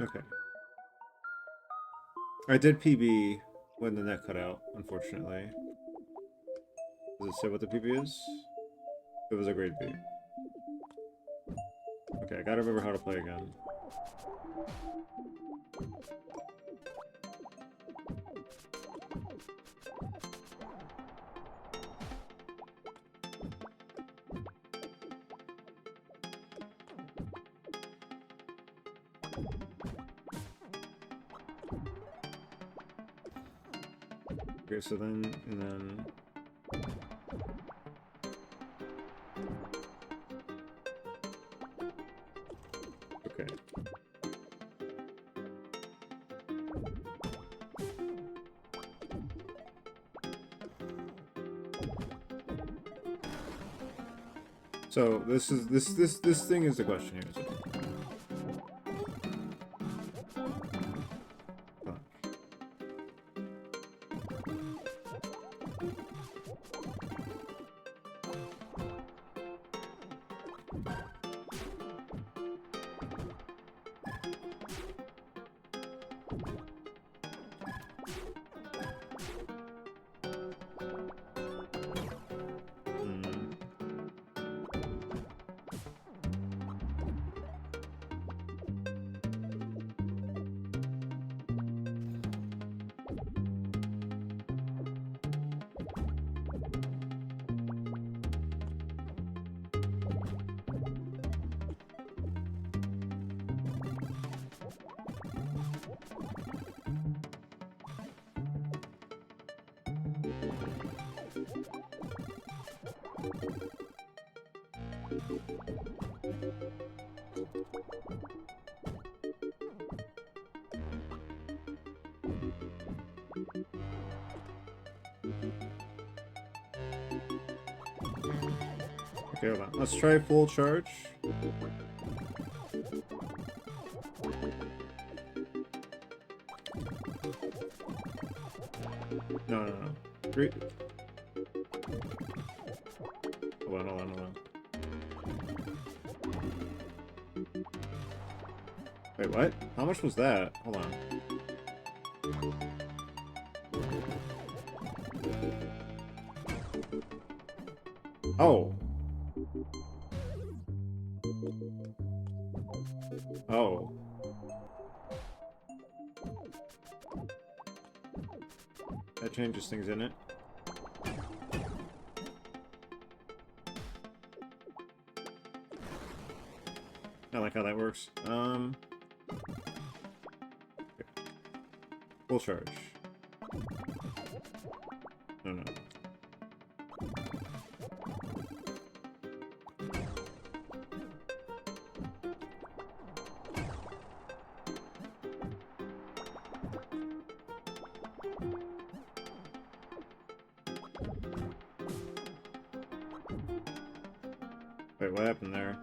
Okay. I did PB when the net cut out, unfortunately. Does it say what the PB is? It was a grade B. Okay, I gotta remember how to play again. Okay, so then, and then... Okay. So this is this thing is the question here. So. Okay, hold on. Let's try full charge. No, no, no. Great. Hold on, hold on, hold on. Wait, what? How much was that? Hold on. Oh. Oh. That changes things, in it? I like how that works. Full charge. No, no. Wait, what happened there?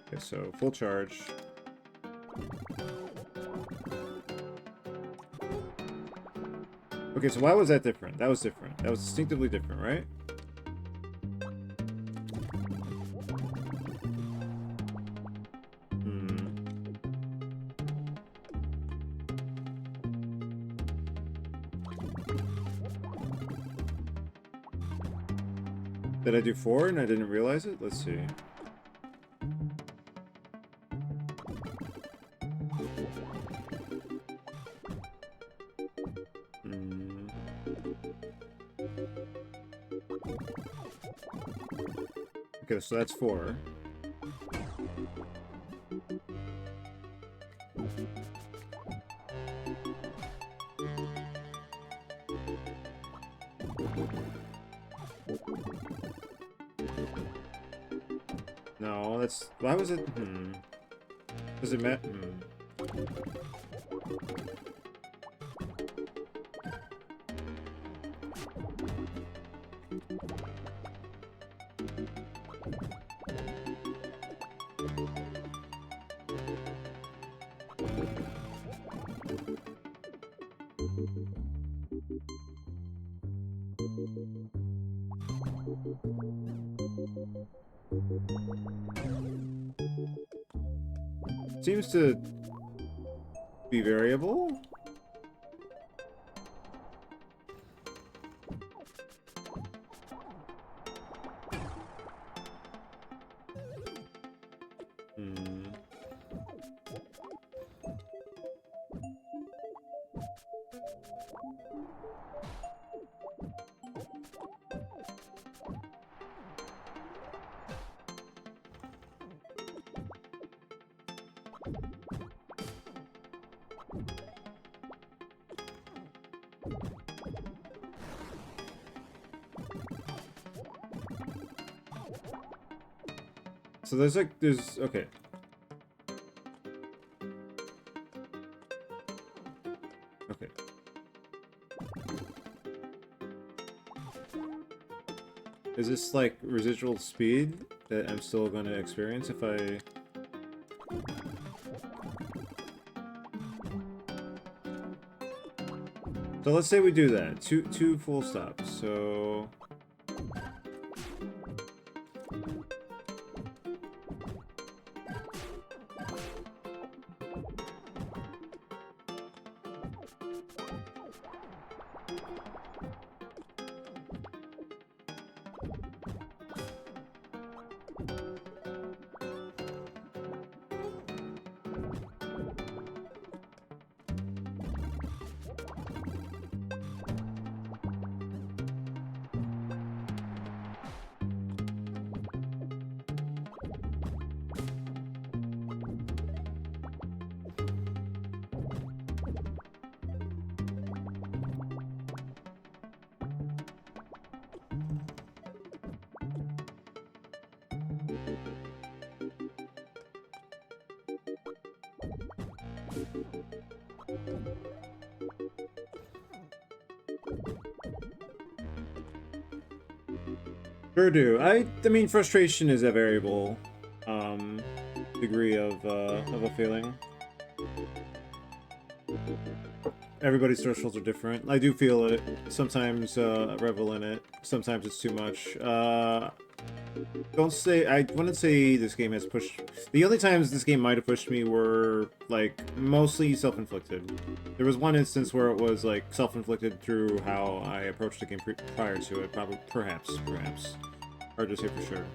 Okay, so full charge. Okay, so why was that different? That was different. That was distinctively different, right? Did I do 4 and I didn't realize it? Let's see. Okay, so that's 4. No, that's... Why was it... Does it matter? seems to be variable. So there's okay. Okay. Is this like residual speed that I'm still going to experience if I... So let's say we do that. Two full stops. So... Sure do. I mean, frustration is a variable degree of a feeling. Everybody's thresholds are different. I do feel it. Sometimes revel in it. Sometimes it's too much. Don't say... I wouldn't say this game has pushed... The only times this game might have pushed me were, like, mostly self-inflicted. There was one instance where it was, like, self-inflicted through how I approached the game prior to it. Probably, perhaps. Hard to say for sure.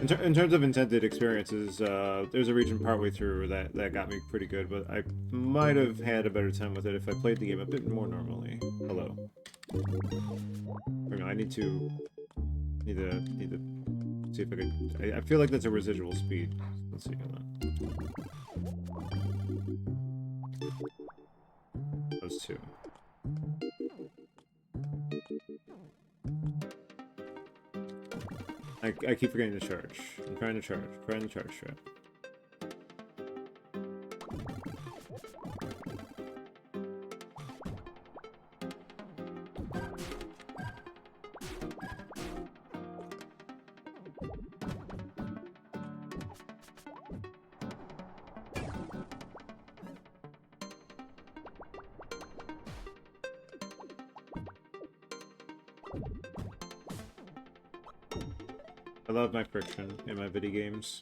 In terms of intended experiences, there's a region partway through that got me pretty good, but I might have had a better time with it if I played the game a bit more normally. Hello. Or no, I need to see if I could... I feel like that's a residual speed. Let's see. Hold on. Those two. I keep forgetting to charge. I'm trying to charge. Strap. I love my friction in my video games.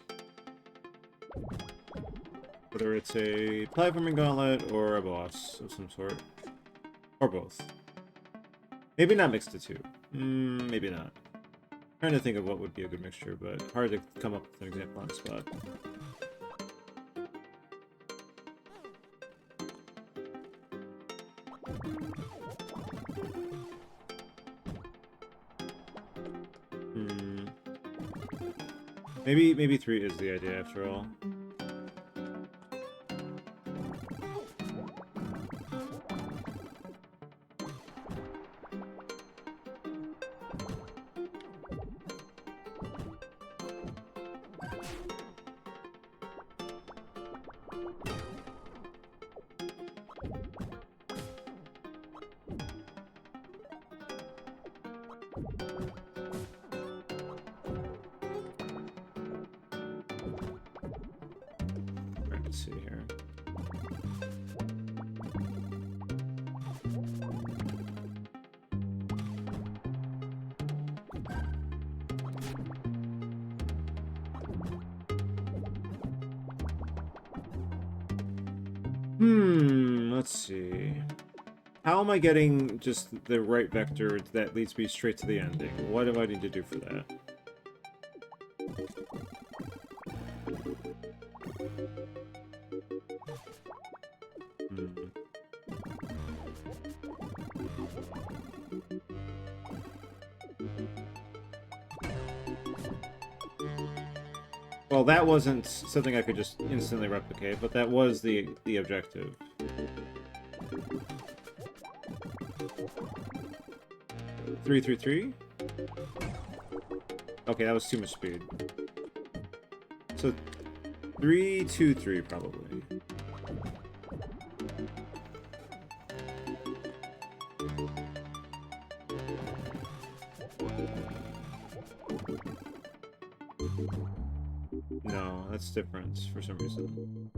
Whether it's a platforming gauntlet or a boss of some sort. Or both. Maybe not mix the two. Maybe not. Trying to think of what would be a good mixture, but hard to come up with an example on the spot. Maybe 3 is the idea after all. Let's see here. Let's see. How am I getting just the right vector that leads me straight to the ending? What do I need to do for that? Well, that wasn't something I could just instantly replicate, but that was the objective. Three, 3. Okay, that was too much speed. So 3, 2, 3 probably. No, that's different for some reason.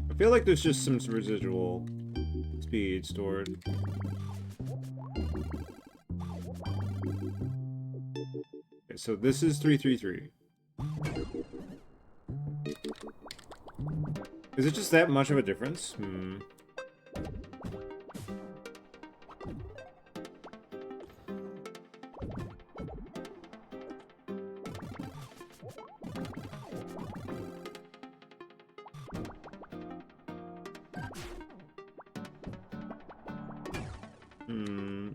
I feel like there's just some residual speed stored. Okay, so this is 3, 3, 3. Is it just that much of a difference?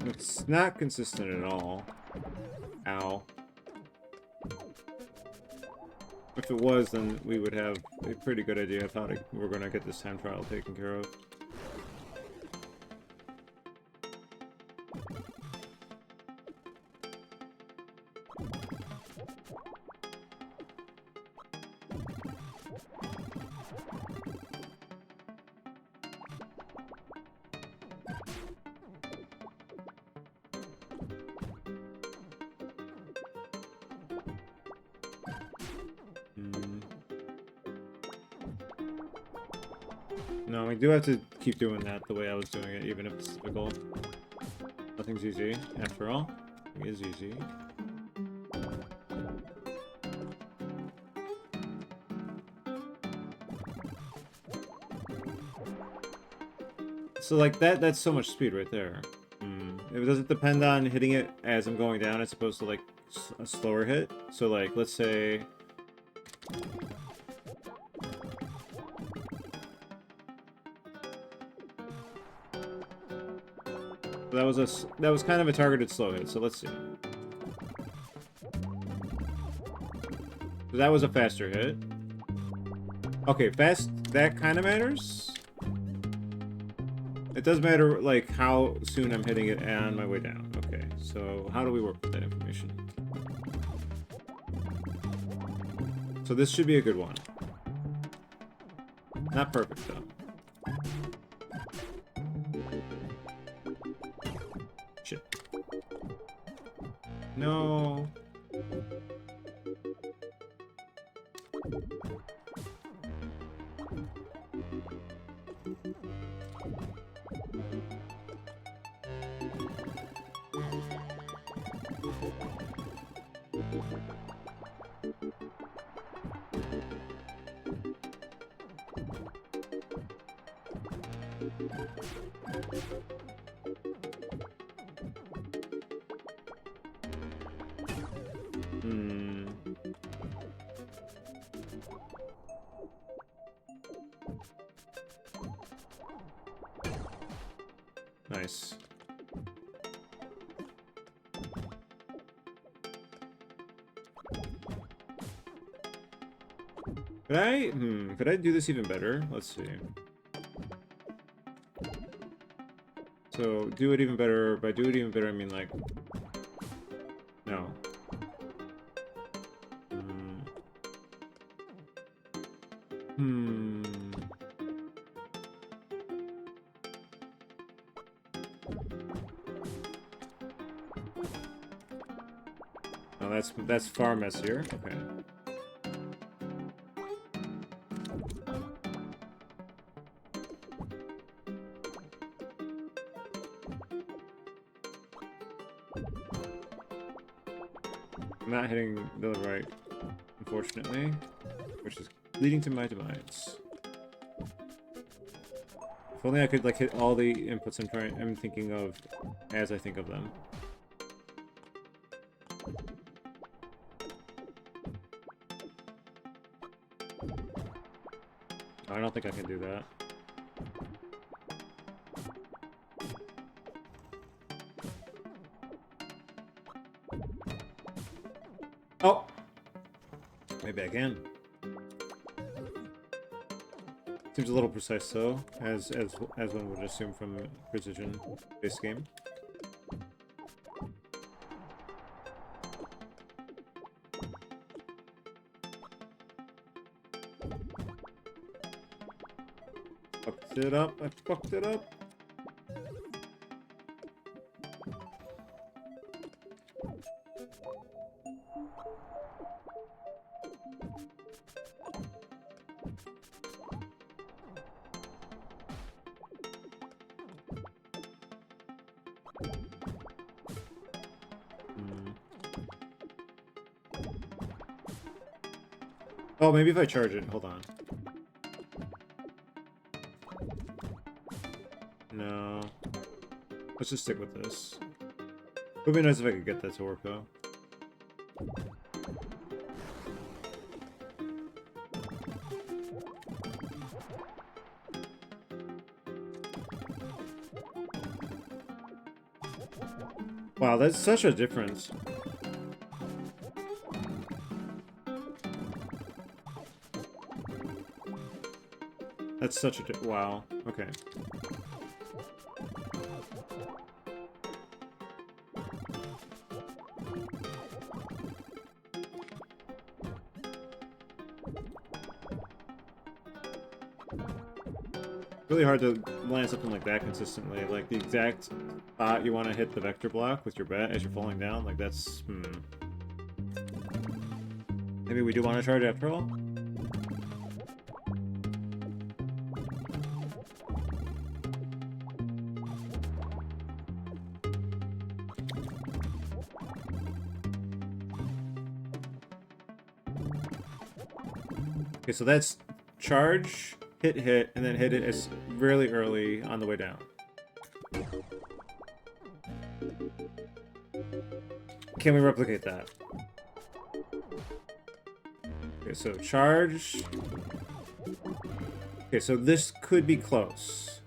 It's not consistent at all. Ow. If it was, then we would have a pretty good idea of how we're going to get this time trial taken care of. No, we do have to keep doing that the way I was doing it, even if it's difficult. Nothing's easy, after all. Nothing is easy. So, like, that's so much speed right there. It doesn't depend on hitting it as I'm going down. It's supposed to, like, a slower hit. So, like, let's say... That was kind of a targeted slow hit, so let's see. So that was a faster hit. Okay, fast, that kind of matters. It does matter, like, how soon I'm hitting it on my way down. Okay, so how do we work with that information? So this should be a good one. Not perfect, though. Shit. No. Nice. Could I do this even better? Let's see. So, do it even better. By do it even better, I mean, like... No. Oh, that's far messier. Okay. I'm not hitting the right unfortunately, which is leading to my demise. If only I could like hit all the inputs I'm thinking of as I think of them. I don't think I can do that. Oh! Maybe I can. Seems a little precise though, as one would assume from a precision-based game. Fucked it up, I fucked it up. Oh, maybe if I charge it. Hold on. No. Let's just stick with this. It would be nice if I could get that to work, though. Wow, that's such a difference. That's such a wow. Okay. Really hard to land something like that consistently. Like the exact spot you want to hit the vector block with your bat as you're falling down. Like that's Maybe we do want to charge after all. Okay, so that's charge, hit, and then hit it as really early on the way down. Can we replicate that? Okay, so charge. Okay, so this could be close.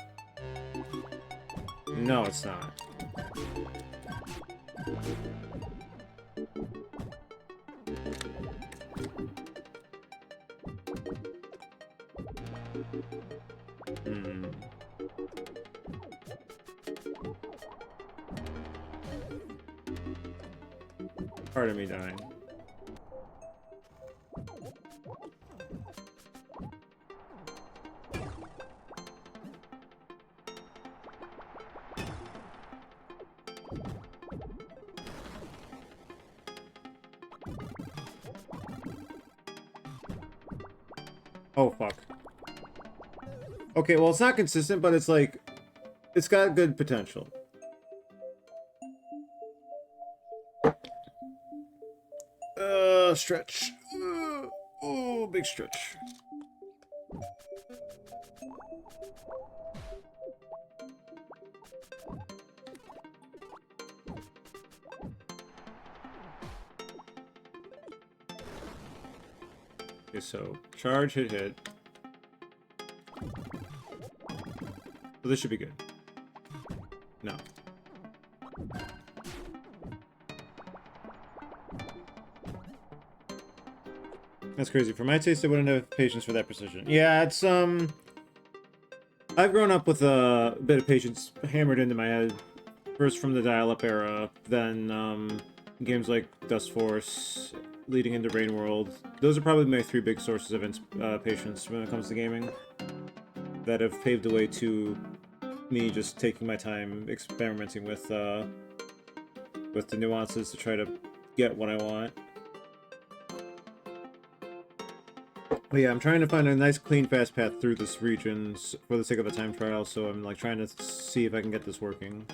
No, it's not. Part of me dying. Oh, fuck. Okay, well, it's not consistent, but it's like... It's got good potential. Stretch. Oh, big stretch. Okay, so charge, hit. So this should be good. No. That's crazy. For my taste, I wouldn't have patience for that precision. Yeah, it's, I've grown up with a bit of patience hammered into my head. First from the dial-up era, then, games like Dust Force, leading into Rain World. Those are probably my three big sources of patience when it comes to gaming. That have paved the way to me just taking my time experimenting with the nuances to try to get what I want. But yeah, I'm trying to find a nice, clean, fast path through this region for the sake of a time trial, so I'm like trying to see if I can get this working.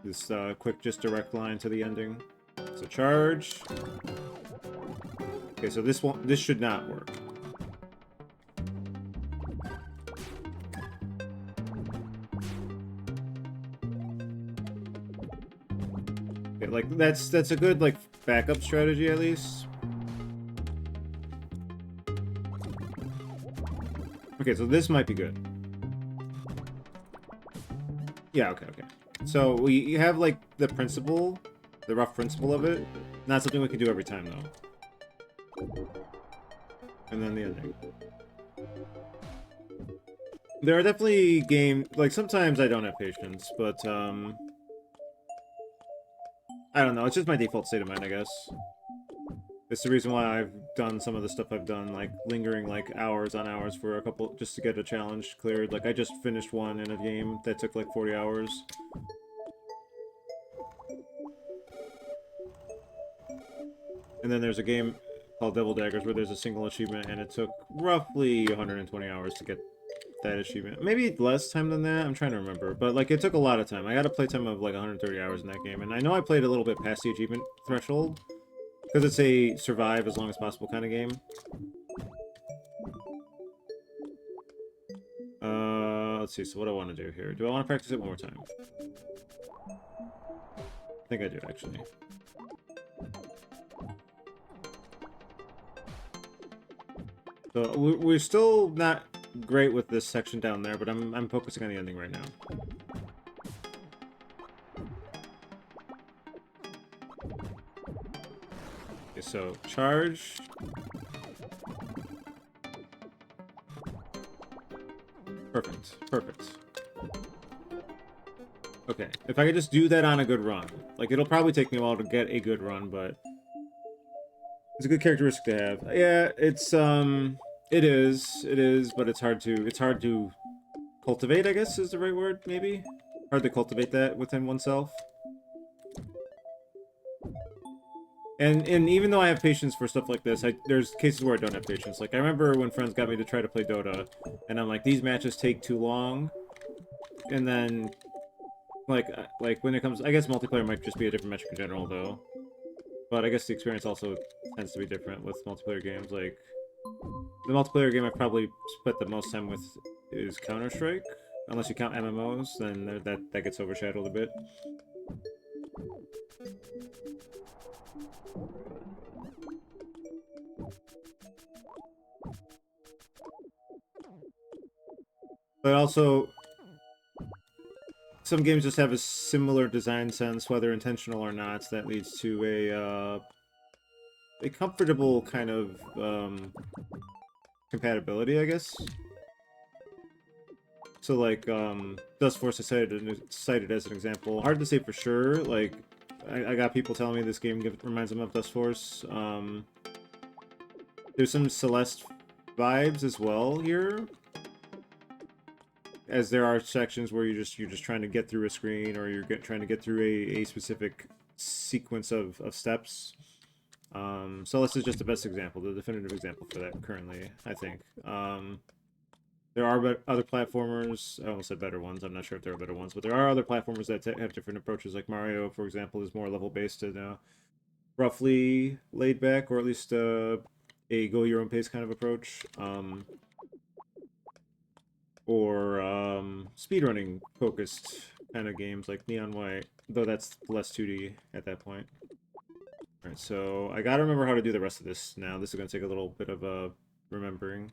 This quick, just direct line to the ending. So charge. Okay, so this should not work. Okay, like that's a good like backup strategy at least. Okay, so this might be good. Yeah, okay. So we have like the principle, the rough principle of it. Not something we can do every time though. And then the ending. There are definitely like sometimes I don't have patience, but I don't know, it's just my default state of mind, I guess. It's the reason why I've done some of the stuff I've done, like lingering like hours on hours for a couple, just to get a challenge cleared. Like I just finished one in a game that took like 40 hours. And then there's a game called Devil Daggers where there's a single achievement and it took roughly 120 hours to get that achievement. Maybe less time than that, I'm trying to remember. But like it took a lot of time. I got a playtime of like 130 hours in that game. And I know I played a little bit past the achievement threshold. Because it's a survive as long as possible kind of game. Let's see, so what do I want to do here? Do I want to practice it one more time? I think I do, actually. So we're still not great with this section down there, but I'm focusing on the ending right now. Okay, so charge. Perfect. Okay, if I could just do that on a good run. Like, it'll probably take me a while to get a good run, but it's a good characteristic to have. Yeah, it is, but it's hard to cultivate, I guess is the right word, maybe? Hard to cultivate that within oneself. And even though I have patience for stuff like this, there's cases where I don't have patience. Like, I remember when friends got me to try to play Dota, and I'm like, these matches take too long. And then, like when it comes... I guess multiplayer might just be a different metric in general, though. But I guess the experience also tends to be different with multiplayer games. Like, the multiplayer game I've probably spent the most time with is Counter-Strike. Unless you count MMOs, then that gets overshadowed a bit. But also, some games just have a similar design sense, whether intentional or not, that leads to a comfortable kind of compatibility, I guess. So like Dustforce I cited as an example. Hard to say for sure. Like I got people telling me this game reminds them of Dustforce. There's some Celeste vibes as well here, as there are sections where you're just trying to get through a screen, or you're trying to get through a specific sequence of steps. Celeste is just the best example, the definitive example for that currently, I think. There are other platformers. I almost said better ones. I'm not sure if there are better ones, but there are other platformers that have different approaches. Like Mario, for example, is more level-based and roughly laid back, or at least a go-your-own-pace kind of approach. Or speedrunning focused kind of games like Neon White, though that's less 2D at that point. Alright, so I gotta remember how to do the rest of this now. This is gonna take a little bit of remembering.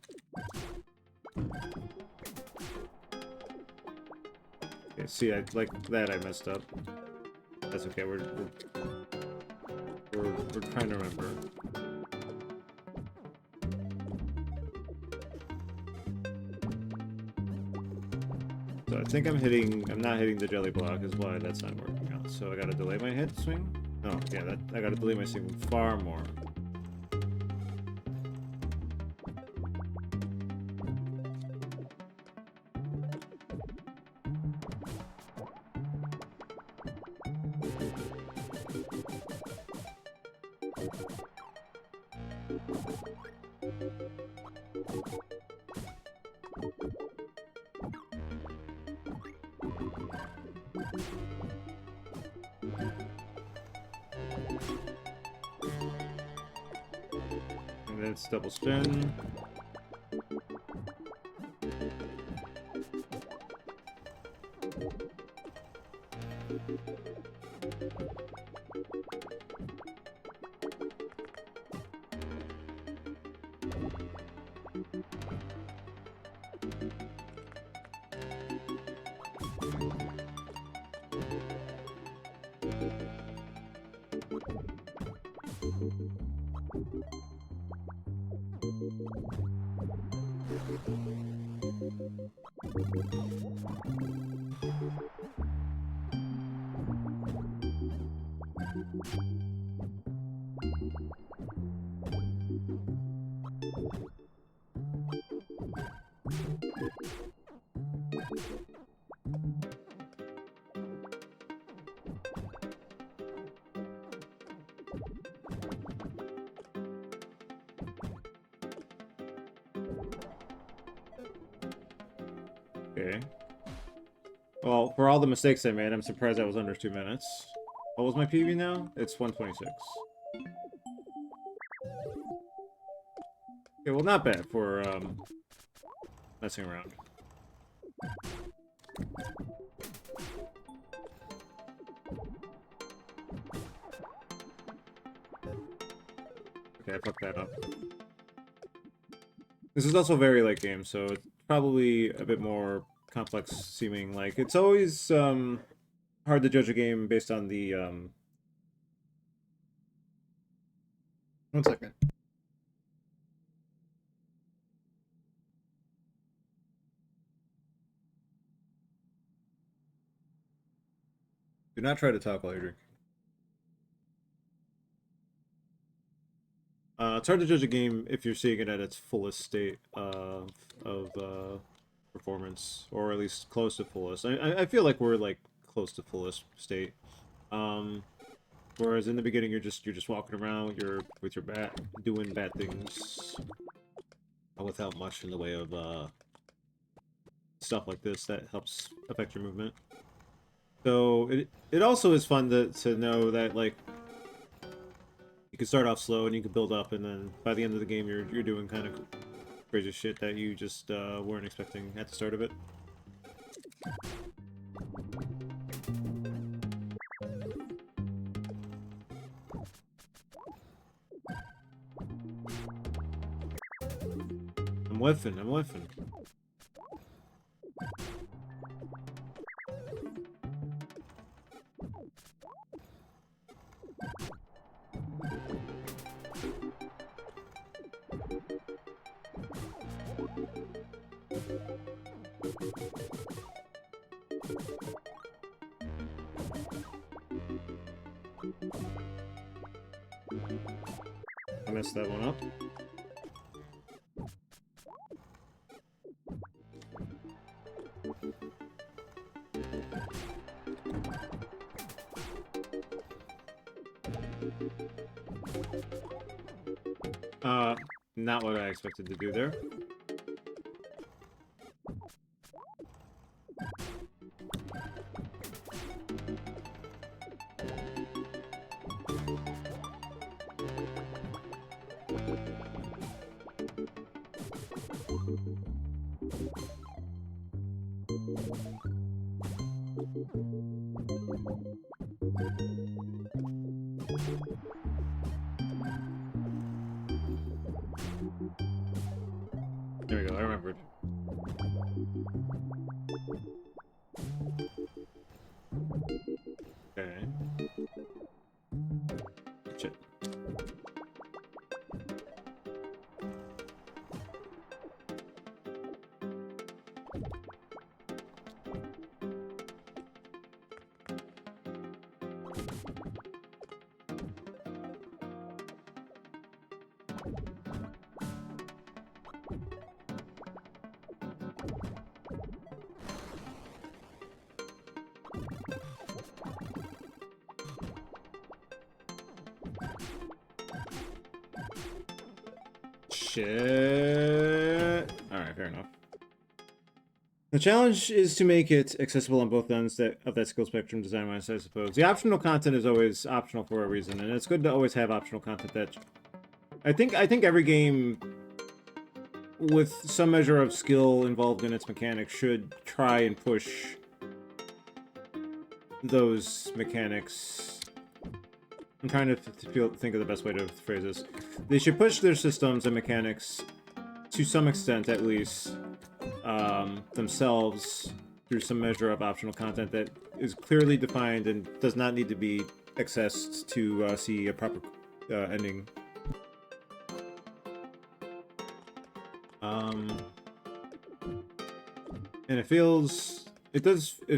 Okay, see, like that I messed up. That's okay, we're trying to remember. So I think I'm not hitting the jelly block is why that's not working out. So I gotta delay my hit swing? Oh, yeah, I gotta delay my swing far more. then it's double spin. Okay. Well, for all the mistakes I made, I'm surprised that was under 2 minutes. What was my PB now? It's 126. Okay, well, not bad for messing around. Okay, I fucked that up. This is also a very late game, so it's probably a bit more complex seeming. Like, it's always hard to judge a game based on the 1 second. Do not try to talk while you're drinking. It's hard to judge a game if you're seeing it at its fullest state of performance, or at least close to fullest. I feel like we're like close to fullest state. Whereas in the beginning you're just walking around with your bat, doing bad things, without much in the way of stuff like this that helps affect your movement. So it also is fun to know that, like, you can start off slow and you can build up, and then by the end of the game you're doing kind of crazy shit that you just weren't expecting at the start of it. I'm whiffing. I messed that one up. Not what I expected to do there. There we go, I remembered. Okay. Shit. Shit. Alright, fair enough. The challenge is to make it accessible on both ends of that skill spectrum, design-wise, I suppose. The optional content is always optional for a reason, and it's good to always have optional content that I think every game with some measure of skill involved in its mechanics should try and push those mechanics. I'm trying to think of the best way to phrase this. They should push their systems and mechanics to some extent, at least, themselves through some measure of optional content that is clearly defined and does not need to be accessed to see a proper ending. And it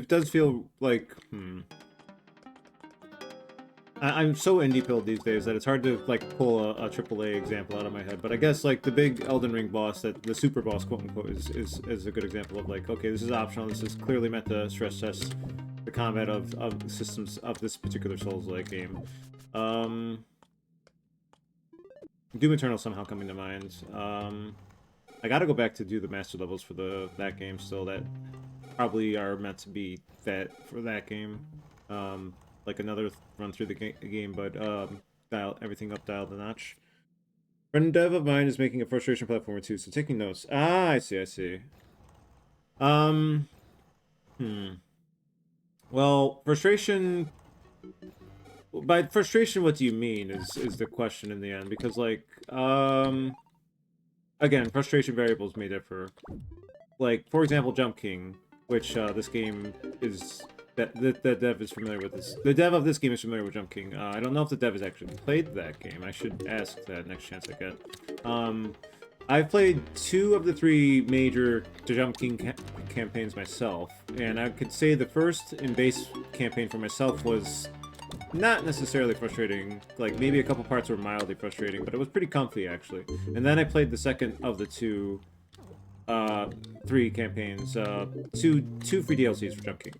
does feel like, I'm so indie pilled these days that it's hard to like pull a AAA example out of my head. But I guess like the big Elden Ring boss, that the super boss, quote unquote, is a good example of like, okay, this is optional. This is clearly meant to stress test the combat of systems of this particular Souls-like game. Doom Eternal somehow coming to mind. I gotta go back to do the master levels for that game still. That probably are meant to be for that game. Like another run through the game, but dial everything up, dialed a notch. Friend dev of mine is making a frustration platformer too, so taking notes. Ah, I see. Well, frustration. By frustration, what do you mean? Is the question in the end? Because like, again, frustration variables may differ. Like, for example, Jump King, which this game is. The dev is familiar with this. The dev of this game is familiar with Jump King. I don't know if the dev has actually played that game. I should ask that next chance I get. I've played 2 of the 3 major Jump King campaigns myself, and I could say the first and base campaign for myself was not necessarily frustrating. Like, maybe a couple parts were mildly frustrating, but it was pretty comfy, actually. And then I played the second of the 3 campaigns, 2 free DLCs for Jump King.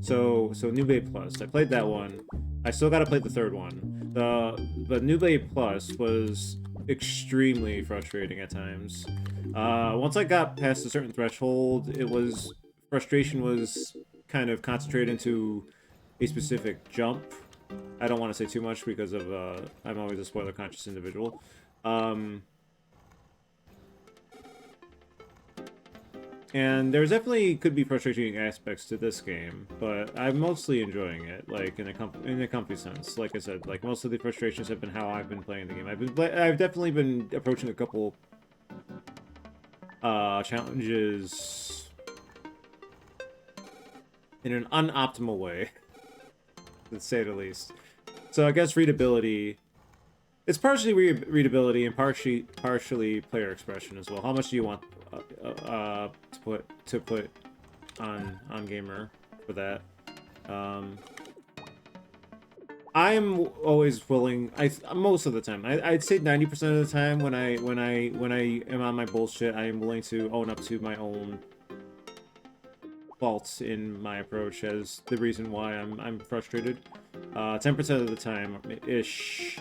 So New Bay Plus. I played that one. I still gotta play the third one. But New Bay Plus was extremely frustrating at times. Once I got past a certain threshold, frustration was kind of concentrated into a specific jump. I don't want to say too much because of I'm always a spoiler conscious individual. And there's definitely could be frustrating aspects to this game, but I'm mostly enjoying it, like in a comfy sense. Like I said, like most of the frustrations have been how I've been playing the game. I've definitely been approaching a couple challenges in an unoptimal way, to say the least. So I guess readability. It's partially readability and partially player expression as well. How much do you want to put on Gamer for that? I'm always willing. Most of the time, I'd say 90% of the time when I am on my bullshit, I am willing to own up to my own faults in my approach as the reason why I'm frustrated. 10% of the time, ish.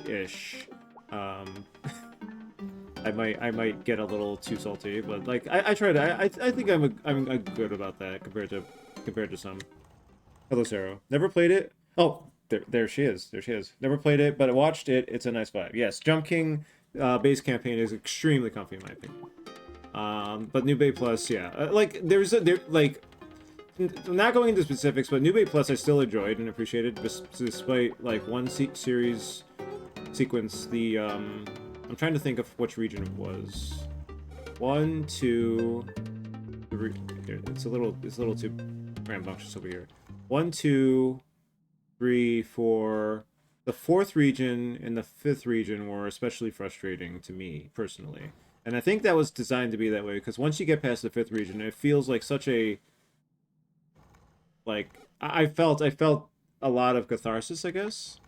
I might get a little too salty, but like I try to. I think I'm good about that compared to some. Hello, Sarah. Never played it. Oh, there she is. There she is. Never played it, but I watched it. It's a nice vibe. Yes, Jump King base campaign is extremely comfy in my opinion. But New Bay Plus, yeah, like not going into specifics, but New Bay Plus I still enjoyed and appreciated, despite like one series sequence. I'm trying to think of which region it was. 1, 2, 3. Here, it's a little too rambunctious over here. 1, 2, 3, 4. The 4th region and the 5th region were especially frustrating to me personally, and I think that was designed to be that way because once you get past the 5th region, it feels like such a I felt a lot of catharsis, I guess.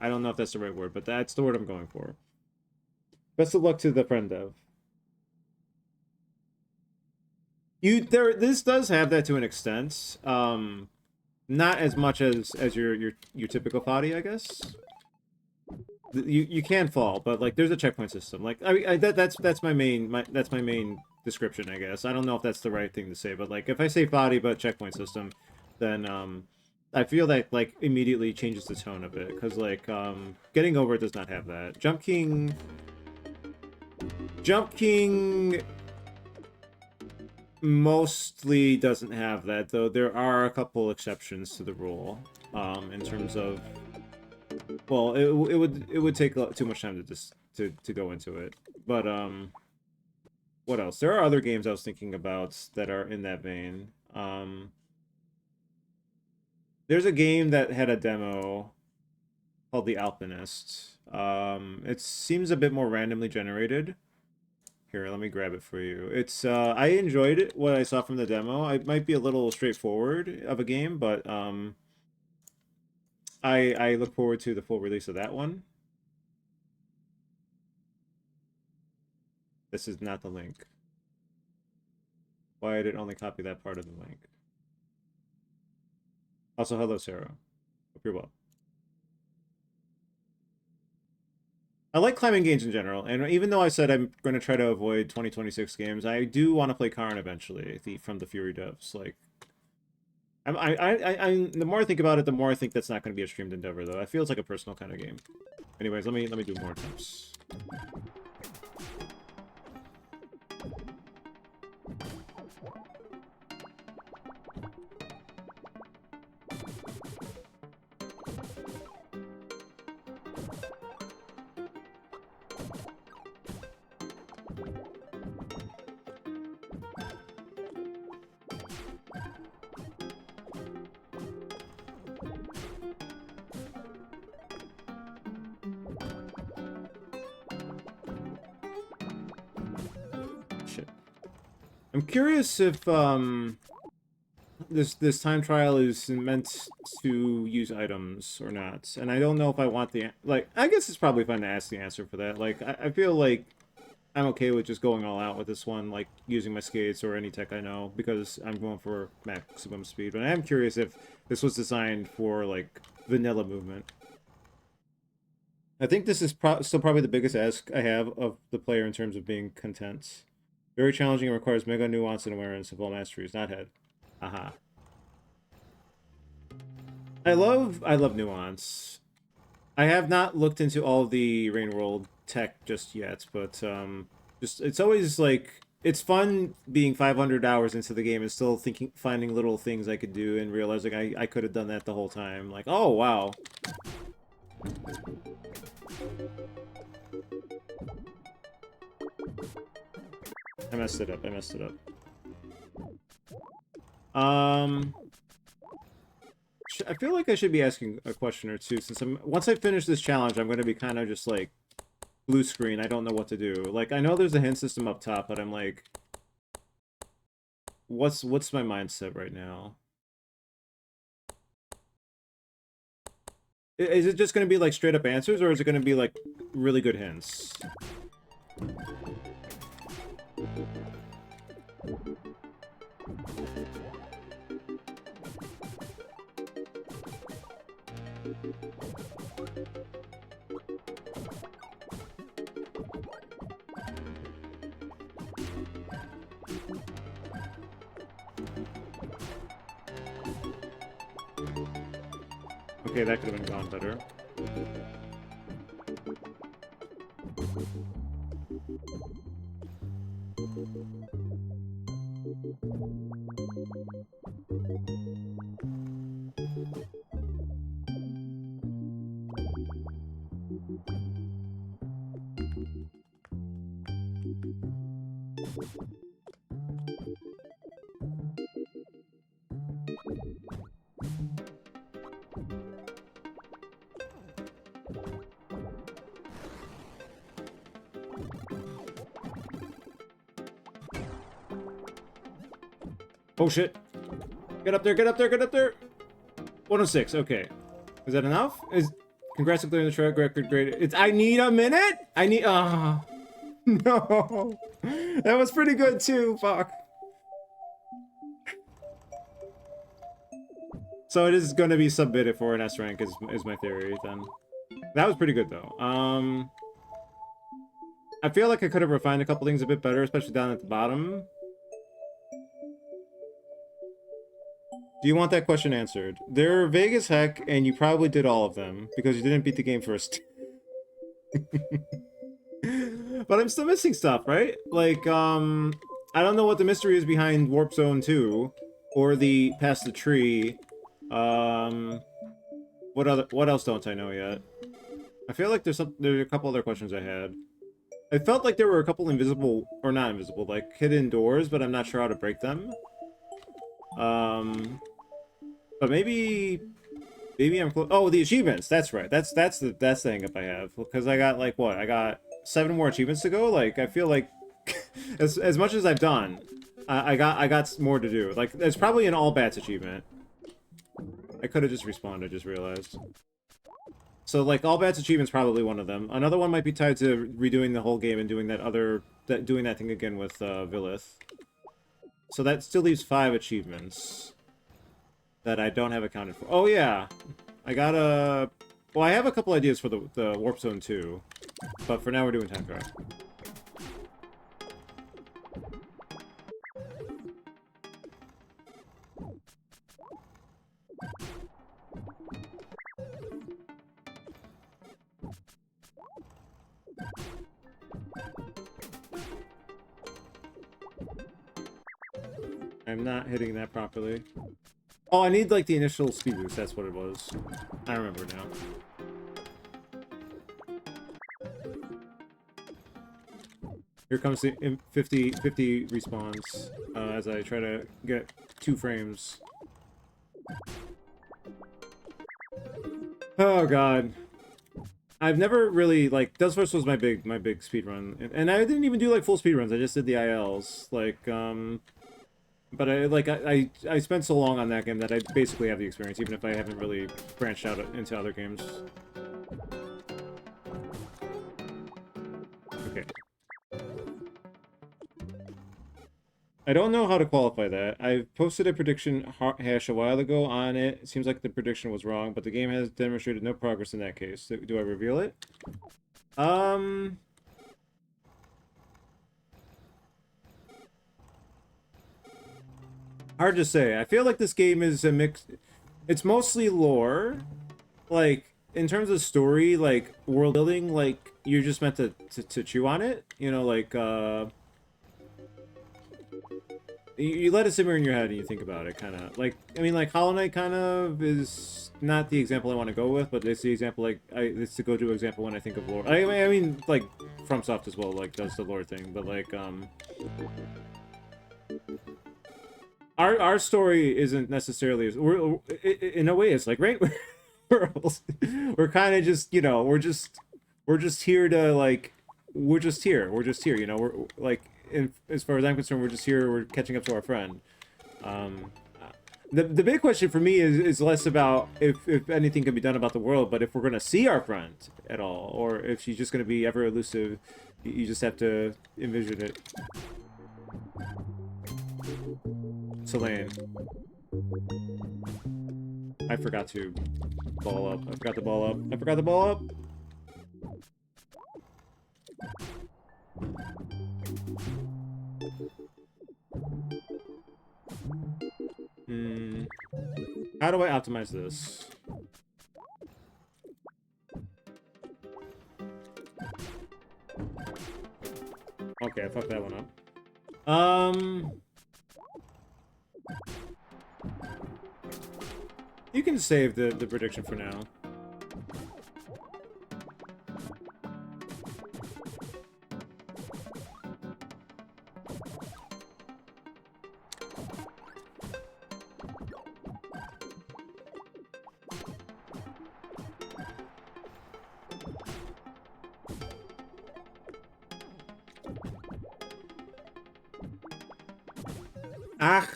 I don't know if that's the right word, but that's the word I'm going for. Best of luck to the friend dev. This does have that to an extent. Not as much as your typical body, I guess. You can fall, but like there's a checkpoint system. Like that's my main description, I guess. I don't know if that's the right thing to say, but like if I say body but checkpoint system, then I feel that like immediately changes the tone of it because like getting over it does not have that. Jump King Jump King mostly doesn't have that, though there are a couple exceptions to the rule. In terms of, well, it would take too much time to just to go into it. But what else? There are other games I was thinking about that are in that vein. There's a game that had a demo called The Alpinist. It seems a bit more randomly generated. Here, let me grab it for you. It's I enjoyed it, what I saw from the demo. It might be a little straightforward of a game, but I look forward to the full release of that one. This is not the link. Why did it only copy that part of the link? Also, hello, Sarah. Hope you're well. I like climbing games in general, and even though I said I'm going to try to avoid 2026 games, I do want to play Karn eventually, from the Fury devs. Like, the more I think about it, the more I think that's not going to be a streamed endeavor, though. It feels like a personal kind of game. Anyways, let me do more attempts. I'm curious if this time trial is meant to use items or not, and I don't know if I want the I guess it's probably fun to ask the answer for that. Like I feel like I'm okay with just going all out with this one, like using my skates or any tech I know, because I'm going for maximum speed. But I am curious if this was designed for like vanilla movement. I think this is still probably the biggest ask I have of the player in terms of being content. Very challenging and requires mega nuance and awareness of all masteries, not head. Aha. I love nuance. I have not looked into all the Rain World tech just yet, but just it's always like it's fun being 500 hours into the game and still finding little things I could do and realizing I could have done that the whole time. Like, oh wow. I messed it up. I feel like I should be asking a question or two, since once I finish this challenge, I'm going to be kind of just like blue screen. I don't know what to do. Like, I know there's a hint system up top, but I'm like, what's my mindset right now? Is it just going to be like straight up answers, or is it going to be like really good hints? Okay, that could have been gone better. Oh shit. Get up there, get up there, get up there! 106, okay. Is that enough? Congrats on clearing the track record, great. I need a minute? I need, no. That was pretty good too, fuck. So it is gonna be submitted for an S rank is my theory then. That was pretty good though. I feel like I could have refined a couple things a bit better, especially down at the bottom. Do you want that question answered? They're vague as heck, and you probably did all of them, because you didn't beat the game first. But I'm still missing stuff, right? Like, I don't know what the mystery is behind Warp Zone 2 or the past the tree. What else don't I know yet? I feel like there's a couple other questions I had. I felt like there were a couple invisible, or not invisible, like hidden doors, but I'm not sure how to break them. But maybe I'm close. Oh, the achievements. That's right. That's the hang up I have, because I got like what? I got 7 more achievements to go. Like I feel like as much as I've done, I got more to do. Like there's probably an all bats achievement. I could have just respawned. I just realized. So like all bats achievement's probably one of them. Another one might be tied to redoing the whole game and doing that thing again with Vilith. So that still leaves 5 achievements that I don't have accounted for. Oh yeah, I got a. Well, I have a couple ideas for the Warp Zone 2, but for now we're doing time trial. I'm not hitting that properly. Oh, I need like the initial speed boost. That's what it was. I remember now. Here comes the 50 respawns as I try to get 2 frames. Oh god. I've never really like Dustverse was my big speed run, and I didn't even do like full speed runs. I just did the ILs. Like but I spent so long on that game that I basically have the experience, even if I haven't really branched out into other games. Okay. I don't know how to qualify that. I posted a prediction hash a while ago on it. It seems like the prediction was wrong, but the game has demonstrated no progress in that case. Do I reveal it? Hard to say. I feel like this game is a mix. It's mostly lore. Like, in terms of story, like, world building, like, you're just meant to chew on it. You know, like, you let it simmer in your head and you think about it, kind of. Like, I mean, like, Hollow Knight kind of is not the example I want to go with, but it's the example, like, it's the go-to example when I think of lore. I mean, like, FromSoft as well, like, does the lore thing, but, like, Our story isn't necessarily... in a way, it's like, right? We're kind of just, you know, we're just here to, like... We're just here, you know? We're, like... as far as I'm concerned, we're just here, we're catching up to our friend. The big question for me is less about if anything can be done about the world, but if we're going to see our friend at all, or if she's just going to be ever elusive, you just have to envision it. Selene. I forgot to ball up. I forgot to ball up. I forgot to ball up! How do I optimize this? Okay, I fucked that one up. You can save the prediction for now. Ah!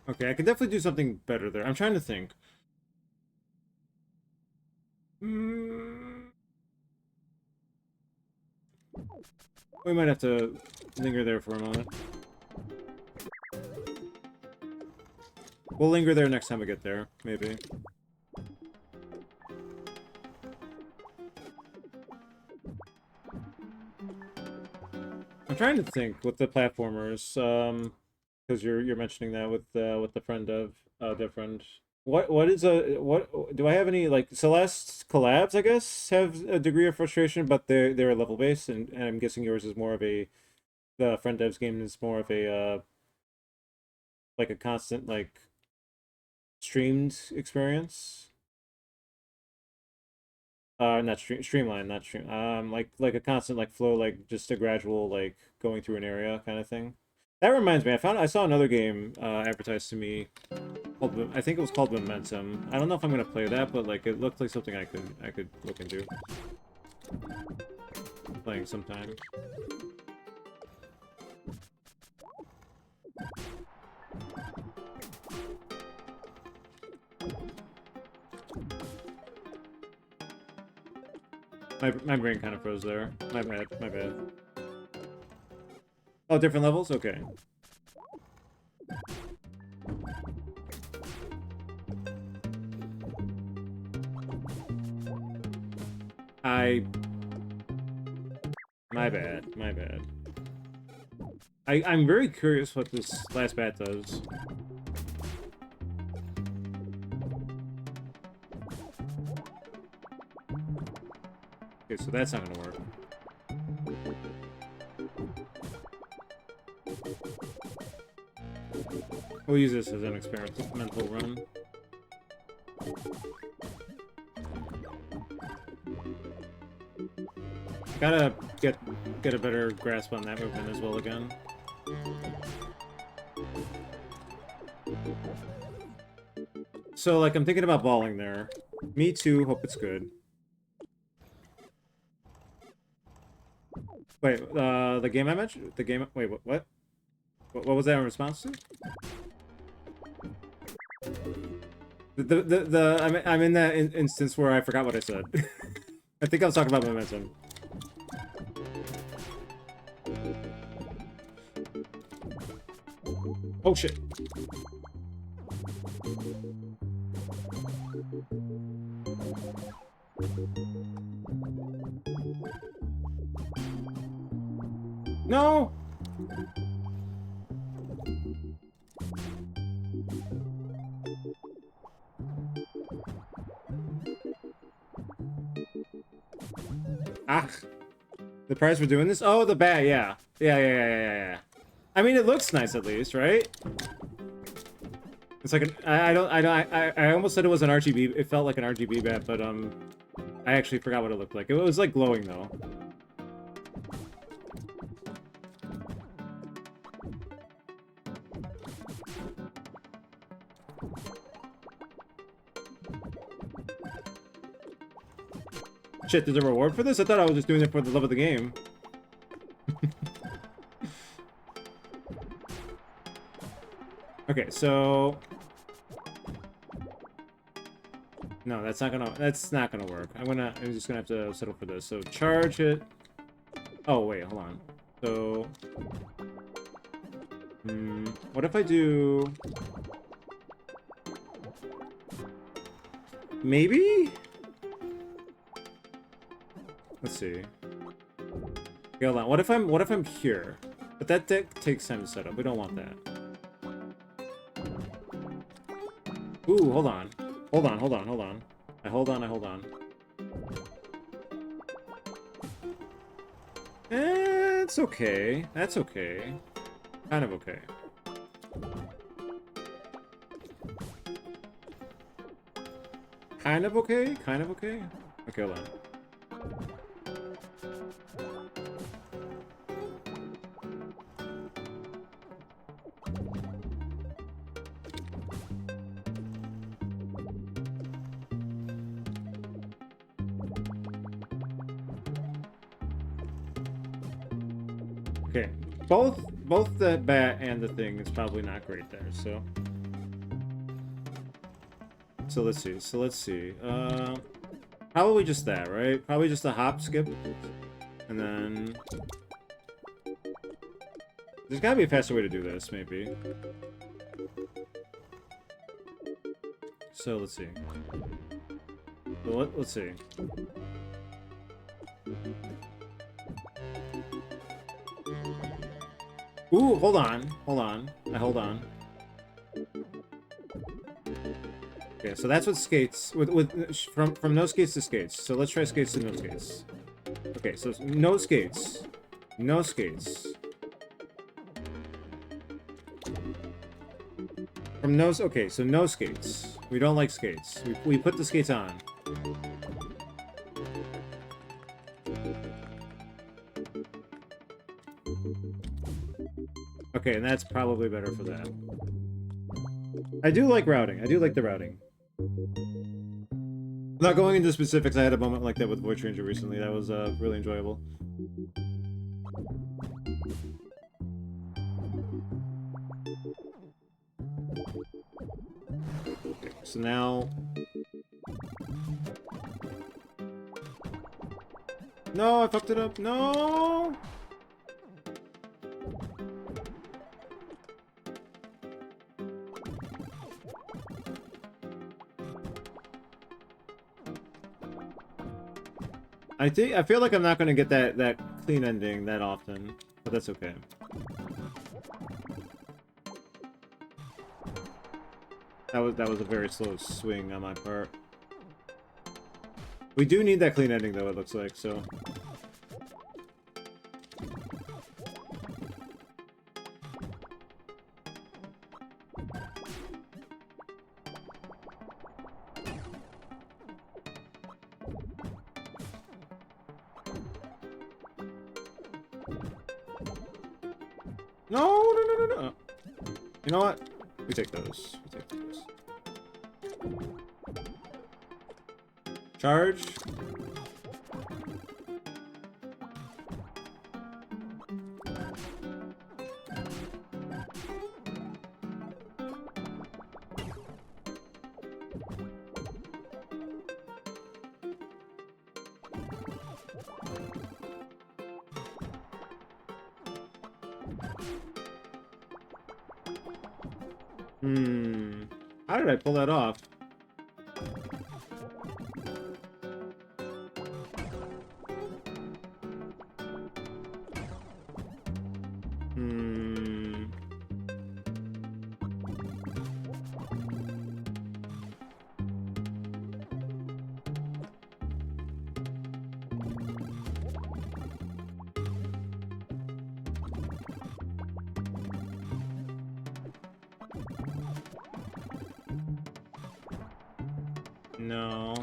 Okay, I can definitely do something better there. I'm trying to think. We might have to linger there for a moment. We'll linger there next time we get there, maybe. I'm trying to think with the platformers, because you're mentioning that with the friend of their friend. What is a what do I have any like Celeste collabs, I guess, have a degree of frustration, but they're level based, and I'm guessing yours is more of a the Friend Devs game is more of a like a constant like streamed experience. Not streamline, not stream. Like a constant like flow, like just a gradual like going through an area kind of thing. That reminds me, I saw another game advertised to me called I think it was called Momentum. I don't know if I'm gonna play that, but like it looked like something I could look into playing sometime. My brain kind of froze there. My bad, my bad. Oh, different levels? Okay. My bad, my bad. I'm very curious what this last bat does. Okay, so that's not gonna work. We'll use this as an experimental run. Gotta get a better grasp on that movement as well again. So, like, I'm thinking about balling there. Me too, hope it's good. Wait, the game I mentioned? The game... Wait, what? What was that in response to? I'm in that instance where I forgot what I said. I think I was talking about Momentum. Oh shit. No! Ah. The prize for doing this? Oh, the bat, yeah. Yeah. I mean, it looks nice at least, right? It's like an... I almost said it was an RGB... It felt like an RGB bat, but, I actually forgot what it looked like. It was, like, glowing, though. Shit, there's a reward for this? I thought I was just doing it for the love of the game. Okay, so... No, that's not gonna work. I'm just gonna have to settle for this. So charge it. Oh wait, hold on. So what if I do maybe? Let's see. Okay, hold on. What if I'm here? But that deck takes time to set up. We don't want that. Ooh, hold on. Hold on. I hold on. It's okay. That's okay. Kind of okay. Kind of okay? Okay, hold on. Okay, both the bat and the thing is probably not great there, so let's see. Probably just that, right? Probably just a hop, skip, and then there's gotta be a faster way to do this, maybe. So let's see. Let's see. Ooh, hold on. I hold on. Okay, so that's what skates from no skates to skates. So let's try skates to no skates. Okay, so no skates. No skates. From no okay, so no skates. We don't like skates. We put the skates on. Okay, and that's probably better for that. I do like routing. I do like the routing. Not going into specifics, I had a moment like that with Voice Ranger recently. That was really enjoyable. Okay, so now... No, I fucked it up. No! I feel like I'm not gonna get that clean ending that often, but that's okay. That was a very slow swing on my part. We do need that clean ending though, it looks like, so. No. You know what? We take those. We take those. Charge. How did I pull that off? No.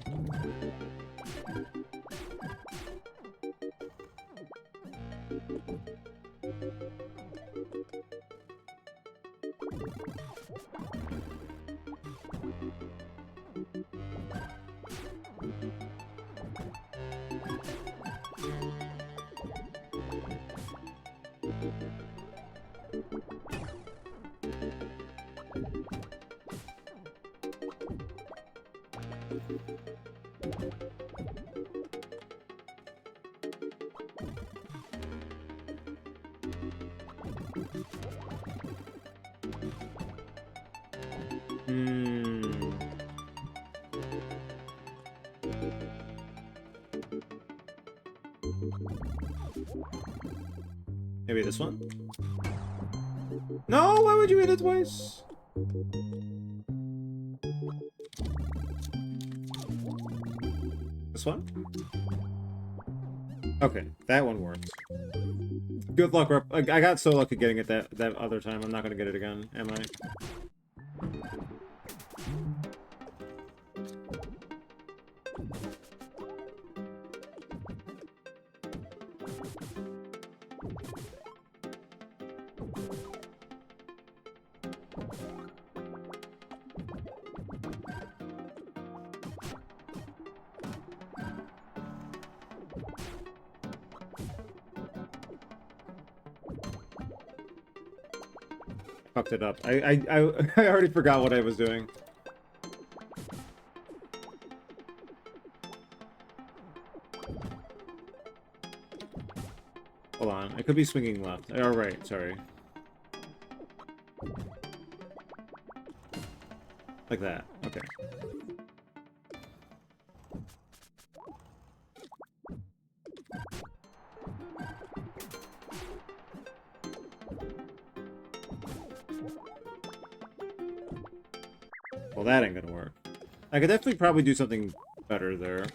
Maybe this one? No, why would you hit it twice? This one? Okay, that one worked. Good luck, Rep. I got so lucky getting it that other time. I'm not gonna get it again, am I? Fucked it up. I already forgot what I was doing. Hold on. I could be swinging left. Oh, right. Sorry. Like that. Okay. Well, that ain't gonna work. I could definitely probably do something better there.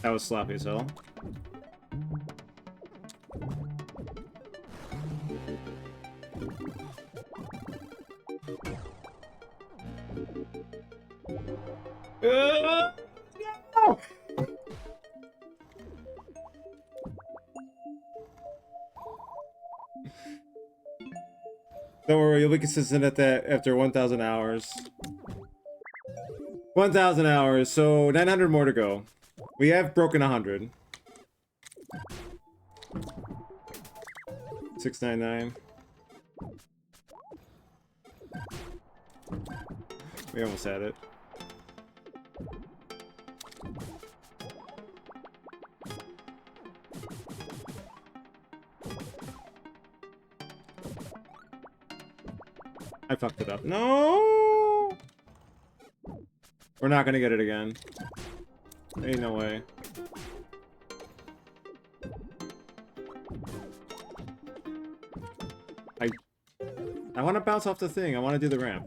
That was sloppy as hell. No! Don't worry, you'll be consistent at that after 1,000 hours. 1,000 hours, so 900 more to go. We have broken 100. 699. We almost had it. I fucked it up. No! We're not gonna get it again. Ain't no way. I want to bounce off the thing. I want to do the ramp.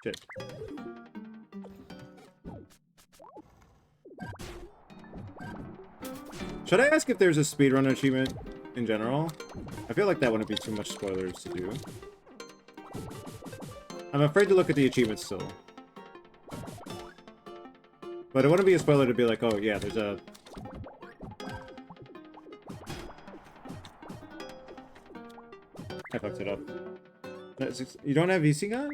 Shit. Should I ask if there's a speedrun achievement in general? I feel like that wouldn't be too much spoilers to do. I'm afraid to look at the achievements still. But it wouldn't be a spoiler to be like, oh yeah, there's a... I fucked it up. You don't have VSync on?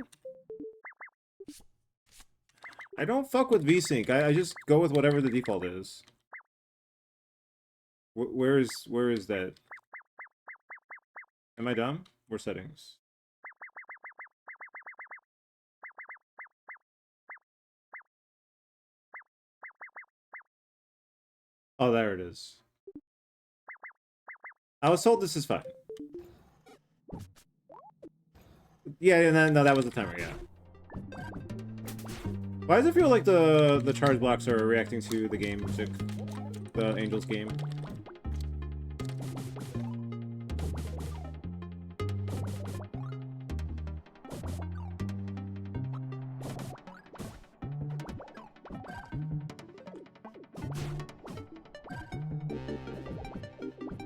I don't fuck with VSync. I just go with whatever the default is. Where is that? Am I dumb? Where settings? Oh, there it is. I was told this is fine. Yeah, no, that was the timer, yeah. Why does it feel like the charge blocks are reacting to the game music? The Angels game?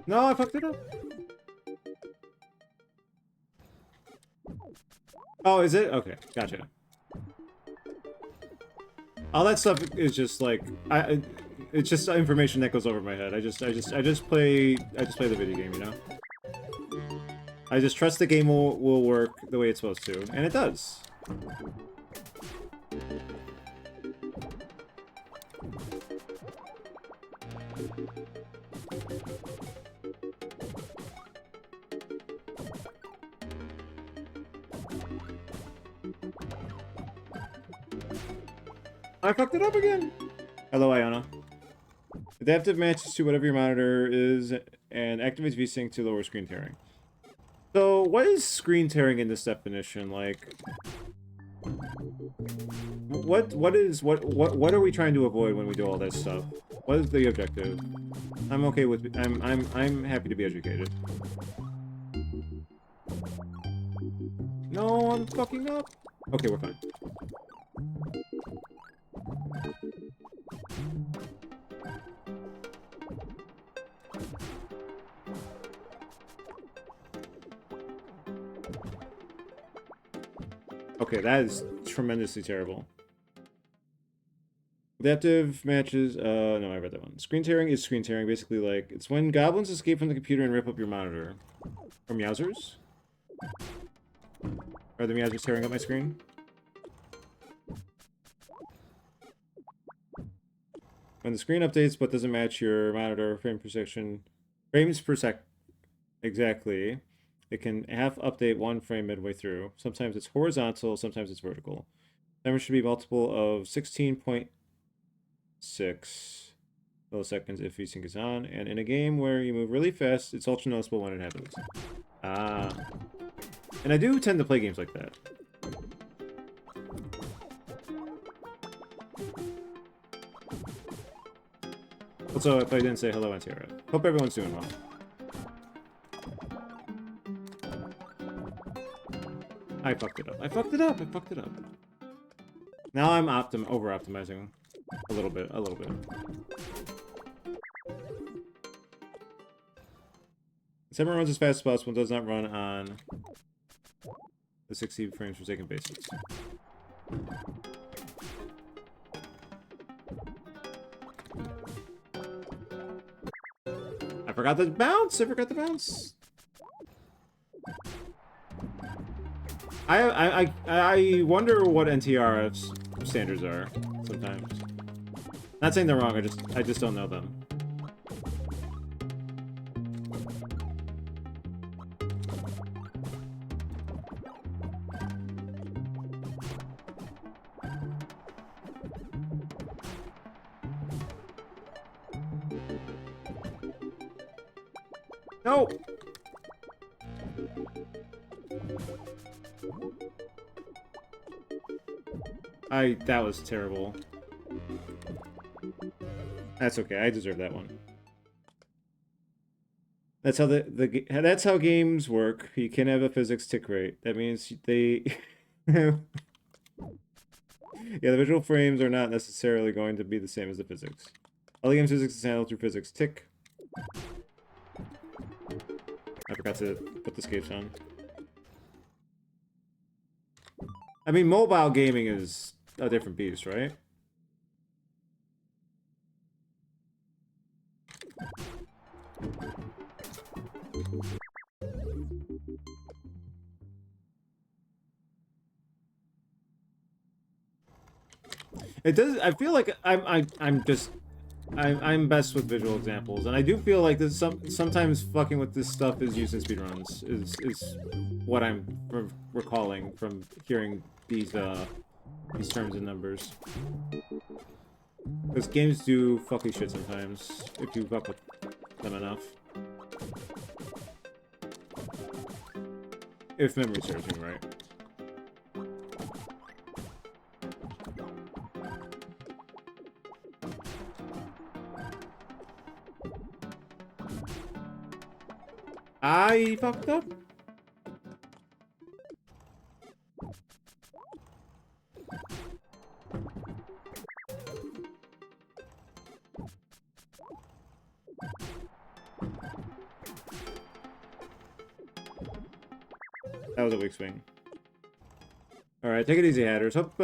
No, I fucked it up. Oh, is it? Okay, gotcha. All that stuff is just like it's just information that goes over my head. I just play the video game, you know. I just trust the game will work the way it's supposed to, and it does. I fucked it up again! Hello, Iona. Adaptive matches to whatever your monitor is and activates VSync to lower screen tearing. So, what is screen tearing in this definition? Like, what are we trying to avoid when we do all this stuff? What is the objective? I'm okay with I'm happy to be educated. No, I'm fucking up. Okay, we're fine. Okay, that is tremendously terrible. Adaptive matches. No, I read that one. Screen tearing is screen tearing. Basically, like it's when goblins escape from the computer and rip up your monitor. Or meowsers? Are the meowsers tearing up my screen? When the screen updates but doesn't match your monitor frames per sec, exactly, it can half update one frame midway through. Sometimes it's horizontal, sometimes it's vertical. Timer should be multiple of 16.6 milliseconds if VSync is on, and in a game where you move really fast, it's ultra noticeable when it happens. Ah. And I do tend to play games like that. Also, if I didn't say hello, Antiara. Hope everyone's doing well. I fucked it up. I fucked it up. I fucked it up. Now I'm over-optimizing. A little bit. A little bit. The timer runs as fast as possible and does not run on the 60 frames per second basis. I forgot the bounce! I forgot the bounce! I wonder what NTRF's standards are sometimes. Not saying they're wrong, I just don't know them. No! That was terrible. That's okay, I deserve that one. That's how that's how games work. You can have a physics tick rate. That means they yeah, the visual frames are not necessarily going to be the same as the physics. All the game's physics is handled through physics tick. I forgot to put the escapes on. I mean, mobile gaming is a different beast, right? It does. I feel like I'm best with visual examples, and I do feel like this sometimes fucking with this stuff is used in speedruns is what I'm recalling from hearing these terms and numbers. Because games do fucking shit sometimes if you fuck with them enough. If memory serves me right. I fucked up? That was a weak swing. Alright, take it easy, Hatters. Hope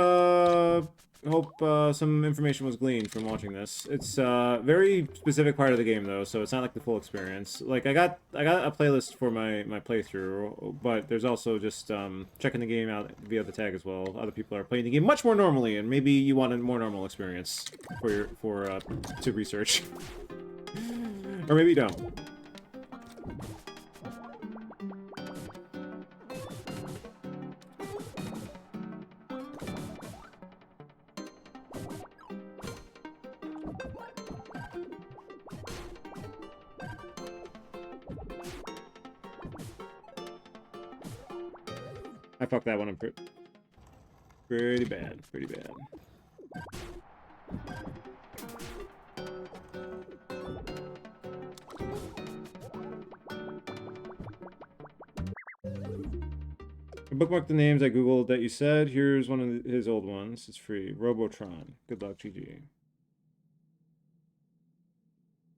some information was gleaned from watching this. It's a very specific part of the game, though, so it's not like the full experience. Like, I got a playlist for my playthrough, but there's also just checking the game out via the tag as well. Other people are playing the game much more normally, and maybe you want a more normal experience to research. Or maybe you don't. I fucked that one up pretty bad, pretty bad. I bookmarked the names I googled that you said. Here's one of his old ones. It's free. Robotron. Good luck, GG.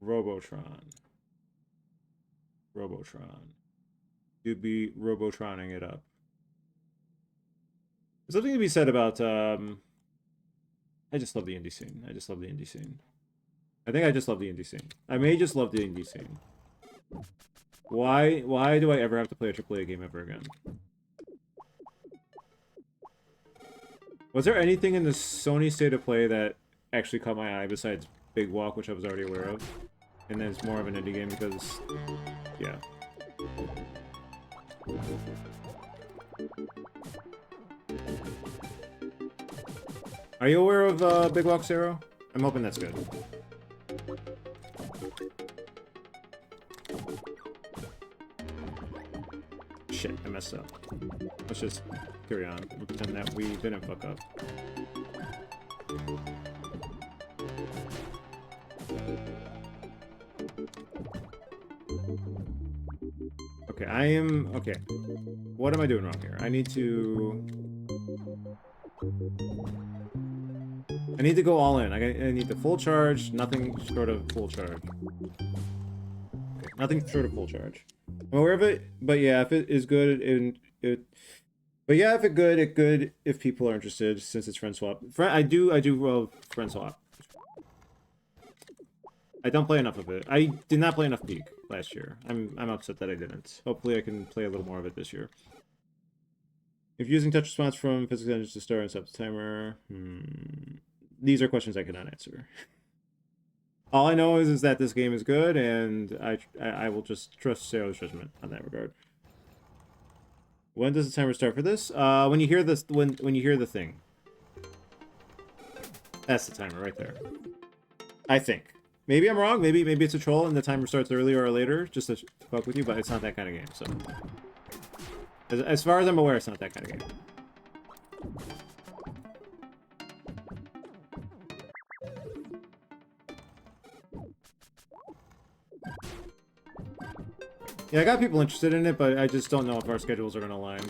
Robotron. Robotron. You'd be Robotroning it up. There's something to be said about I just love the indie scene. I just love the indie scene. I think I just love the indie scene. I may just love the indie scene. Why do I ever have to play a AAA game ever again? Was there anything in the Sony State of Play that actually caught my eye besides Big Walk, which I was already aware of? And then it's more of an indie game because, yeah. Are you aware of Big Walk, Zero? I'm hoping that's good. Shit, I messed up. Let's just carry on and pretend that we didn't fuck up. Okay, okay. What am I doing wrong here? I need to go all in. I need the full charge, nothing short of full charge. Okay, nothing short of full charge. I'm aware of it, but yeah, if it is good, but yeah, if it's good if people are interested, since it's friend swap. I do love friend swap. I don't play enough of it. I did not play enough Peak last year. I'm upset that I didn't. Hopefully I can play a little more of it this year. If using touch response from physics engine to start and stop the timer, these are questions I cannot answer. All I know is that this game is good, and I will just trust Sarah's judgment on that regard. When does the timer start for this? When you hear this, when you hear the thing. That's the timer right there. I think. Maybe I'm wrong. Maybe it's a troll and the timer starts earlier or later, just to fuck with you. But it's not that kind of game. So, as far as I'm aware, it's not that kind of game. Yeah, I got people interested in it, but I just don't know if our schedules are gonna align.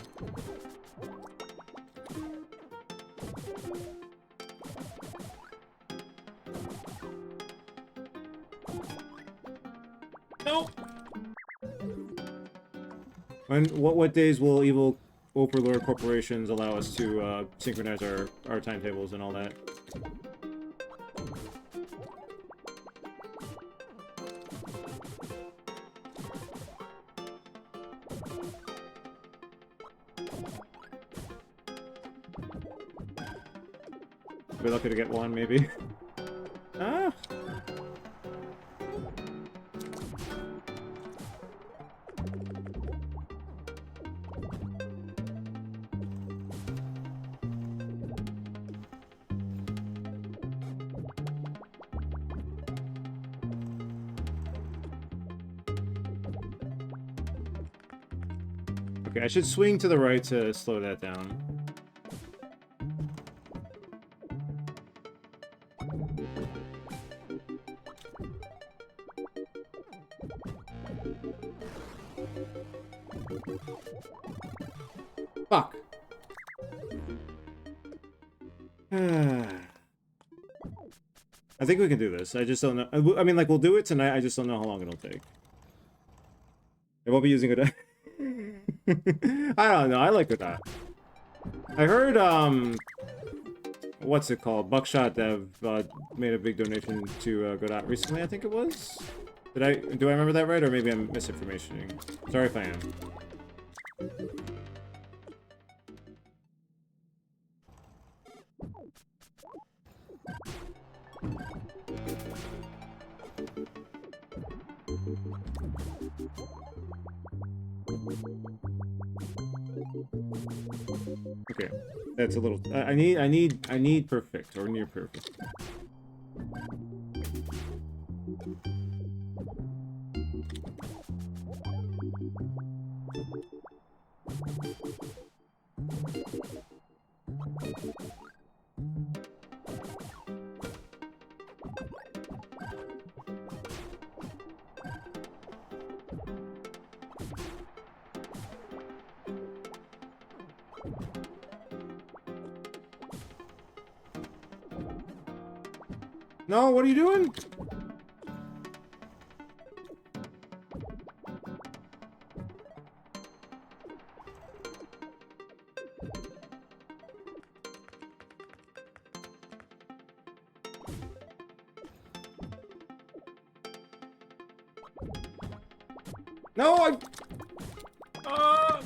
Nope. What days will evil overlord corporations allow us to synchronize our timetables and all that? Be lucky to get one, maybe. Ah. Okay, I should swing to the right to slow that down. Fuck. I think we can do this. I just don't know. I mean, like, we'll do it tonight. I just don't know how long it'll take. I won't be using it. I don't know. I like that. I heard, what's it called? Buckshot Dev made a big donation to Godot recently, I think it was? Do I remember that right, or maybe I'm misinformationing? Sorry if I am. Okay, that's a little. I need perfect or near perfect. No, what are you doing? No, I... Ah!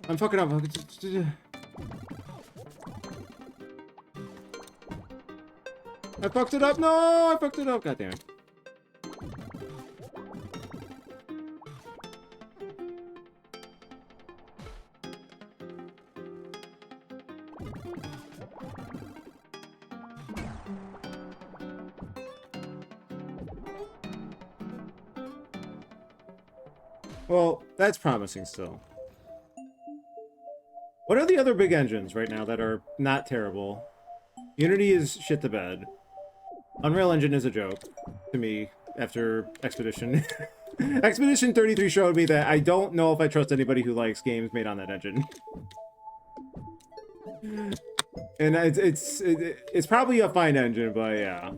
I'm fucking up. I fucked it up. No, I fucked it up. God damn it. Well, that's promising still. What are the other big engines right now that are not terrible? Unity is shit the bed. Unreal Engine is a joke to me after Expedition. Expedition 33 showed me that I don't know if I trust anybody who likes games made on that engine. And it's probably a fine engine, but yeah.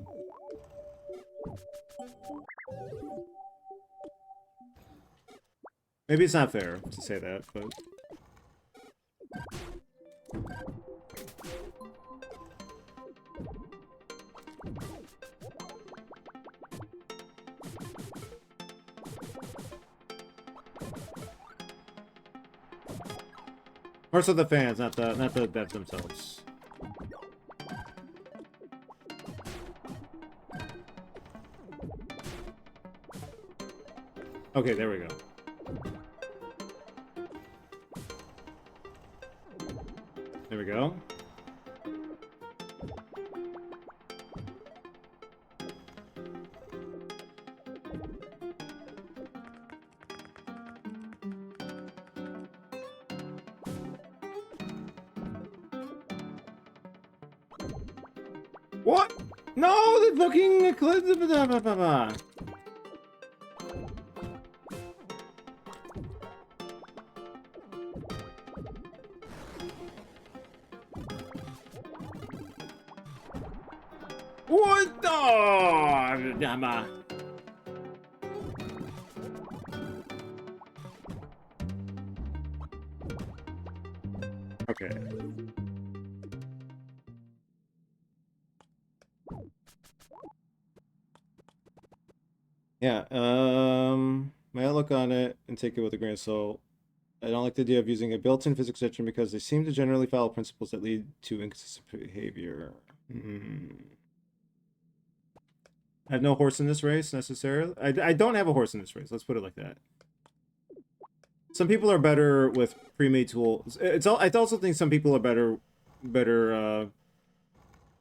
Maybe it's not fair to say that, but... More so the fans, not the devs themselves. Okay, there we go. There we go. What? No, the fucking eclipse. What the? Okay. Yeah, my outlook on it, and take it with a grain of salt. I don't like the idea of using a built-in physics engine because they seem to generally follow principles that lead to inconsistent behavior. I have no horse in this race, necessarily. I don't have a horse in this race, let's put it like that. Some people are better with pre-made tools. I also think some people are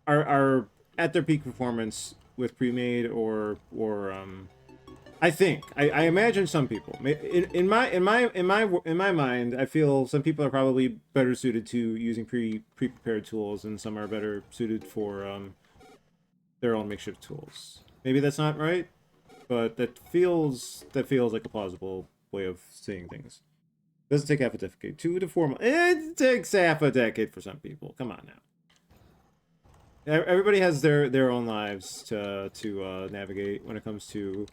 are at their peak performance with pre-made or I imagine some people. In my mind, I feel some people are probably better suited to using pre-prepared tools, and some are better suited for their own makeshift tools. Maybe that's not right, but that feels like a plausible way of seeing things. Doesn't take half a decade. 2 to 4 months. It takes half a decade for some people. Come on now. Everybody has their own lives to navigate when it comes to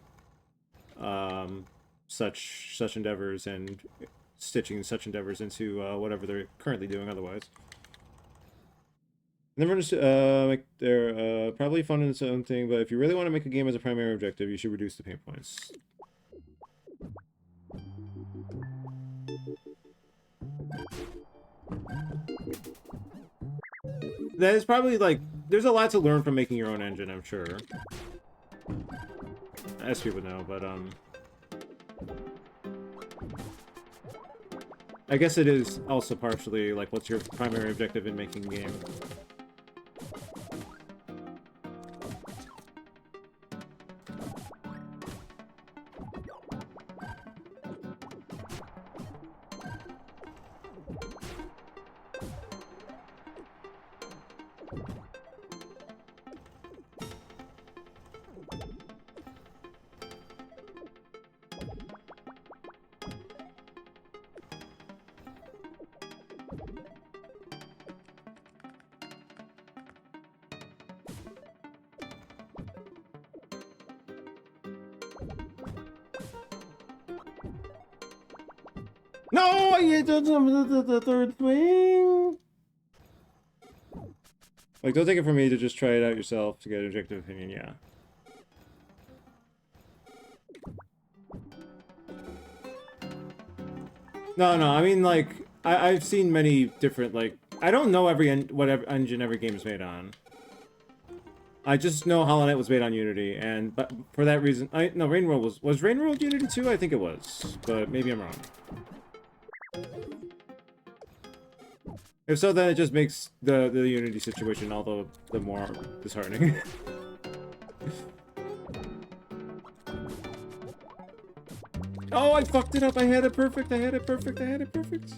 such endeavors and stitching such endeavors into whatever they're currently doing otherwise. Never understood, they're probably fun in its own thing, but if you really want to make a game as a primary objective, you should reduce the pain points. That is probably, like, there's a lot to learn from making your own engine, I'm sure. As people know, but, I guess it is also partially, like, what's your primary objective in making a game? No, I hit the third swing. Like, don't take it from me to just try it out yourself to get an objective opinion, yeah. No, no, I mean, like, I've seen many different, like, I don't know whatever engine every game is made on. I just know Hollow Knight was made on Unity, and but for that reason, no, Rain World was Rain World Unity too? I think it was, but maybe I'm wrong. If so, then it just makes the Unity situation all the more disheartening. Oh, I fucked it up. I had it perfect. I had it perfect. I had it perfect.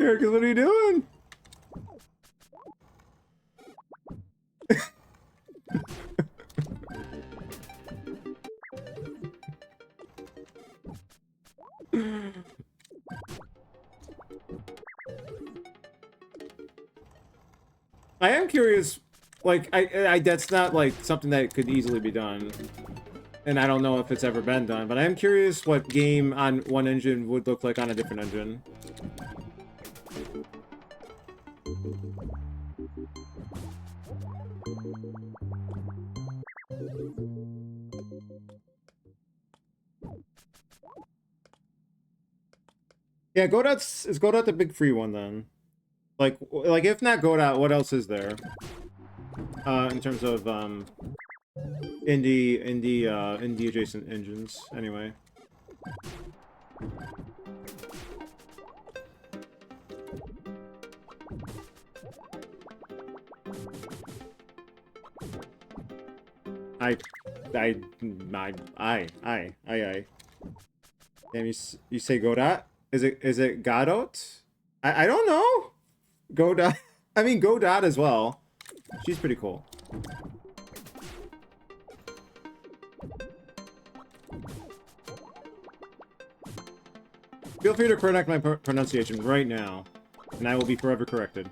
Eric, what are you doing? I am curious, like, I that's not, like, something that could easily be done. And I don't know if it's ever been done, but I am curious what game on one engine would look like on a different engine. Yeah, is Godot the big free one then? Like if not Godot, what else is there? In terms of indie adjacent engines, anyway. I. Damn, you say Godot? Is it Godot? I don't know. Godot. I mean Godot as well. She's pretty cool. Feel free to correct my pronunciation right now, and I will be forever corrected.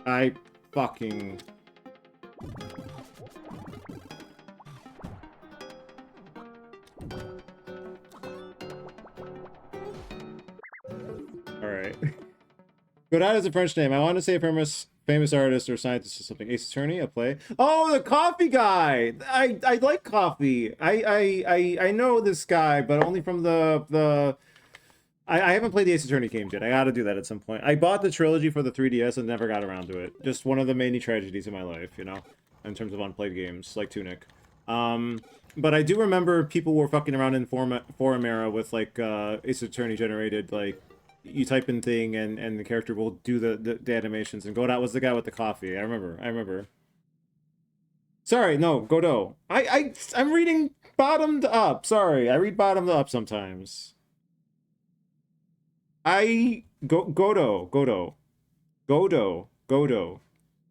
I fucking... Alright. Godot is a French name. I want to say a famous artist or scientist or something. Ace Attorney, a play. Oh, the coffee guy! I like coffee. I know this guy, but only from the... I haven't played the Ace Attorney games yet. I gotta do that at some point. I bought the trilogy for the 3DS and never got around to it. Just one of the many tragedies in my life, you know? In terms of unplayed games, like Tunic. But I do remember people were fucking around in forum era with, like, Ace Attorney generated, like, you type in thing and the character will do the animations, and Godot was the guy with the coffee. I remember. Sorry, no, Godot. I'm reading bottomed up. Sorry, I read bottomed up sometimes. Godot.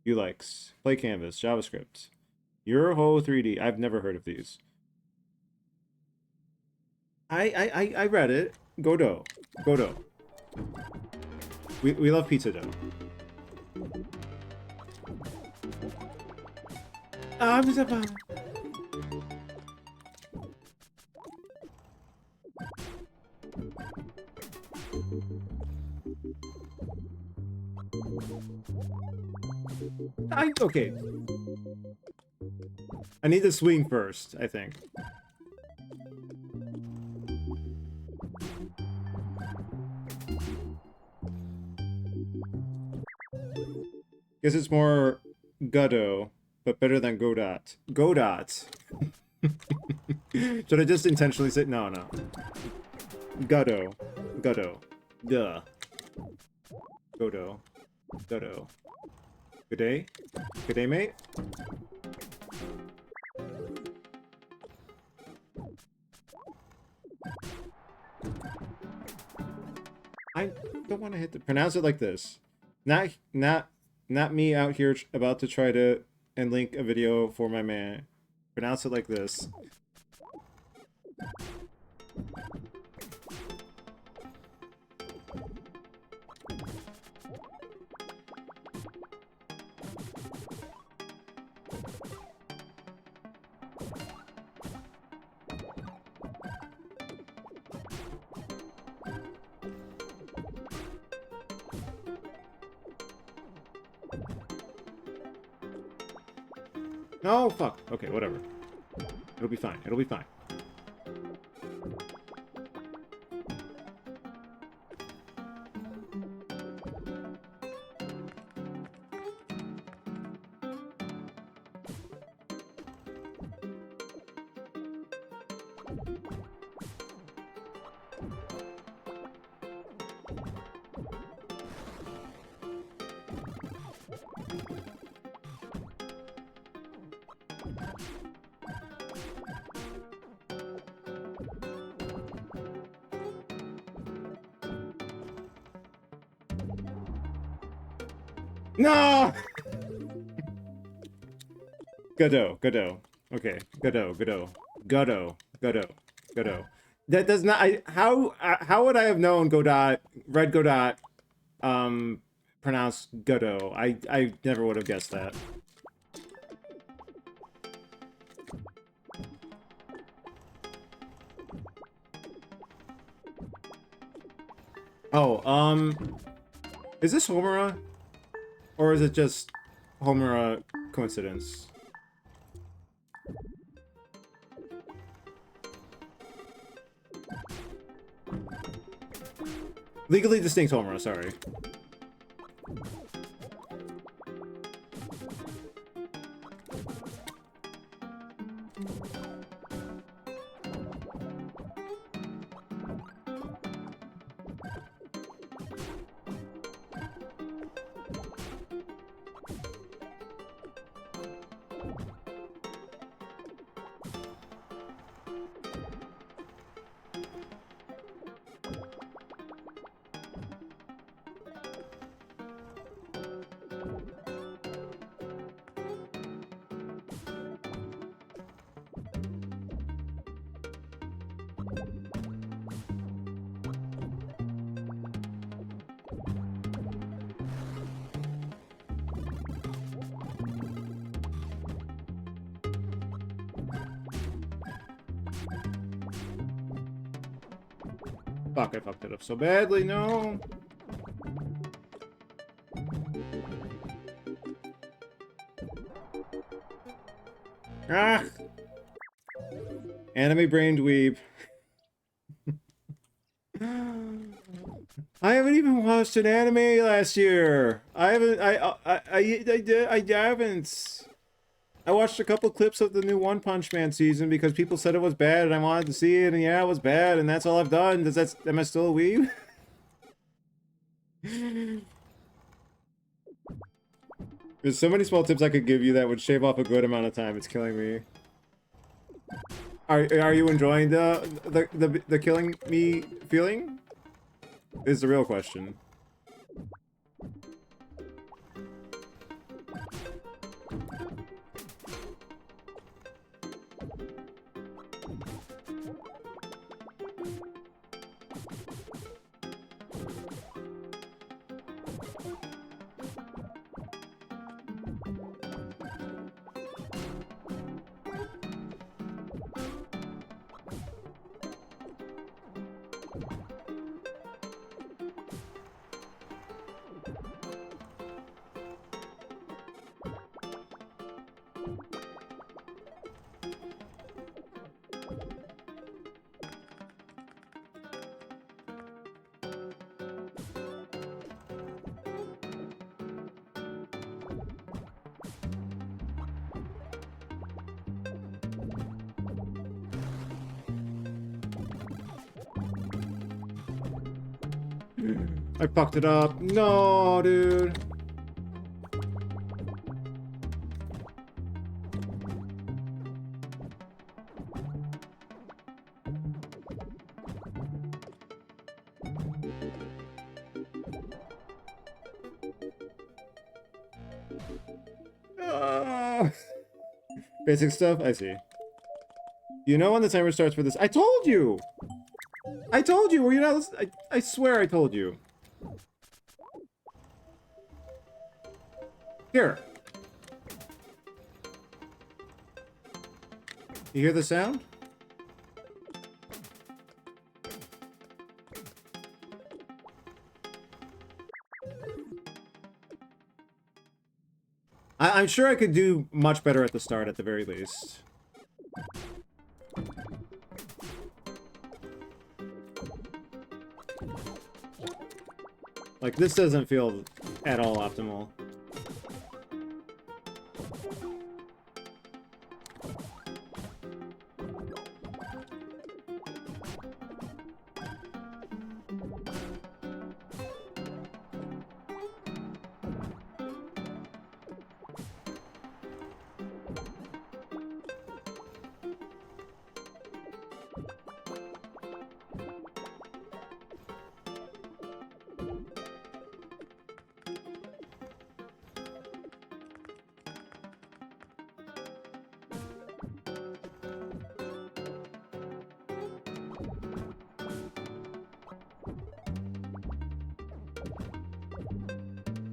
You likes. Play Canvas, JavaScript. Euroho 3D. I've never heard of these. I read it. Godot. We love pizza dough. I'm Zaba. Okay. I need to swing first, I think. Guess it's more Guddo, but better than Godot. Godot. Should I just intentionally say no? Guddo. Guddo. Duh. Godo. Guddo. Good day? Good day, mate? I don't want to hit the... Pronounce it like this. Not me out here about to try to and link a video for my man. Pronounce it like this. No, fuck. Okay, whatever. It'll be fine. It'll be fine. No! Godot, Godot. Okay, Godot, Godot. Godot, Godot, Godot. That does not... how would I have known Godot, Red Godot, pronounced Godot? I never would have guessed that. Oh, is this Homura? Or is it just Homura coincidence? Legally distinct Homura, sorry. Fuck, I fucked it up so badly, no! Ah! Anime brain dweeb. I haven't even watched an anime last year! I haven't! I watched a couple clips of the new One Punch Man season because people said it was bad and I wanted to see it, and yeah, it was bad, and that's all I've done. Am I still a weeb? There's so many small tips I could give you that would shave off a good amount of time. It's killing me. Are you enjoying the killing me feeling? Is the real question. I fucked it up. No, dude. Ah. Basic stuff? I see. You know when the timer starts for this? I told you! I told you! Were you not listening? I swear I told you. Here. You hear the sound? I'm sure I could do much better at the start, at the very least. Like, this doesn't feel at all optimal.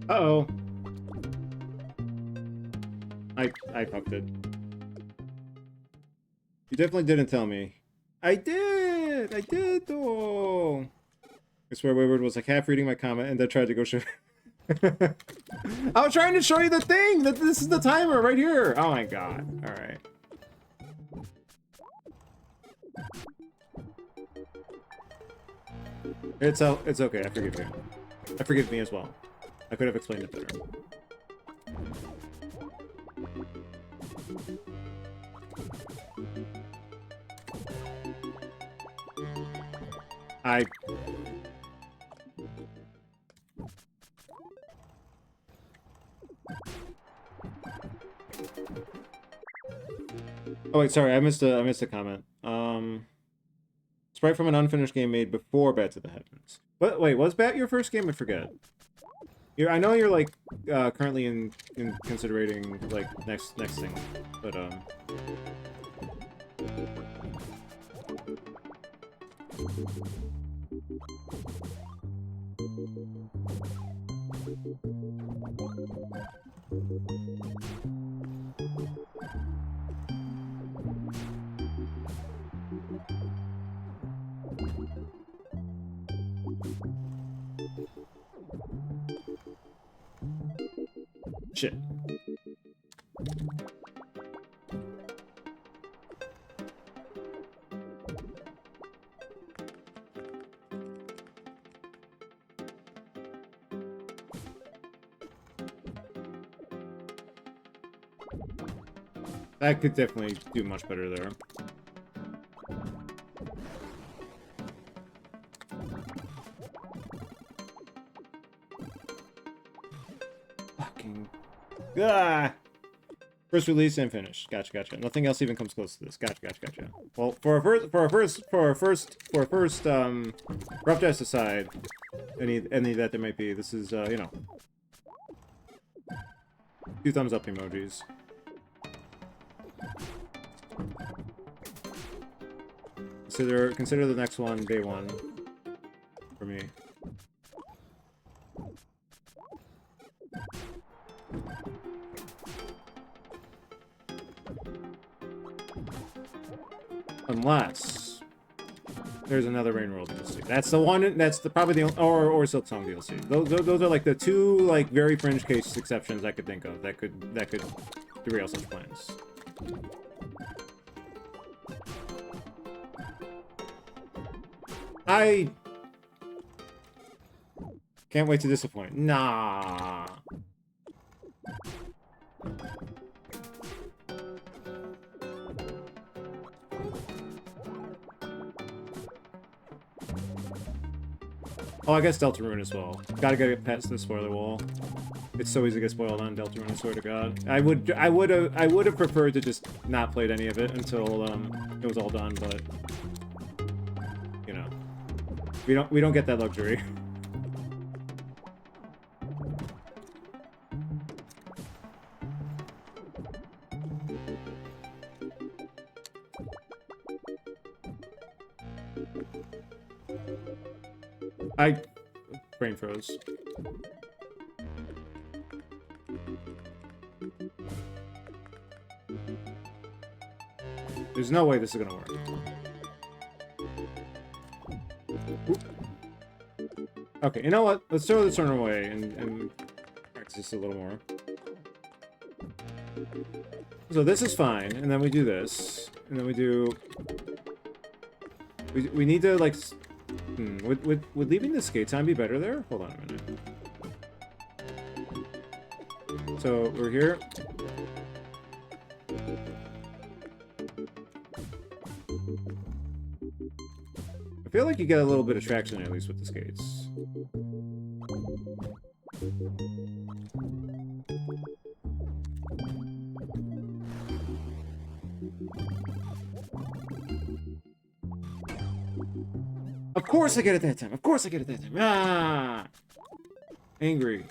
Uh-oh. I fucked it. You definitely didn't tell me. I did! I did, though! I swear Wayward was like half reading my comment and then tried to go show... I was trying to show you the thing! That this is the timer right here! Oh my god. Alright. It's okay, I forgive you. I forgive me as well. I could have explained it better. Oh wait, sorry, I missed a comment. Sprite from an unfinished game made before Bat to the Heavens. But wait, was Bat your first game? I forget. I know you're like currently in considering like next thing, but shit. That could definitely do much better there. Fucking... Ah! First release and finish. Gotcha. Nothing else even comes close to this. Gotcha. Well, for a first rough draft aside, any that there might be, this is you know, 2 thumbs up emojis. Consider the next one day 1 for me. Unless there's another Rain World DLC. That's the one. That's probably the or Silk Song DLC. Those are like the 2 like very fringe case exceptions I could think of that could derail such plans. I can't wait to disappoint. Nah. Oh, I guess Deltarune as well. Gotta get past the spoiler wall. It's so easy to get spoiled on Deltarune, I swear to God. I would have preferred to just not played any of it until it was all done, but you know, we don't get that luxury. Brain froze. There's no way this is gonna work. Oop. Okay, you know what? Let's throw this one away and practice this a little more. So this is fine, and then we do this, and then we do... We need to, like... Would leaving the skate time be better there? Hold on a minute. So, we're here. I feel like you get a little bit of traction at least with the skates. Of course I get it that time. Of course I get it that time. Ah! Angry.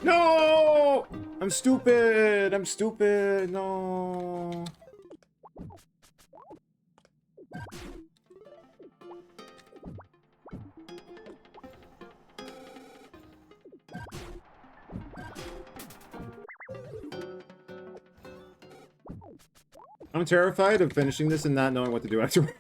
No! I'm stupid! I'm stupid! No! I'm terrified of finishing this and not knowing what to do afterward.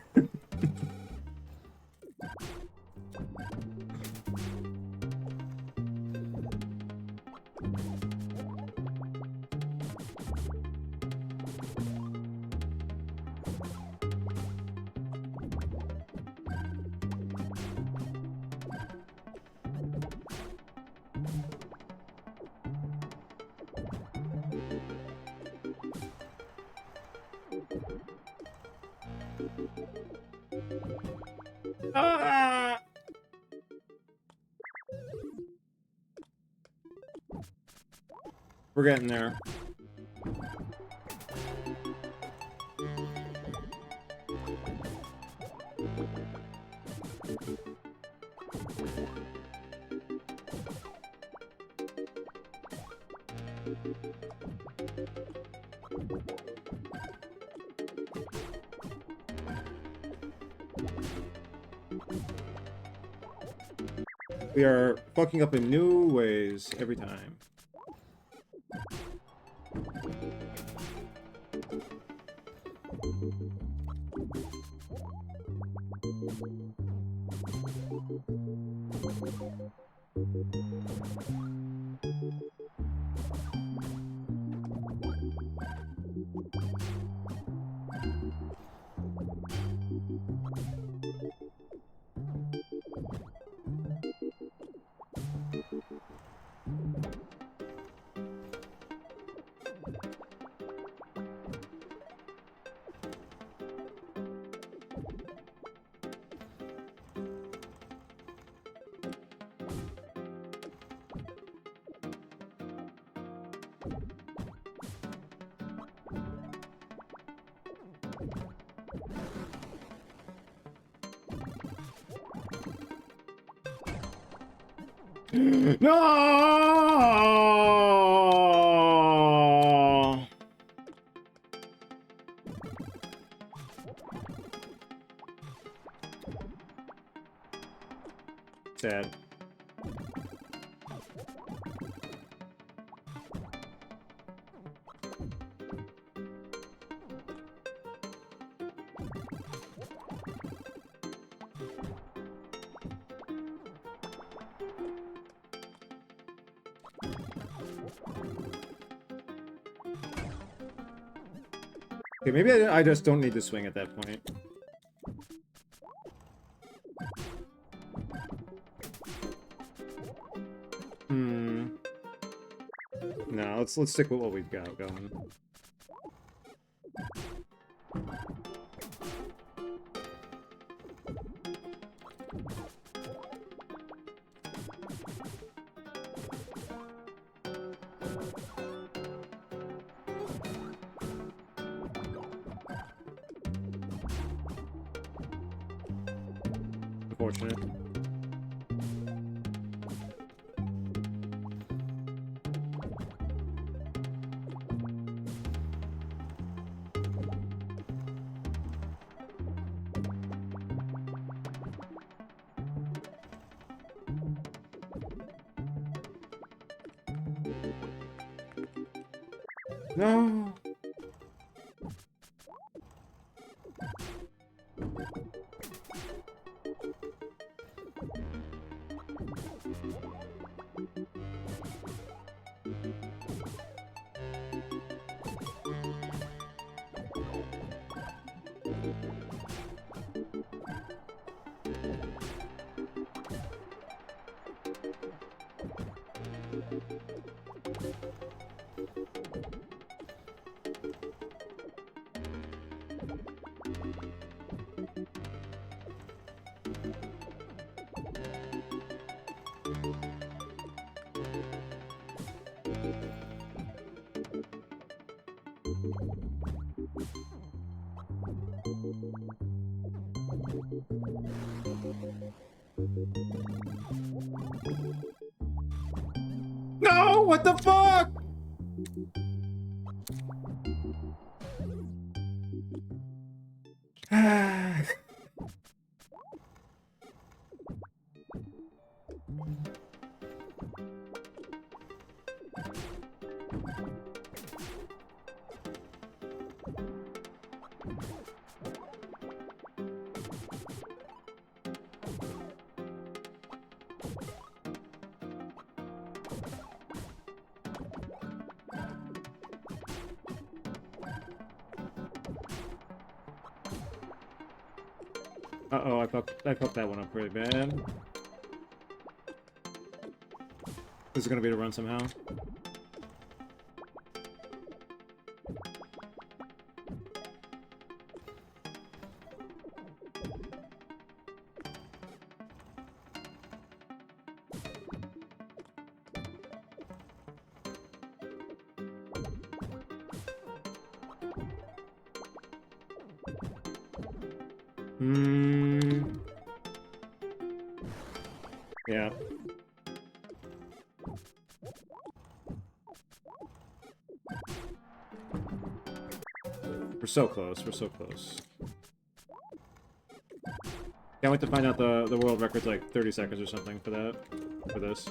Ah! We're getting there. We are fucking up in new ways every time. No! Sad. Okay, maybe I just don't need to swing at that point. No, let's stick with what we've got going. Unfortunate. No. No, what the fuck? Uh-oh, I fucked that one up pretty bad. This is gonna be the run somehow. Yeah. We're so close, we're so close. Can't wait to find out the world record's like 30 seconds or something for that. For this.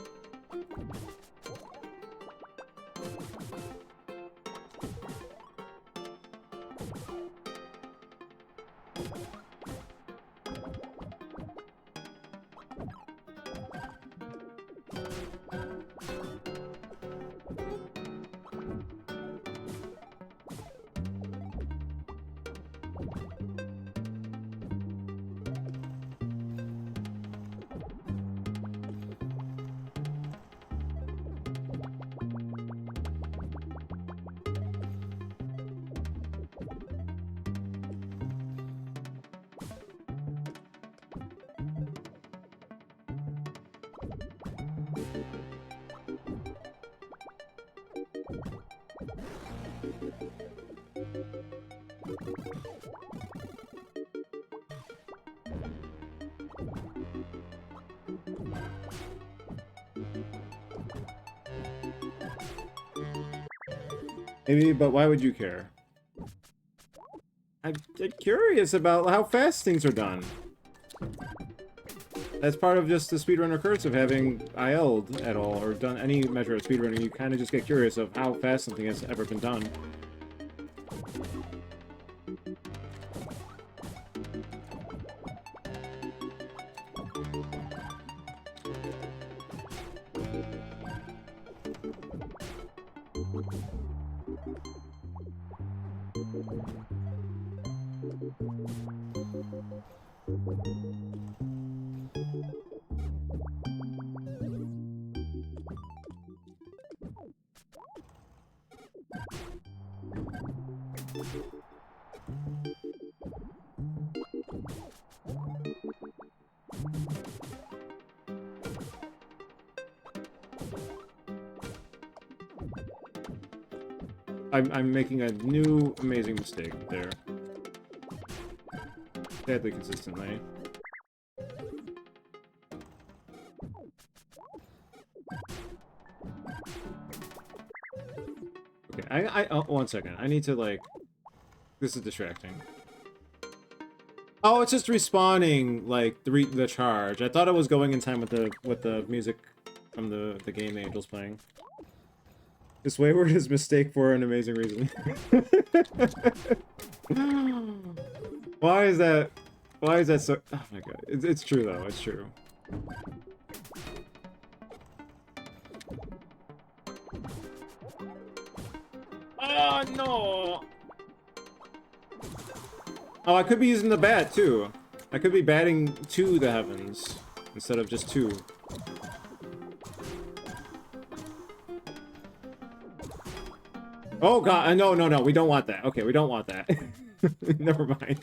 Maybe, but why would you care? I'm curious about how fast things are done. That's part of just the speedrunner curse of having IL'd at all, or done any measure of speedrunning. You kind of just get curious of how fast something has ever been done. I'm making a new amazing mistake there. Sadly, consistently. Okay, oh, 1 second. I need to, like... This is distracting. Oh, it's just respawning, like, the charge. I thought it was going in time with the music from the game Angel's playing. This wayward is mistake for an amazing reason. Why is that so... Oh my god. It's true, though. It's true. Oh, no! Oh, I could be using the bat, too. I could be batting to the heavens instead of just to. Oh god, no, we don't want that. Okay, we don't want that. Never mind.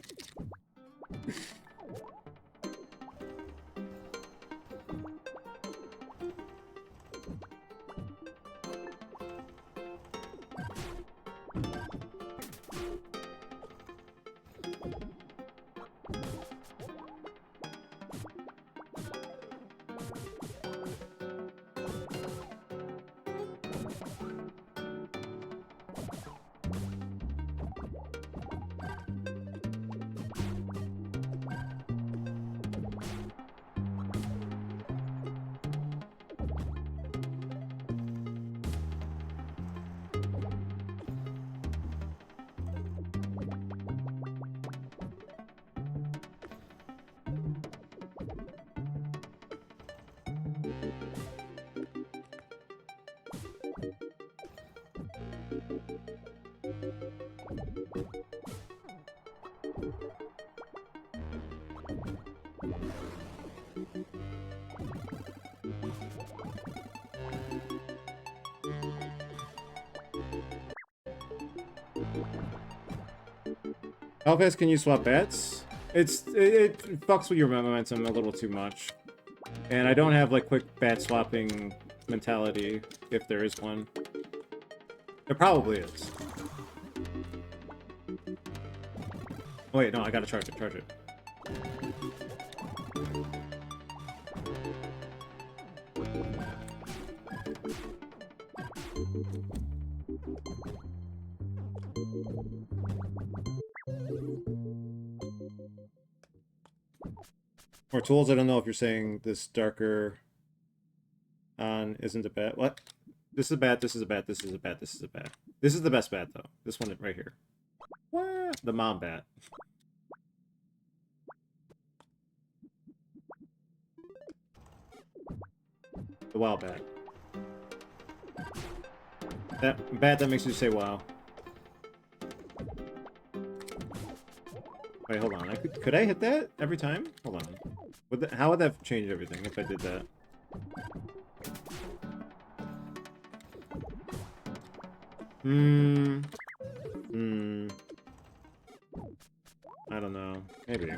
How fast can you swap bats? It fucks with your momentum a little too much. And I don't have, like, quick bat swapping mentality, if there is one. There probably is. Oh, wait, no, I gotta charge it. More tools? I don't know if you're saying this darker on isn't a bat. What? This is a bat, this is a bat, this is a bat, this is a bat. This is the best bat, though. This one right here. What? The mom bat. The wild bat. That bat that makes you say wow. Wait, hold on. Could I hit that every time? Hold on. How would that change everything if I did that? I don't know. Maybe.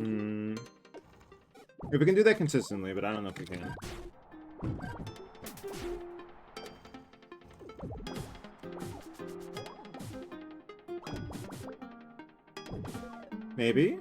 Hmm. If we can do that consistently, but I don't know if we can. Maybe?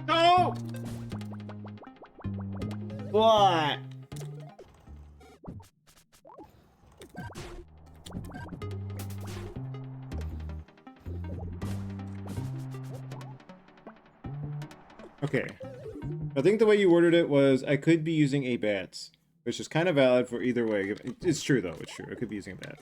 No! What? Okay. I think the way you worded it was, I could be using 8 bats, which is kind of valid for either way. It's true, though. It's true. I could be using a bat.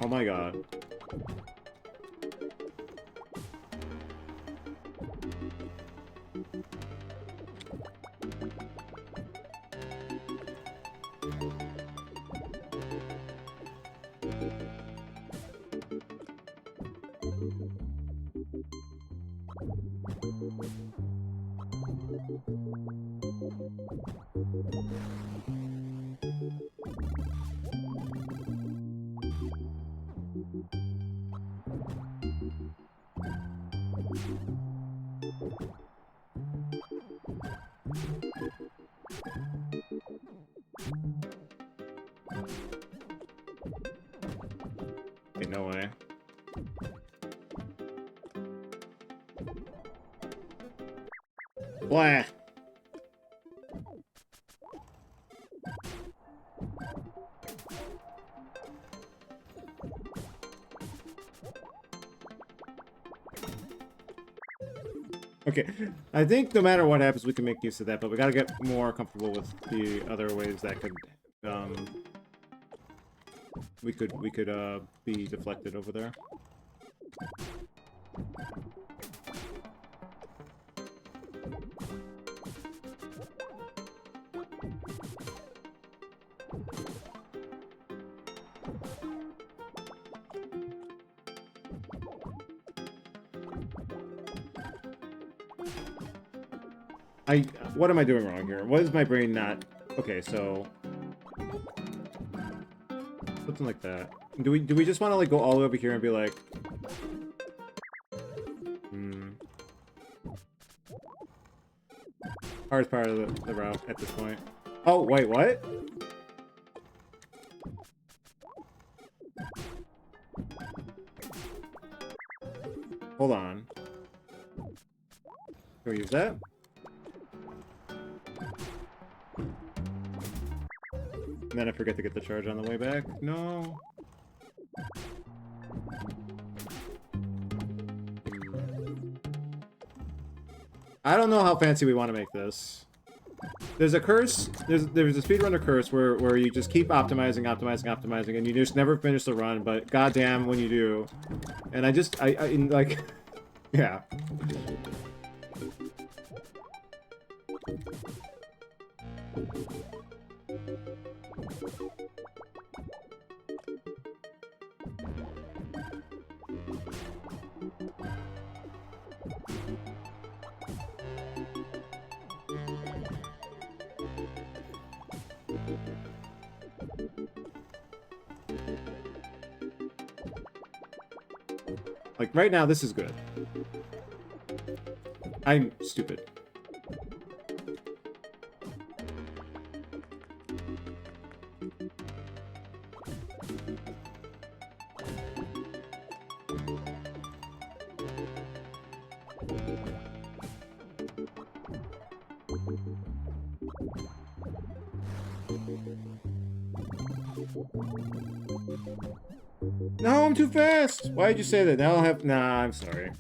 Oh my god. Okay, no way. Blah. Okay, I think no matter what happens, we can make use of that, but we gotta get more comfortable with the other ways that could, we could be deflected over there. What am I doing wrong here? What is my brain not... Okay, so... Something like that. Do we just want to, like, go all the way over here and be like... Hardest part of the route at this point. Oh, wait, what? Hold on. Can we use that? And then I forget to get the charge on the way back. No. I don't know how fancy we want to make this. There's a curse. There's a speedrunner curse where you just keep optimizing, and you just never finish the run. But goddamn, when you do, and I like, yeah. Like, right now, this is good. I'm stupid. No, I'm too fast! Why did you say that? Now I'll have... Nah, I'm sorry.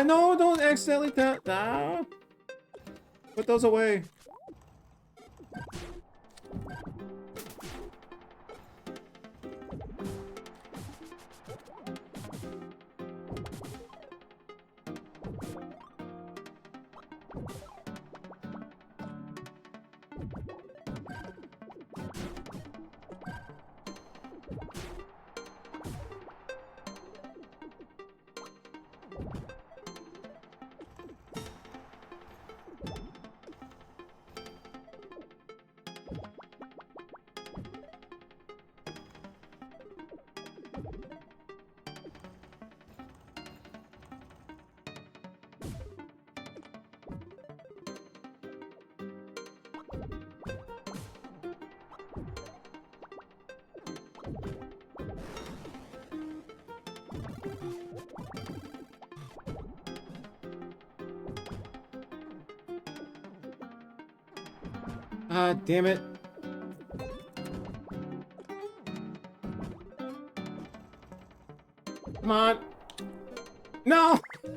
No, don't accidentally tell. Nah. Put those away. Ah, damn it. Come on. No! If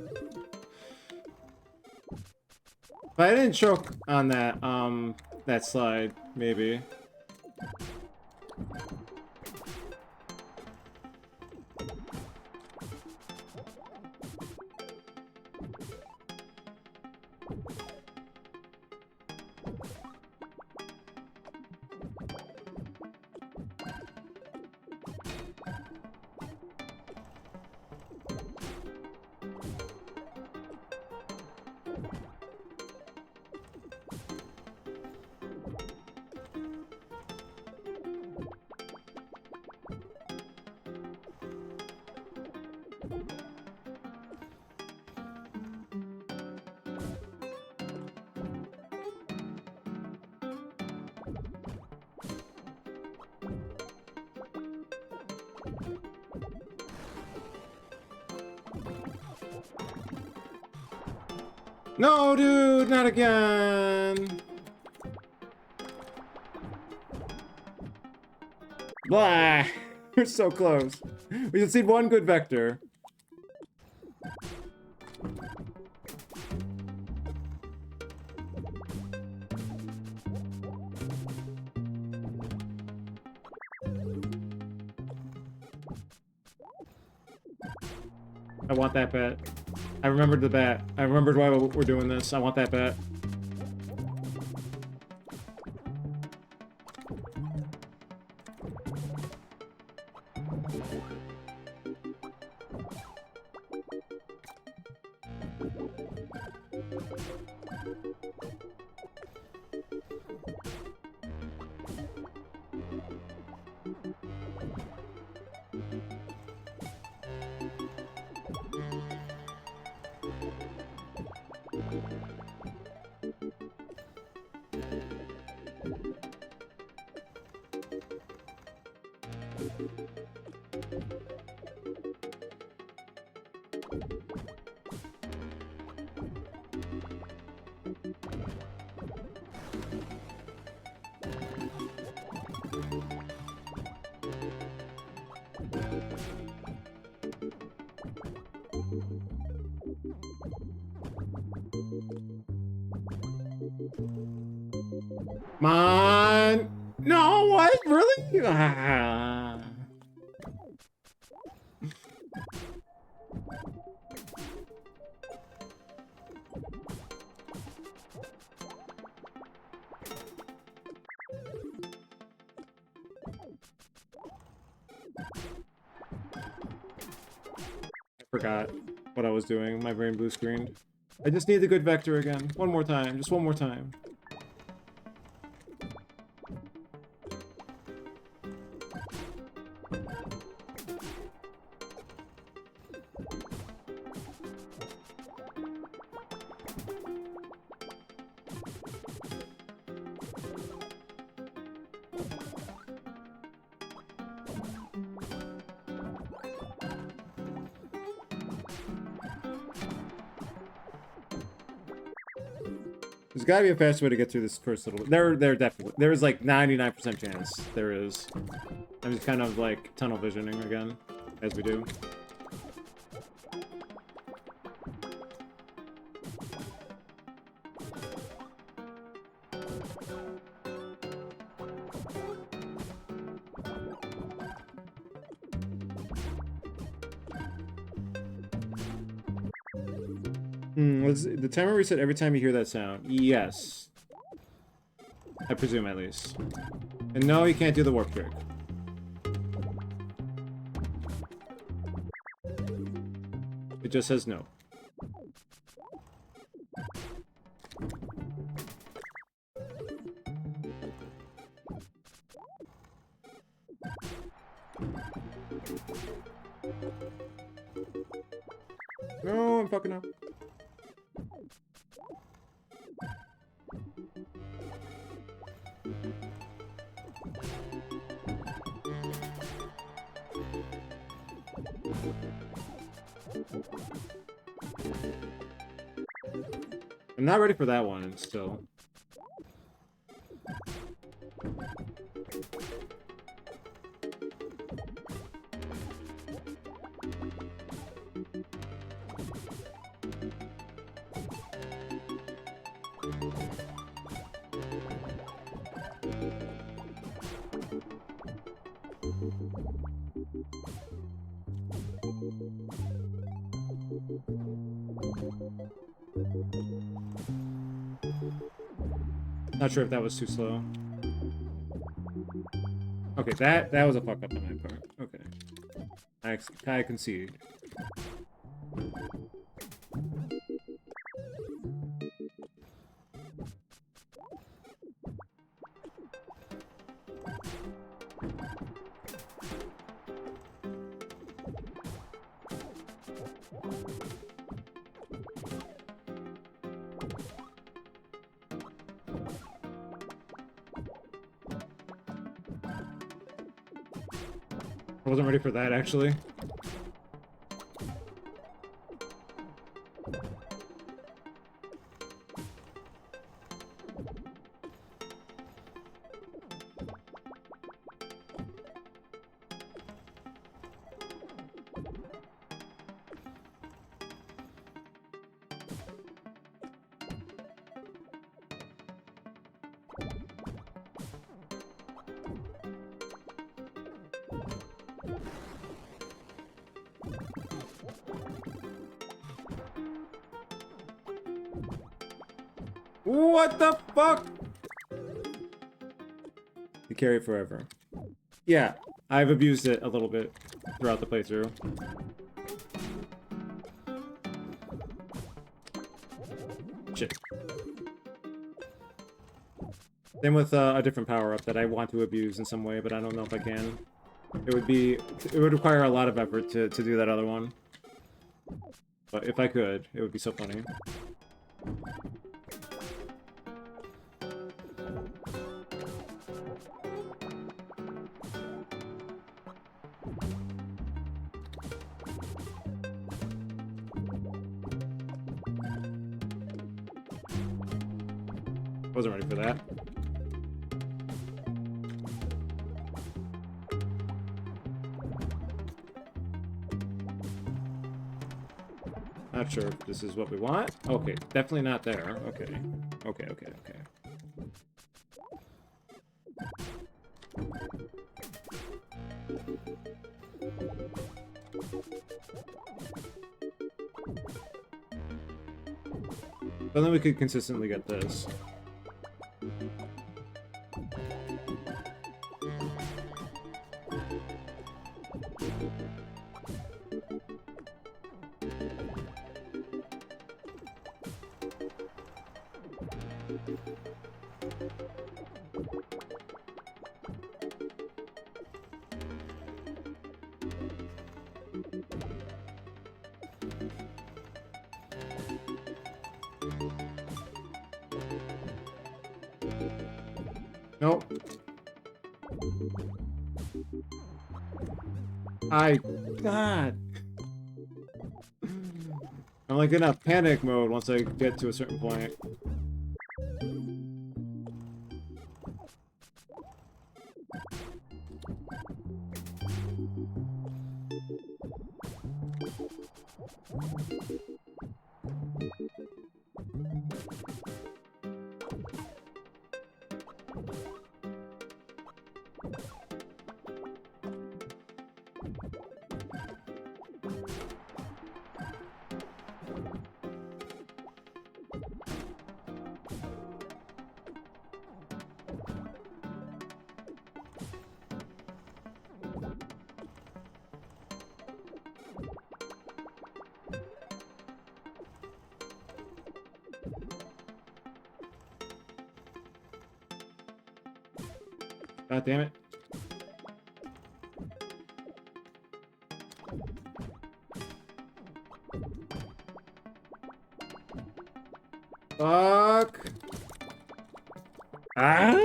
I didn't choke on that slide, maybe. No, dude, not again. Blah. We're so close. We just need one good vector. I want that bet. I remembered the bet. I remembered why we're doing this. I want that bet. Come on! No, what? Really? Ah. I forgot what I was doing. My brain blue screened. I just need the good vector again. One more time. Just one more time. There's gotta be a faster way to get through this first little... There definitely... There's like 99% chance there is. I'm just kind of like tunnel visioning again, as we do. The timer reset every time you hear that sound. Yes. I presume, at least. And no, you can't do the warp trick. It just says no. No, I'm fucking up. I'm not ready for that one, still. Not sure if that was too slow. Okay, that was a fuck up on my part. Okay. I concede. I wasn't ready for that, actually. What the fuck? You carry it forever. Yeah, I've abused it a little bit throughout the playthrough. Shit. Same with a different power-up that I want to abuse in some way, but I don't know if I can. It would require a lot of effort to do that other one. But if I could, it would be so funny. Wasn't ready for that. Not sure if this is what we want. Okay, definitely not there. Okay. Okay. But then we could consistently get this. Nope. God. I'm like in a panic mode once I get to a certain point. God damn it. Fuck. Ah!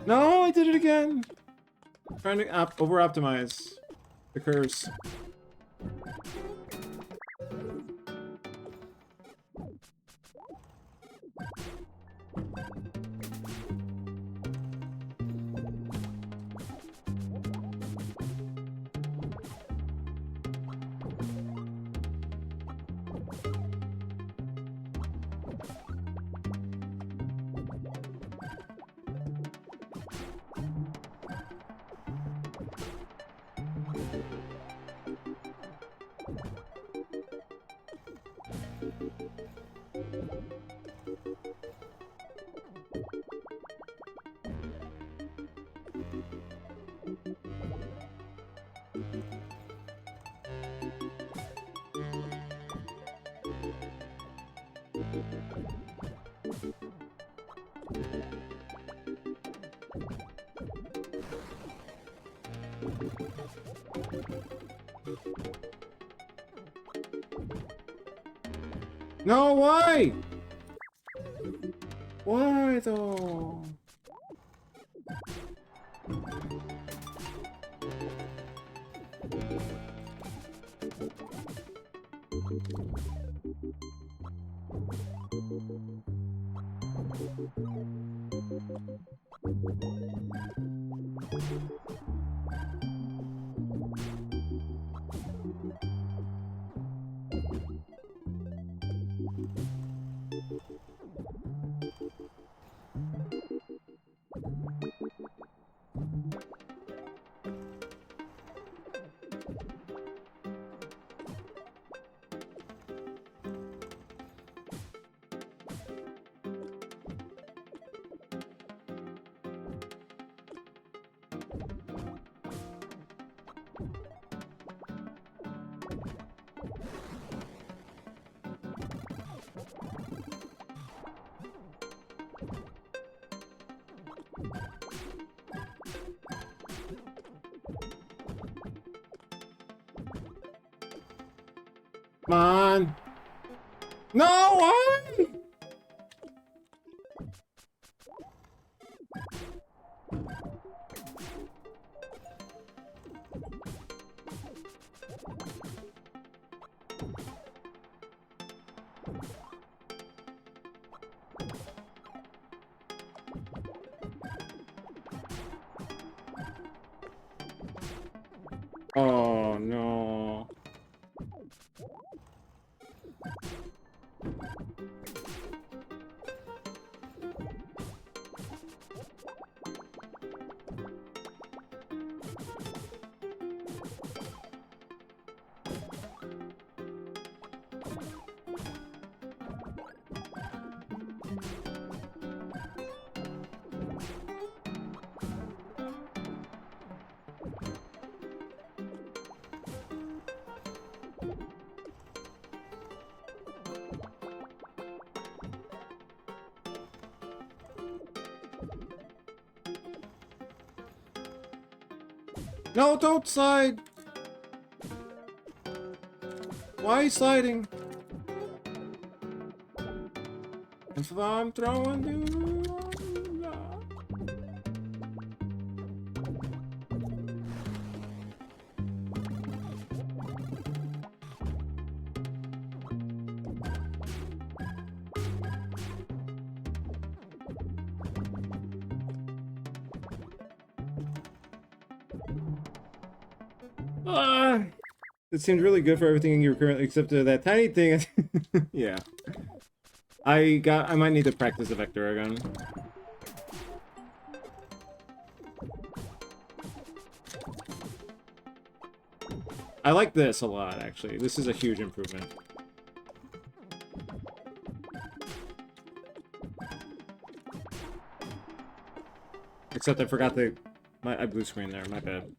No, I did it again. Trying to over-optimize the curves. No, why? Why though? Come on. No, why? Oh no. No, don't slide. Why are you sliding? If I'm throwing you. Ah. It seemed really good for everything you were currently, except that tiny thing. Yeah. I might need to practice the vector again. I like this a lot, actually. This is a huge improvement. Except I forgot my blue screen there, my bad.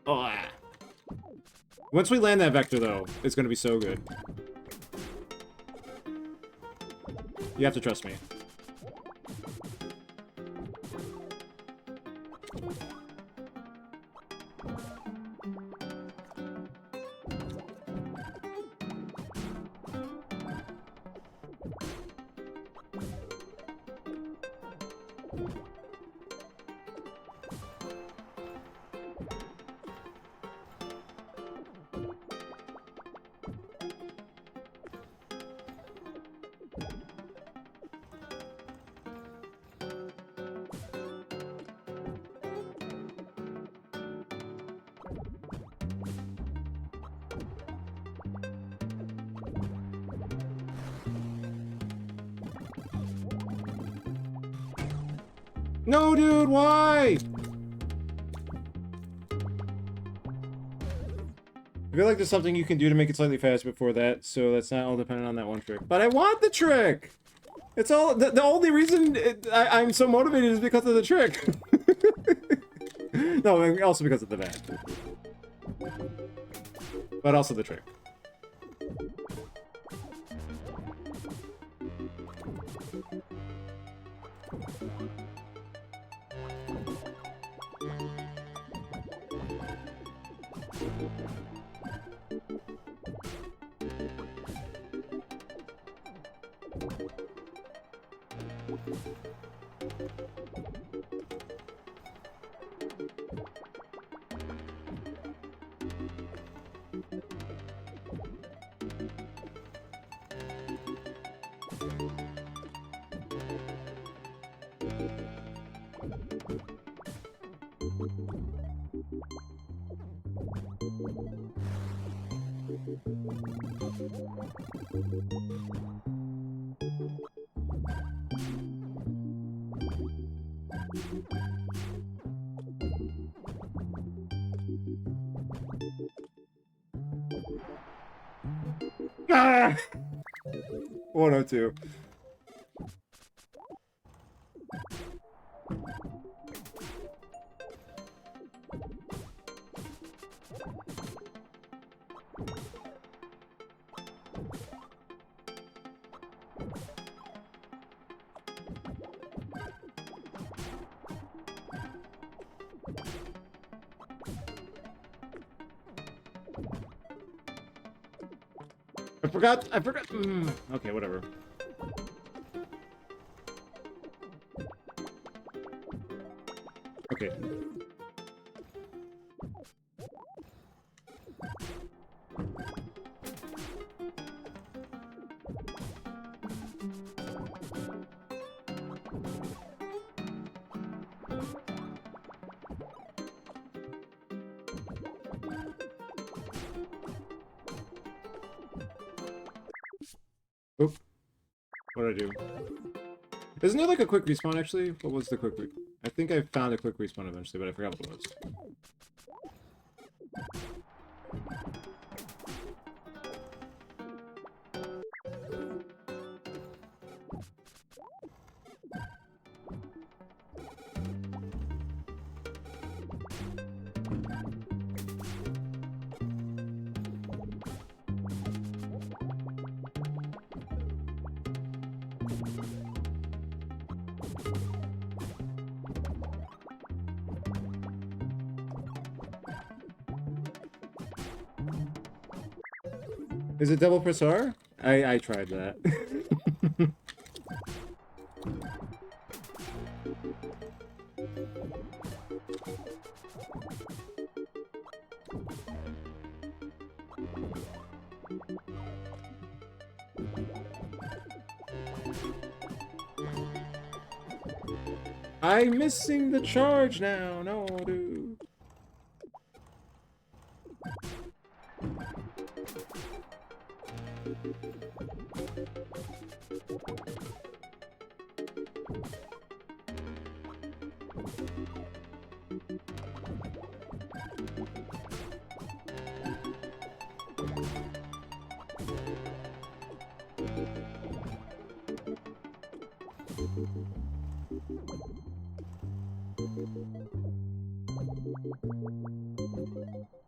Oh, ah. Once we land that vector, though, it's gonna be so good. You have to trust me. No, dude, why? I feel like there's something you can do to make it slightly faster before that, so that's not all dependent on that one trick. But I want the trick! It's all- the only reason I'm so motivated is because of the trick! No, also because of the van. But also the trick. Ah! 102. I forgot. Okay, whatever. Okay. Oop. What did I do? Isn't there like a quick respawn actually? What was the quick I think I found a quick respawn eventually, but I forgot what it was. Is it double press R? I tried that. I'm missing the charge now. No, dude.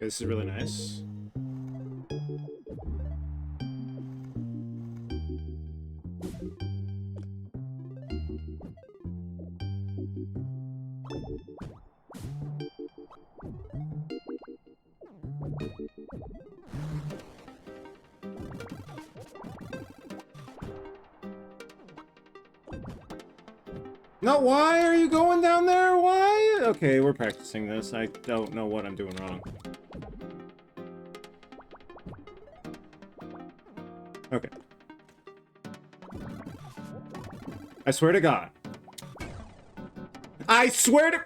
This is really nice. No, why are you going down there? Why? Okay, we're practicing this. I don't know what I'm doing wrong. Okay. I swear to God. I swear to...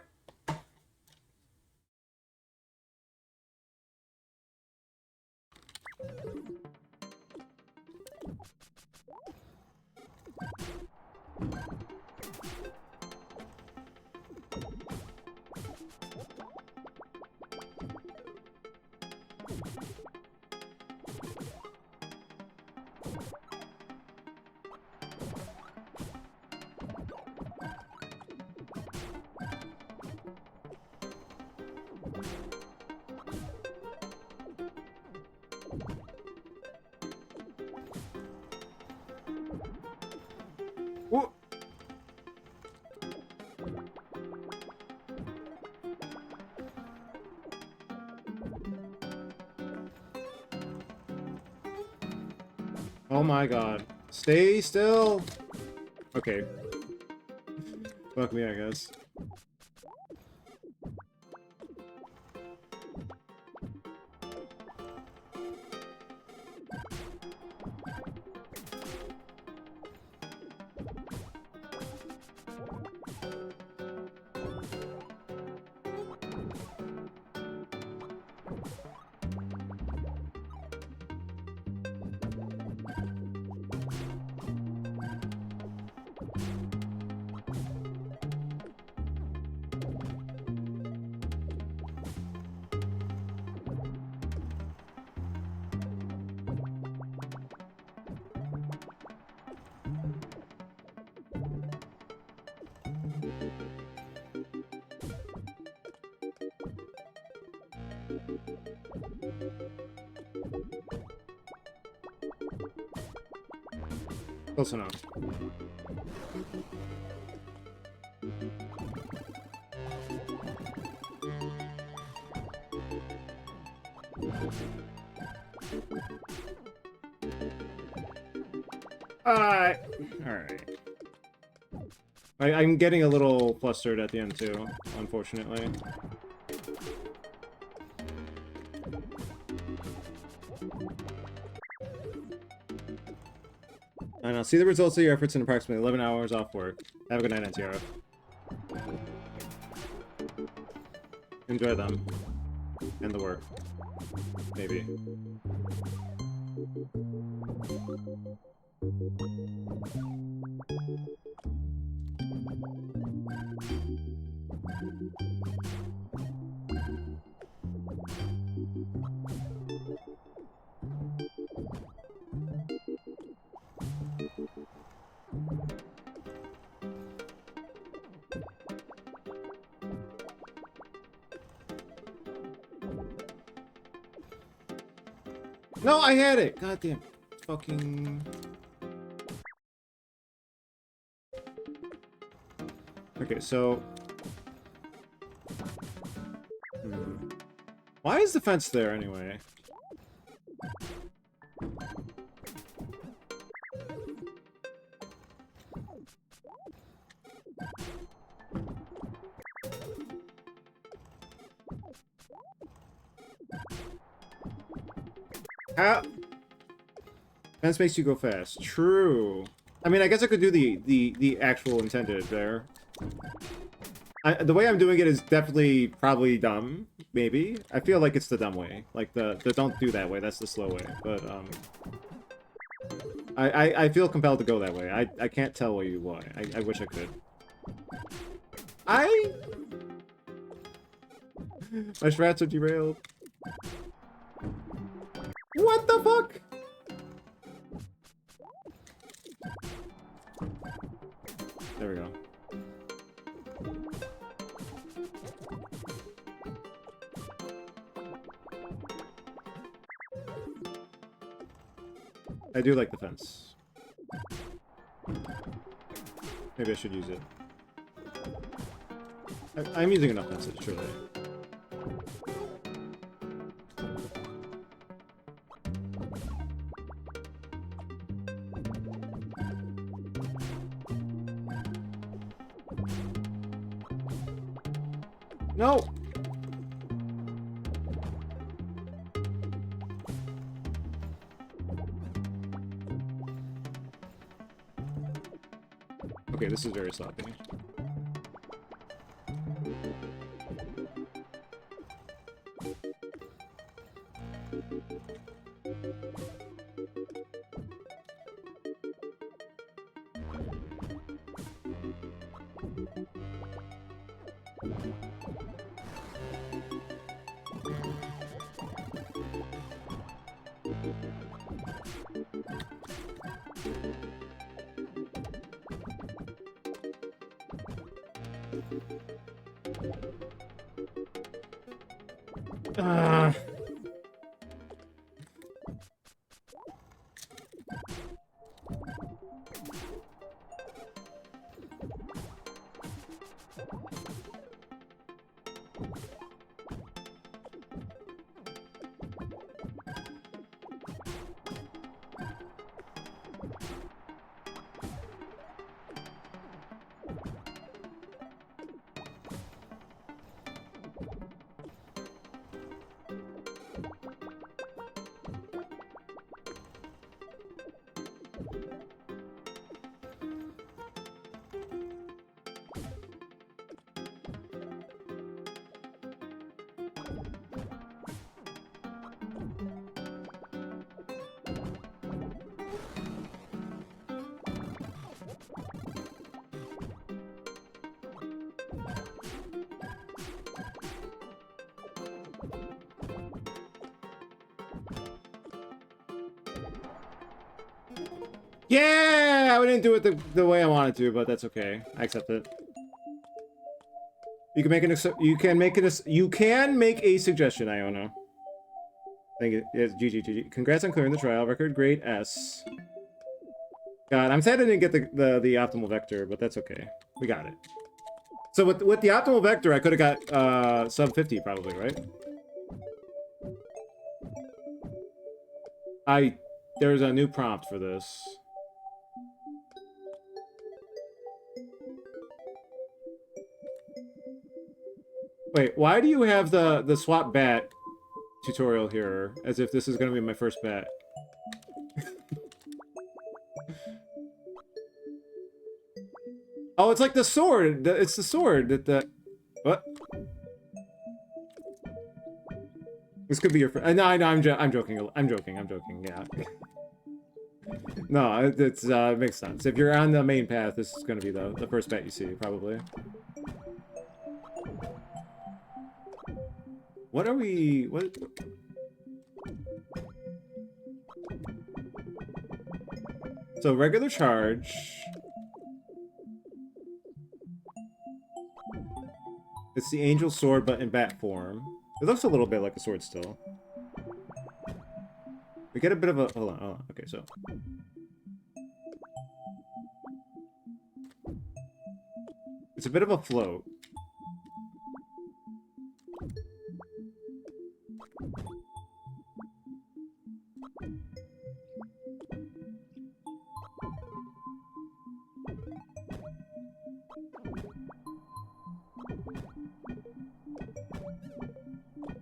Whoa. Oh my God. Stay still. Okay. Fuck me, I guess. Close enough. Alright. I'm getting a little flustered at the end too, unfortunately. I know. See the results of your efforts in approximately 11 hours off work. Have a good night, Antiara. Enjoy them. And the work. Maybe. No, I had it! God damn. Fucking... Okay, so... Why is the fence there, anyway? How? Fence makes you go fast. True. I mean, I guess I could do the actual intended there. The way I'm doing it is definitely probably dumb. Maybe I feel like it's the dumb way. Like the don't do that way. That's the slow way. But I feel compelled to go that way. I can't tell you why. I wish I could. My strats are derailed. What the fuck? There we go. I do like the fence. Maybe I should use it. I'm using enough fences, surely. No! Okay, this is very sloppy. Yeah, I didn't do it the way I wanted to, but that's okay. I accept it. You can make you can make a suggestion, Iona. Thank you. Yes, GG. Congrats on clearing the trial. Record grade S. God, I'm sad I didn't get the optimal vector, but that's okay. We got it. So with the optimal vector, I could have got sub 50 probably, right? There's a new prompt for this. Wait, why do you have the swap bat tutorial here as if this is gonna be my first bat? Oh, it's like the sword. It's the sword that the what? This could be your friend. No, I'm joking. I'm joking. Yeah. No, it makes sense. If you're on the main path, this is gonna be the first bat you see, probably. What are we? What? So regular charge. It's the angel sword, but in bat form. It looks a little bit like a sword still. We get a bit of a... Hold on. Okay, so... It's a bit of a float.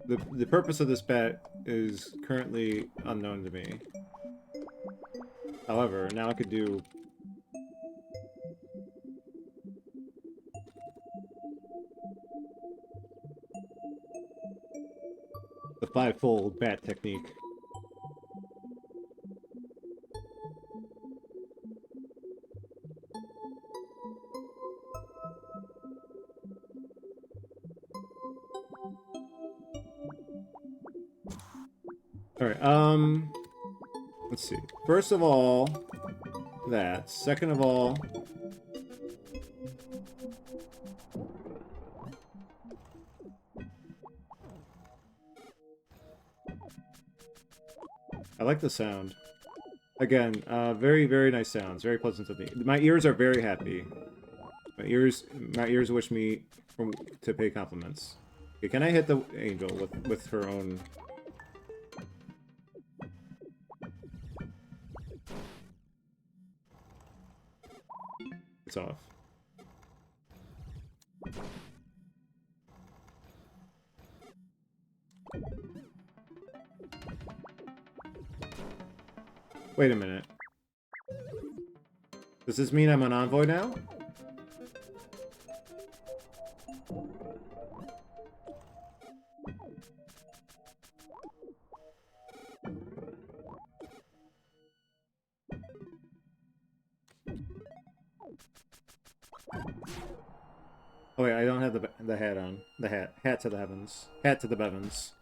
The purpose of this bat is currently unknown to me. However, now I could do... five-fold bat technique. Alright, let's see. First of all, that. Second of all... I like the sound. Again, very, very nice sounds. Very pleasant to me. My ears are very happy. My ears wish me to pay compliments. Okay, can I hit the angel with her own... It's off. Wait a minute. Does this mean I'm an envoy now? Oh wait, I don't have the hat on. The hat. Hat to the heavens. Hat to the Bevins.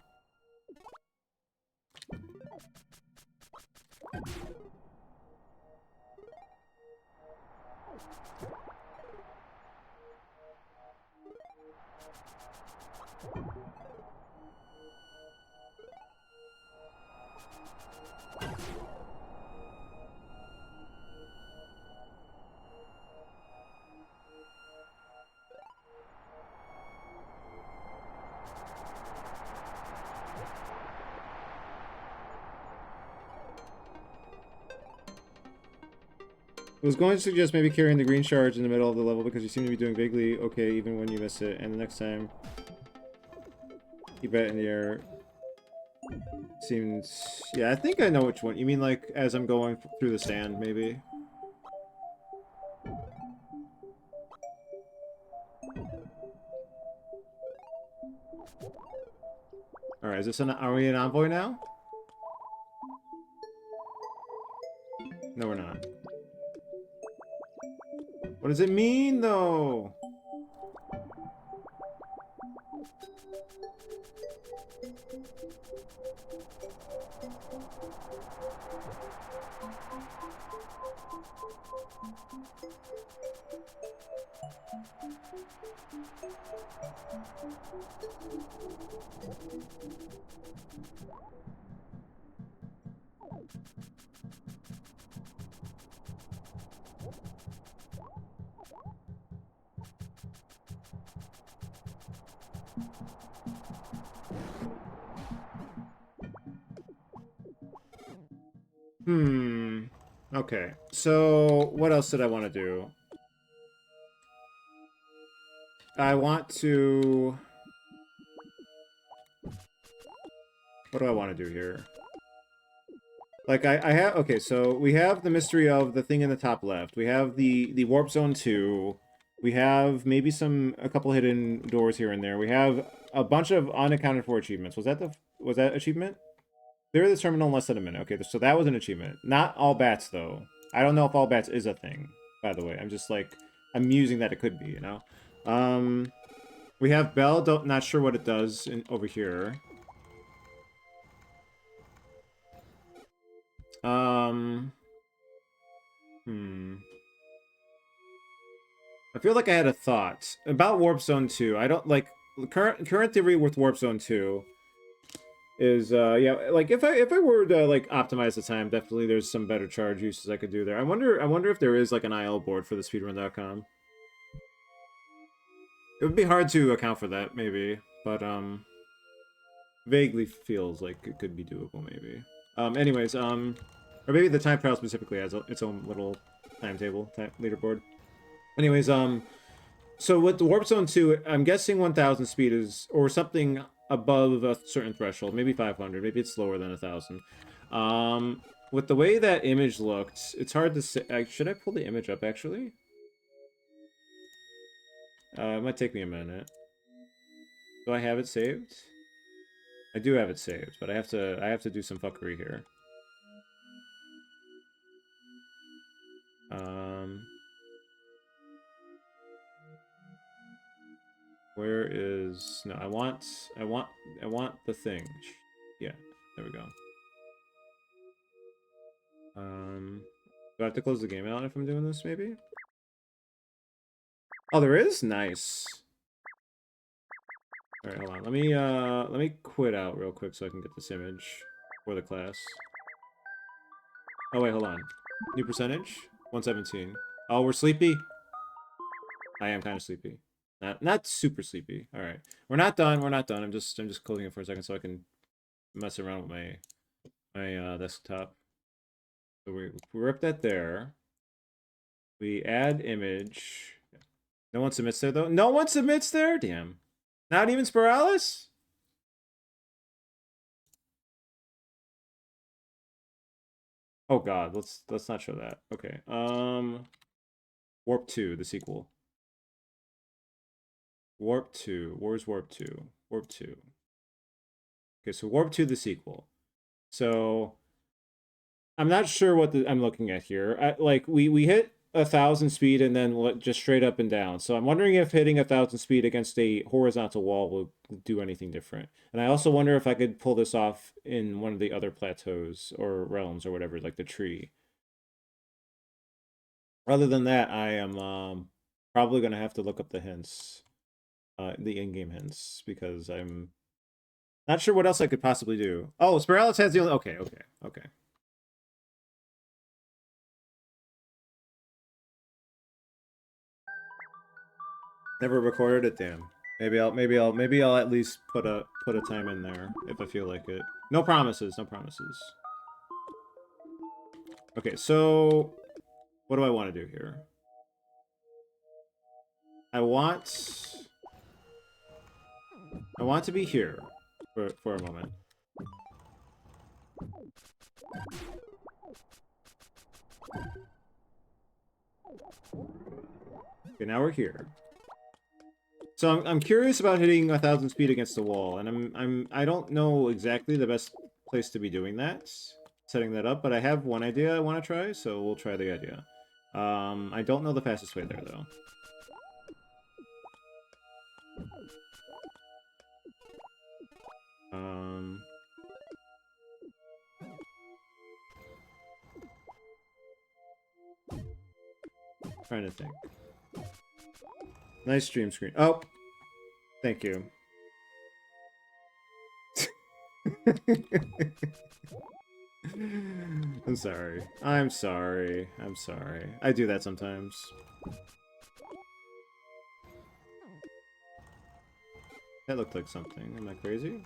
I was going to suggest maybe carrying the green shards in the middle of the level because you seem to be doing vaguely okay even when you miss it, and the next time keep that in the air. Seems... Yeah, I think I know which one. You mean like as I'm going through the stand, maybe? Alright, is this an... Are we an envoy now? No, we're not. What does it mean, though? Okay, so what else did I want to do? I want to... What do I want to do here? Like, I have... Okay, so we have the mystery of the thing in the top left. We have the Warp Zone 2. We have maybe a couple hidden doors here and there. We have a bunch of unaccounted for achievements. Was that achievement? Clear the terminal in less than a minute. Okay, so that was an achievement. Not all bats, though. I don't know if all bats is a thing, by the way. I'm just, like, I'm musing that it could be, you know? We have Bell. Not sure what it does over here. I feel like I had a thought about Warp Zone 2. I don't, like, current theory with Warp Zone 2 is yeah, like if I were to like optimize the time, definitely there's some better charge uses I could do there. I wonder if there is like an IL board for the speedrun.com. It would be hard to account for that maybe, but vaguely feels like it could be doable maybe. Anyways, or maybe the time trial specifically has its own little timetable, leaderboard. Anyways, so with the Warp Zone 2, I'm guessing 1000 speed is, or something above a certain threshold, maybe 500, maybe it's slower than 1000. With the way that image looked, it's hard to say. Should I pull the image up, actually? It might take me a minute. Do I have it saved? I do have it saved, but I have to do some fuckery here. Where is no? I want the thing. Yeah, there we go. Do I have to close the game out if I'm doing this? Maybe. Oh, there is? Nice. All right, hold on. Let me quit out real quick so I can get this image for the class. Oh wait, hold on. New percentage? 117. Oh, we're sleepy? I am kind of sleepy. Not super sleepy. All right. We're not done. We're not done. I'm just closing it for a second so I can mess around with my desktop. So we rip that there. We add image. No one submits there though. No one submits there? Damn. Not even Spiralis? Oh god, let's not show that. Okay. Warp 2, the sequel. Warp 2. Where's Warp 2? Warp 2. Okay, so Warp 2, the sequel. So I'm not sure what I'm looking at here. Like we hit 1,000 speed and then just straight up and down. So I'm wondering if hitting 1,000 speed against a horizontal wall will do anything different. And I also wonder if I could pull this off in one of the other plateaus or realms or whatever, like the tree. Other than that, I am probably going to have to look up the hints, the in-game hints, because I'm not sure what else I could possibly do. Oh, Spiralis has the only... Okay. Never recorded it, damn. Maybe I'll at least put a time in there if I feel like it. No promises, no promises. Okay, so what do I want to do here? I want to be here for a moment. Okay, now we're here. So I'm curious about hitting 1,000 speed against the wall, and I don't know exactly the best place to be doing that, setting that up, but I have one idea I want to try, so we'll try the idea. I don't know the fastest way there though. Trying to think. Nice stream screen. Oh, thank you. I'm sorry. I'm sorry. I'm sorry. I do that sometimes. That looked like something. Am I crazy?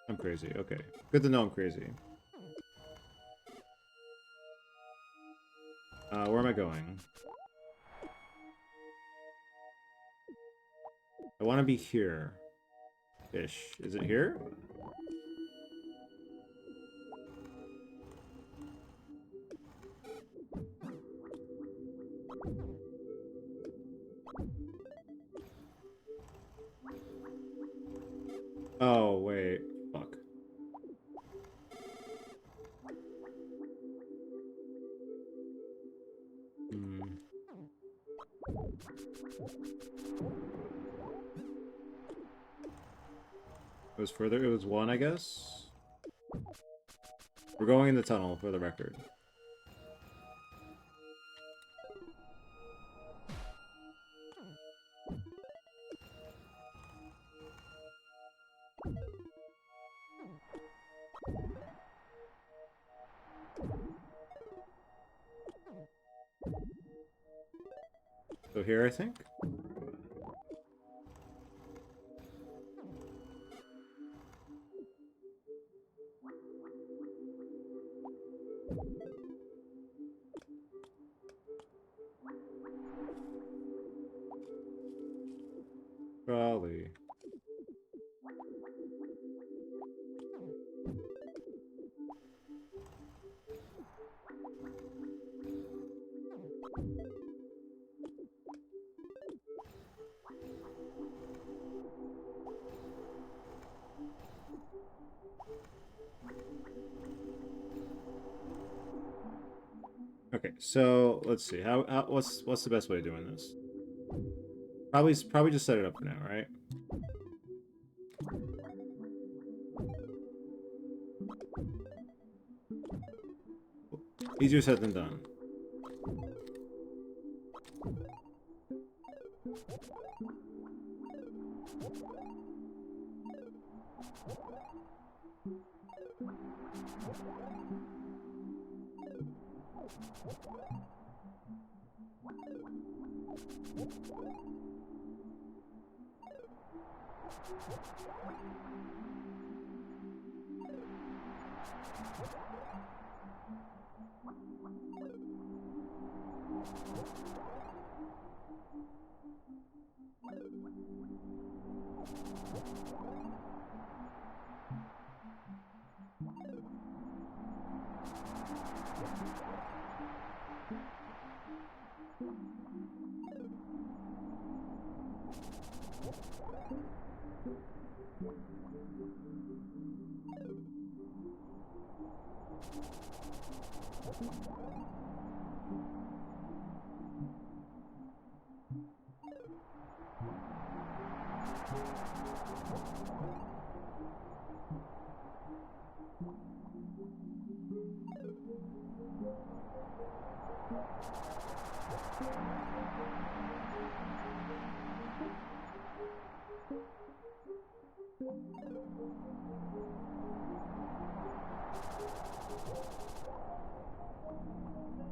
I'm crazy. Okay. Good to know I'm crazy. Where am I going? I want to be here. Ish. Is it here? Oh, wait. Fuck. It was further. It was one, I guess. We're going in the tunnel, for the record. So here, I think? Probably. Okay, so let's see. What's the best way of doing this? Probably just set it up for now, right? Easier said than done.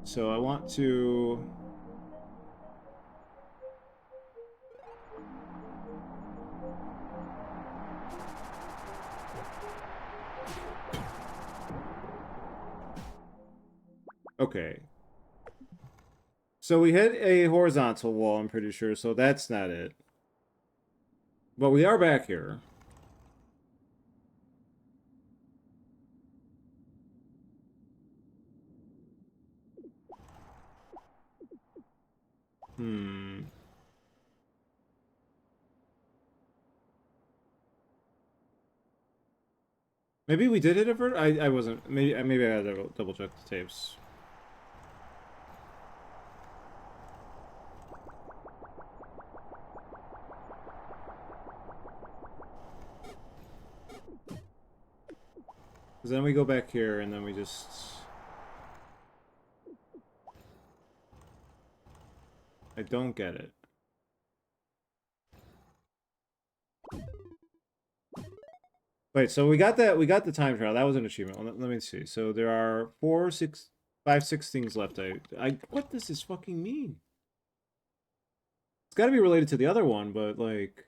So I want to... Okay. So we hit a horizontal wall, I'm pretty sure, so that's not it. But we are back here. Maybe we did hit a vert? I wasn't. Maybe I gotta double check the tapes. Because then we go back here and then we just... I don't get it. Wait, so we got that. We got the time trial. That was an achievement. Let me see. So there are 5, 6 things left. What does this fucking mean? It's got to be related to the other one, but like,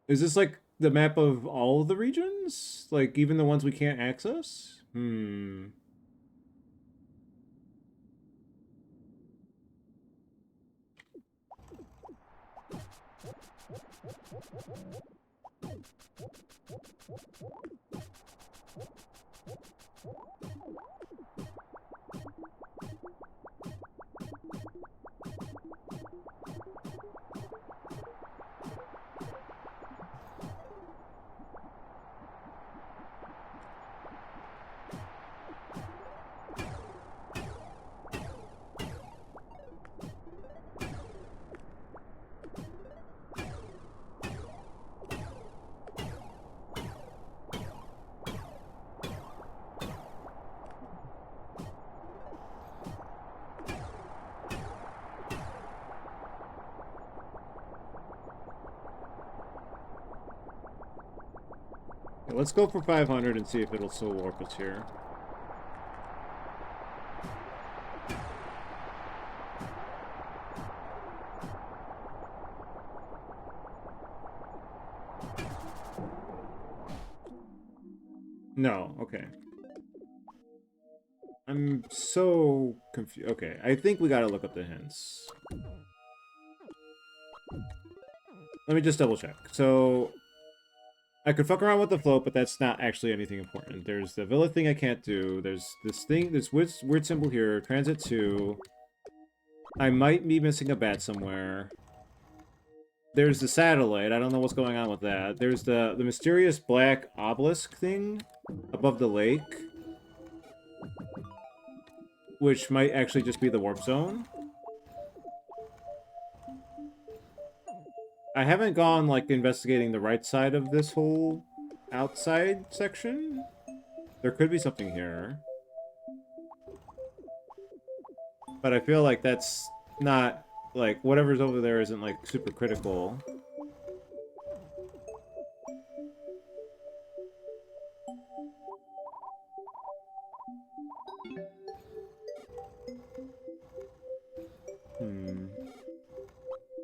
is this like the map of all of the regions? Like even the ones we can't access? Hmm. Let's go for 500 and see if it'll still warp us here. No, okay. I'm so confused. Okay, I think we gotta look up the hints. Let me just double check. So, I could fuck around with the float, but that's not actually anything important. There's the Villa thing I can't do. There's this thing, this weird symbol here. Transit 2. I might be missing a bat somewhere. There's the satellite. I don't know what's going on with that. There's the mysterious black obelisk thing above the lake, which might actually just be the warp zone. I haven't gone, like, investigating the right side of this whole outside section. There could be something here. But I feel like that's not, like, whatever's over there isn't, like, super critical.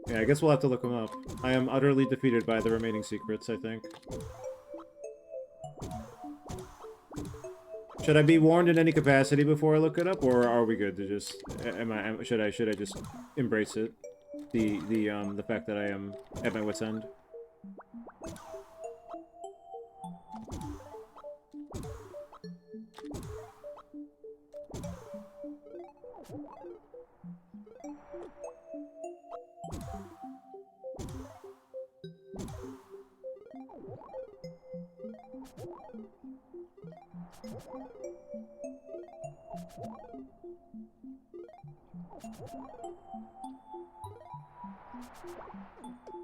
Yeah, I guess we'll have to look them up. I am utterly defeated by the remaining secrets, I think. Should I be warned in any capacity before I look it up, or are we good to just... should I just embrace it? The fact that I am at my wit's end?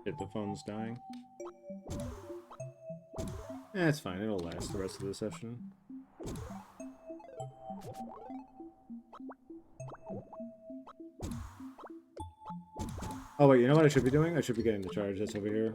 If the phone's dying. Eh, it's fine. It'll last the rest of the session. Oh wait, you know what I should be doing? I should be getting the charge that's over here.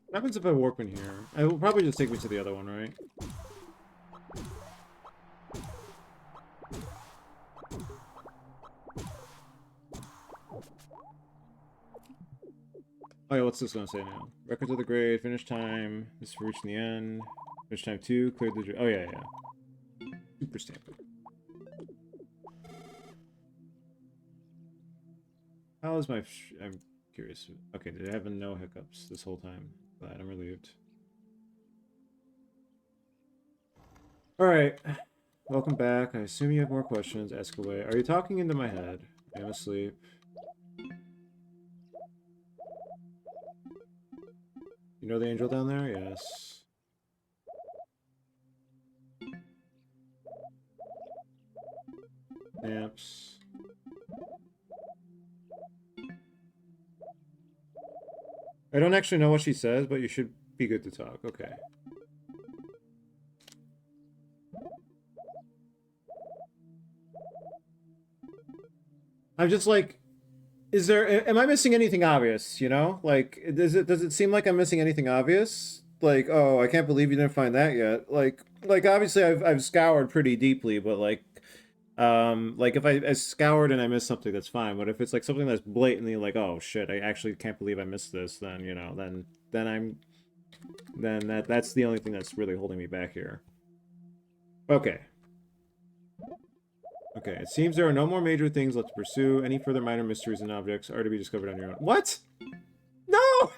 What happens if I warp in here? It will probably just take me to the other one, right? Oh yeah, what's this gonna say now? Records of the grade, finish time, this is for reaching the end, finish time 2, cleared the... Oh yeah, yeah. Super stamp it. How is my... I'm curious. Okay, did I have no hiccups this whole time? Glad, I'm relieved. Alright. Welcome back. I assume you have more questions. Ask away. Are you talking into my head? I am asleep. You know the angel down there? Yes. Amps. I don't actually know what she says, but you should be good to talk. Okay. I'm just like, is there, am I missing anything obvious, you know? Like, does it seem like I'm missing anything obvious? Like, oh, I can't believe you didn't find that yet. Like obviously I've scoured pretty deeply, but like if I scoured and I missed something, that's fine. But if it's like something that's blatantly like, oh shit, I actually can't believe I missed this, then, you know, then that's the only thing that's really holding me back here. Okay. Okay, it seems there are no more major things left to pursue. Any further minor mysteries and objects are to be discovered on your own. What? No!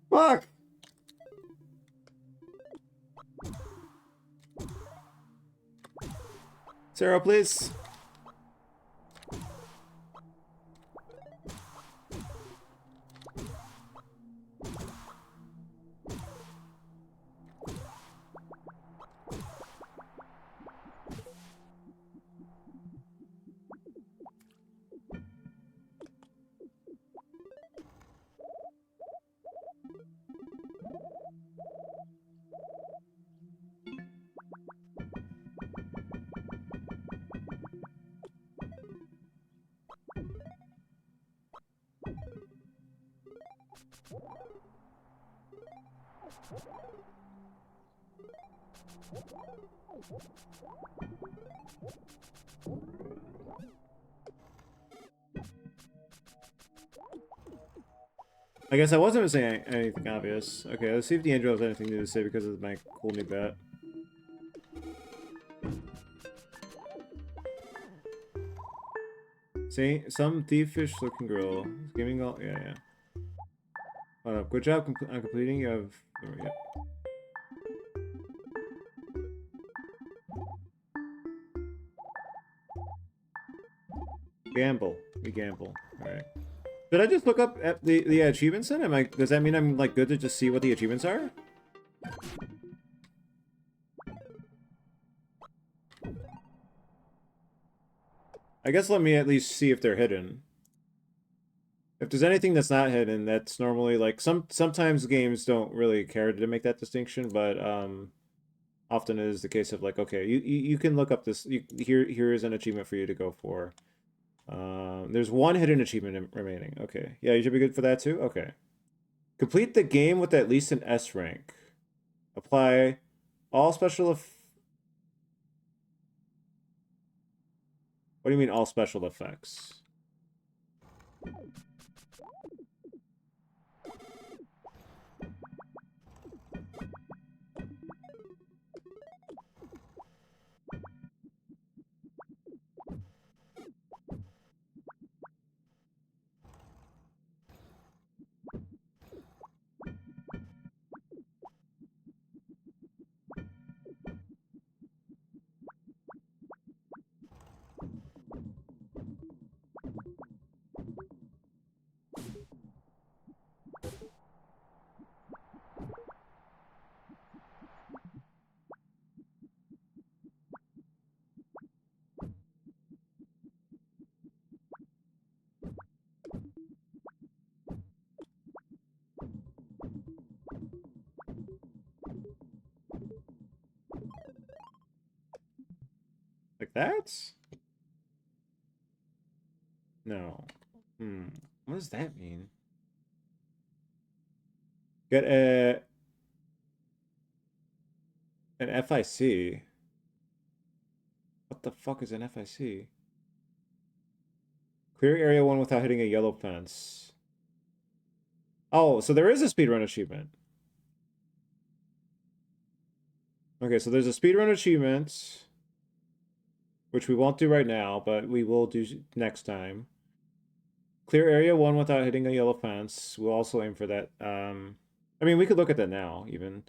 Fuck! Sarah, please. I guess I wasn't saying anything obvious. Okay, let's see if the Andrew has anything new to say because of my cool new bet. See, some thiefish looking girl. Gaming all. Yeah, yeah. Good job on completing. You have. Yeah. Gamble. We gamble. Alright. Did I just look up at the achievements then? Am I, does that mean I'm like good to just see what the achievements are? I guess let me at least see if they're hidden. If there's anything that's not hidden, that's normally like sometimes games don't really care to make that distinction, but often it is the case of like, okay, you can look up this. Here is an achievement for you to go for. There's one hidden achievement remaining. Okay, yeah, you should be good for that too. Okay, complete the game with at least an S rank. Apply all special. What do you mean all special effects? Like that? No. What does that mean? Get an FIC. What the fuck is an FIC? Clear area 1 without hitting a yellow fence. Oh, so there is a speedrun achievement. Okay, so there's a speedrun achievement, which we won't do right now, but we will do next time. Clear area 1 without hitting a yellow fence. We'll also aim for that. I mean, we could look at that now, even.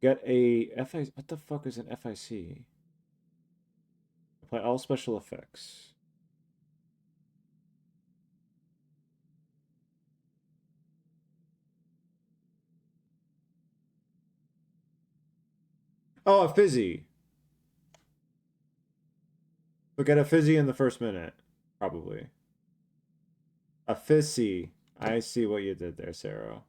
Get a FIC. What the fuck is an FIC? Apply all special effects. Oh, a fizzy. We'll get a fizzy in the first minute, probably. A fizzy. I see what you did there, Sarah.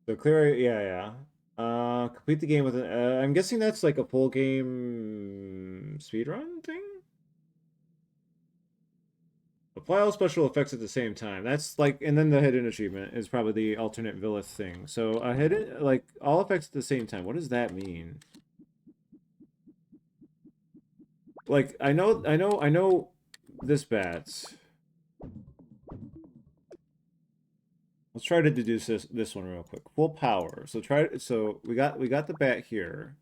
So clear, yeah. Complete the game with an. I'm guessing that's like a full game speedrun thing. Apply all special effects at the same time. That's like, and then the hidden achievement is probably the alternate Villith thing. So a hidden, like all effects at the same time. What does that mean? Like I know this bat. Let's try to deduce this one real quick. Full power. So we got the bat here.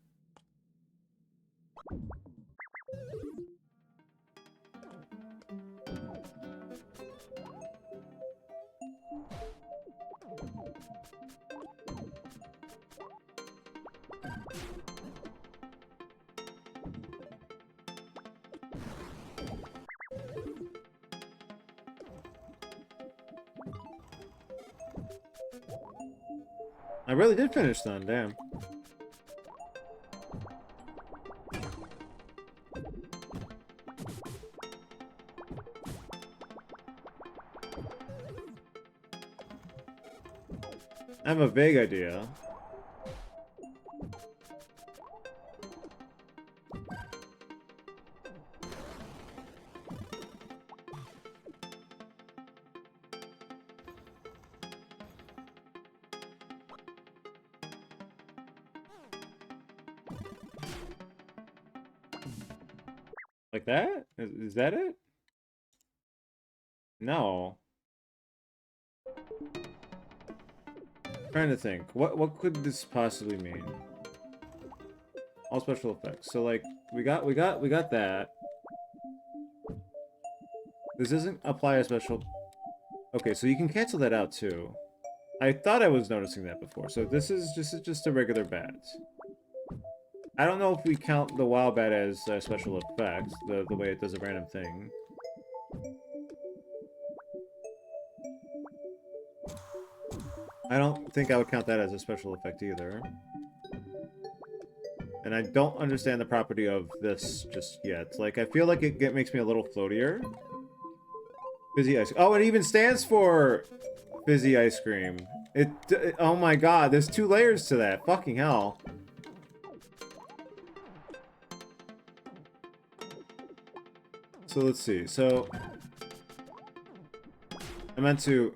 I really did finish then, damn. I have a vague idea. Like that? Is that it? No. Trying to think. What could this possibly mean? All special effects. So like we got that. This doesn't apply a special. Okay, so you can cancel that out too. I thought I was noticing that before. So this is just a regular bat. I don't know if we count the wild bat as a special effect, the way it does a random thing. I don't think I would count that as a special effect either. And I don't understand the property of this just yet. Like, I feel like it makes me a little floatier. Fizzy ice. Oh, it even stands for fizzy ice cream. Oh my god, there's 2 layers to that. Fucking hell. So let's see. So I meant to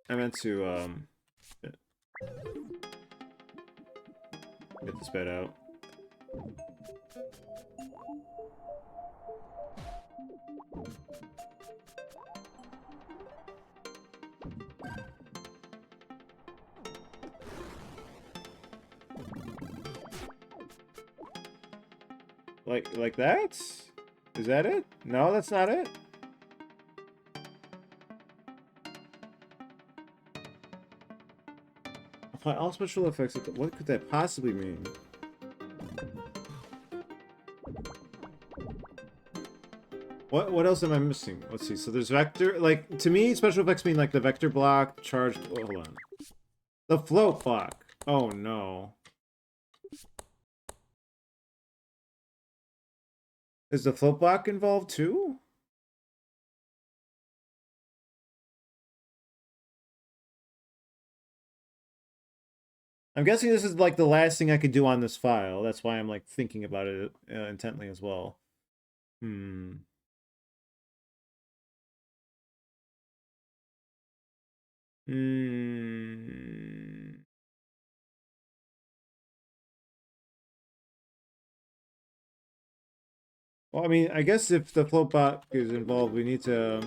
get this bed out. Like that? Is that it? No, that's not it. Apply all special effects. What could that possibly mean? What else am I missing? Let's see. So there's vector. Like, to me, special effects mean like the vector block, charge. Oh, hold on. The float block. Oh no. Is the float block involved too? I'm guessing this is like the last thing I could do on this file. That's why I'm like thinking about it intently as well. Hmm. Hmm. Well, I mean, I guess if the float block is involved, we need to...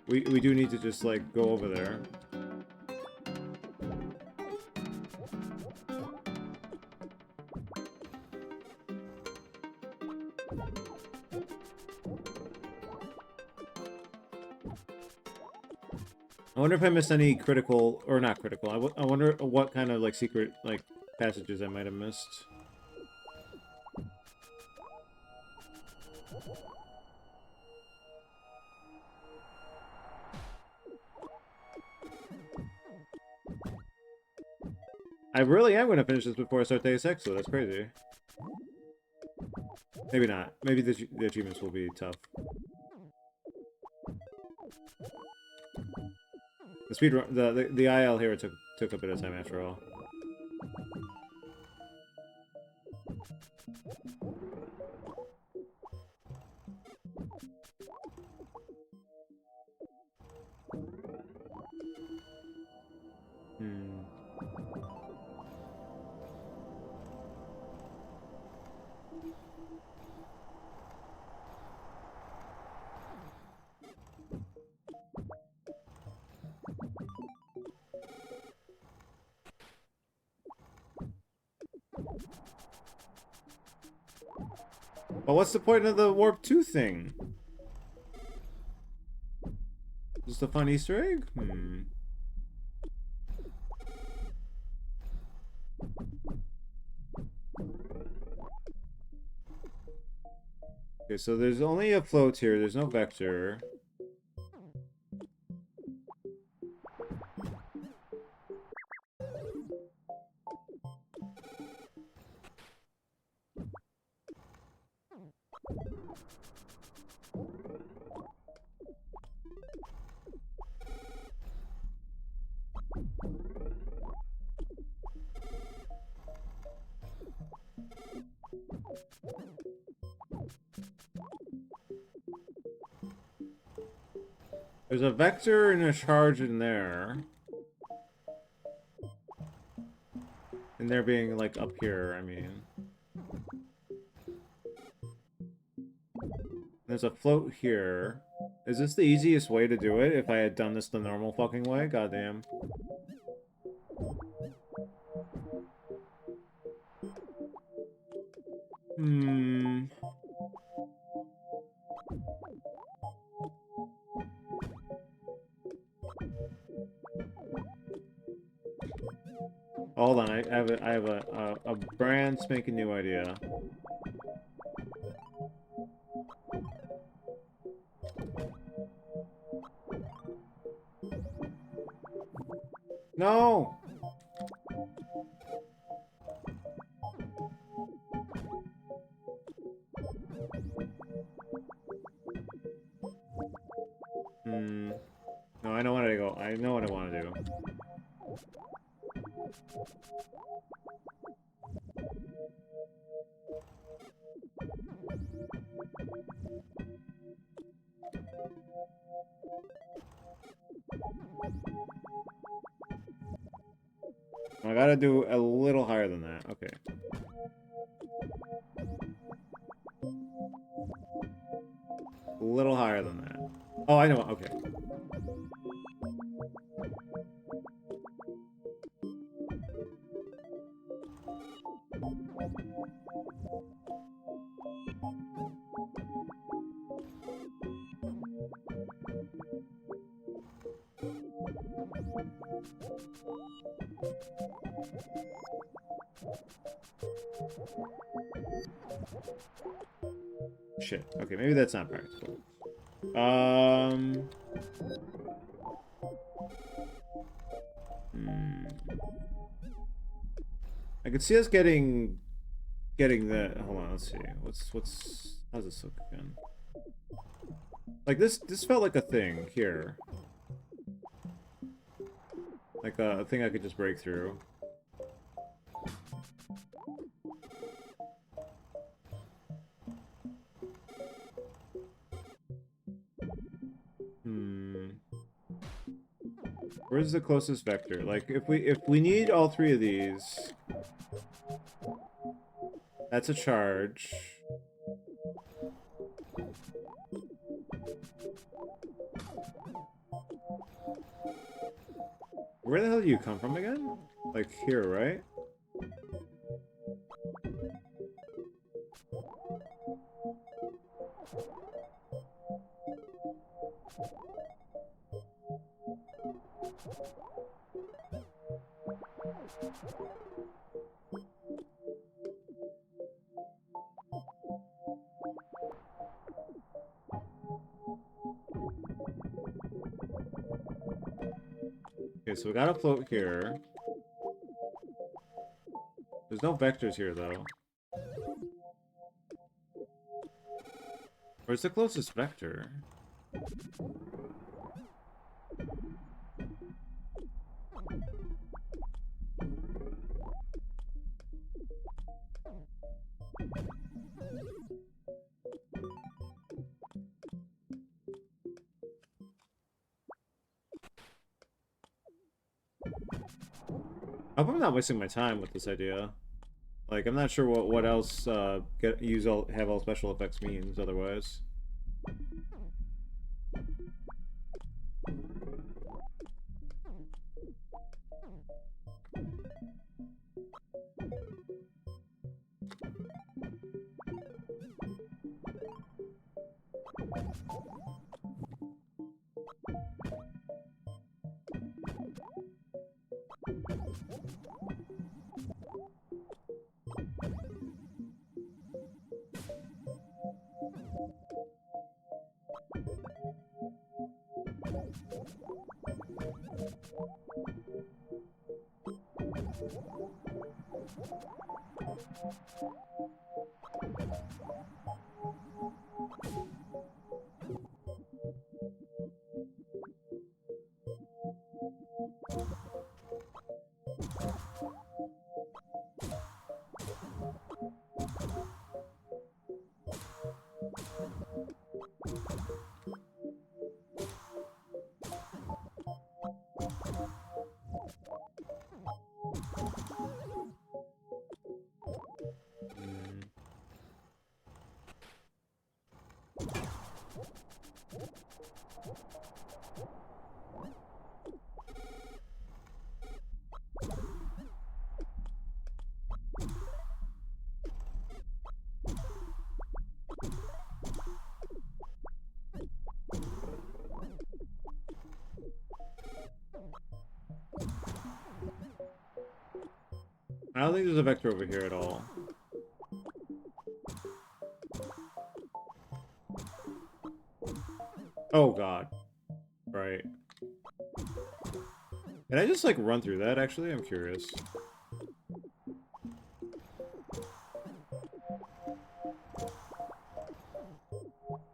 We do need to just, like, go over there. I wonder if I missed any critical... Or not critical. I wonder what kind of, like, secret, like, passages I might have missed. I really am going to finish this before I start Deus Ex, so that's crazy. Maybe not. Maybe the achievements will be tough. The speedrun, the IL here took a bit of time after all. Hmm. Well, what's the point of the Warp 2 thing? Just a fun Easter egg? Hmm. Okay, so there's only a float here. There's no vector. There's a vector and a charge in there. And they're being, like, up here, I mean. There's a float here. Is this the easiest way to do it if I had done this the normal fucking way? Goddamn. Hmm. Hold on, I have a brand spanking new idea. No! Hmm. No, I know what I go. I know what I want to do. I gotta do a little higher than that. Okay. A little higher than that. Oh, I know. Okay. Shit. Okay, maybe that's not practical. I could see us getting the. Hold on. Let's see. How's this look again? Like this felt like a thing here. Like a thing I could just break through. Where's the closest vector? Like if we need all three of these, that's a charge. Where the hell do you come from again? Like here, right? Okay, so we got a float here. There's no vectors here, though. Where's the closest vector? I hope I'm not wasting my time with this idea. Like, I'm not sure what else have all special effects means otherwise. I don't think there's a vector over here at all. Oh god. Right. Can I just, like, run through that, actually? I'm curious.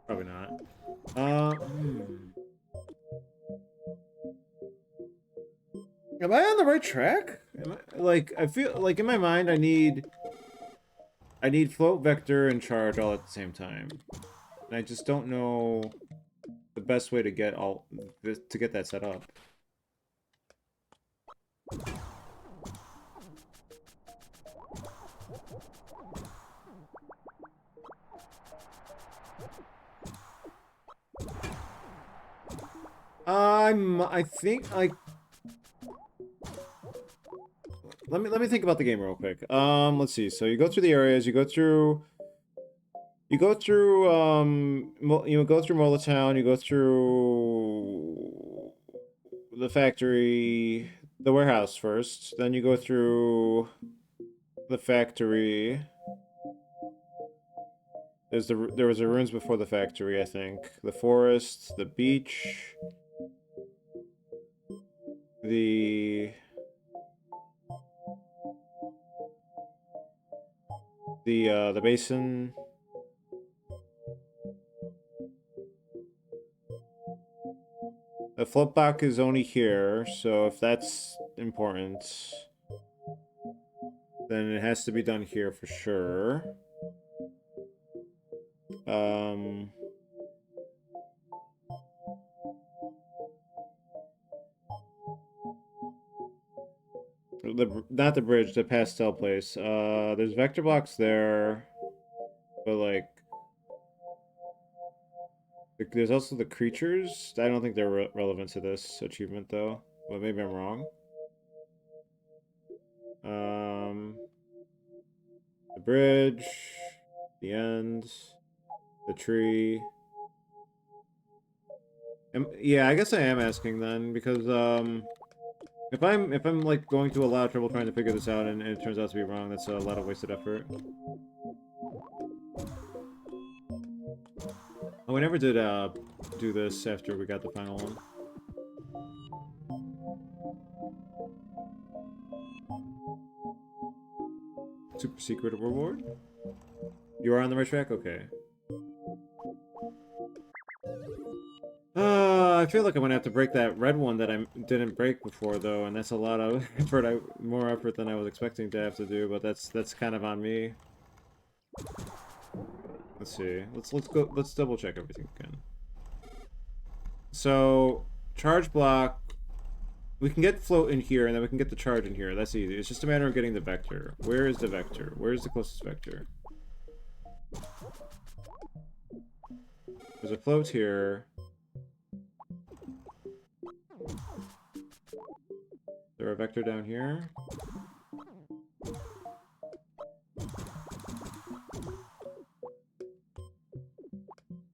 Probably not. Am I on the right track? Like, I feel like in my mind I need float, vector, and charge all at the same time. And I just don't know the best way to get that set up. I think, like, let me think about the game real quick. Let's see. So you go through the areas, you go through Mola Town, you go through the factory, the warehouse first, then you go through the factory. There was a ruins before the factory, I think. The forest, the beach, the basin. The float back is only here, so if that's important, then it has to be done here for sure. Not the bridge, the pastel place. There's vector blocks there, but like, there's also the creatures. I don't think they're relevant to this achievement though. Well, maybe I'm wrong. The bridge, the end, the tree. Yeah, I guess I am asking then, because if I'm like going through a lot of trouble trying to figure this out and it turns out to be wrong, that's a lot of wasted effort. Oh, we never did do this after we got the final one. Super secret reward? You are on the right track? Okay. I feel like I'm gonna have to break that red one that I didn't break before, though, and that's a lot of effort. More effort than I was expecting to have to do, but that's kind of on me. Let's see. Let's double check everything again. So, charge block. We can get float in here, and then we can get the charge in here. That's easy. It's just a matter of getting the vector. Where is the vector? Where's the closest vector? There's a float here. Is there a vector down here?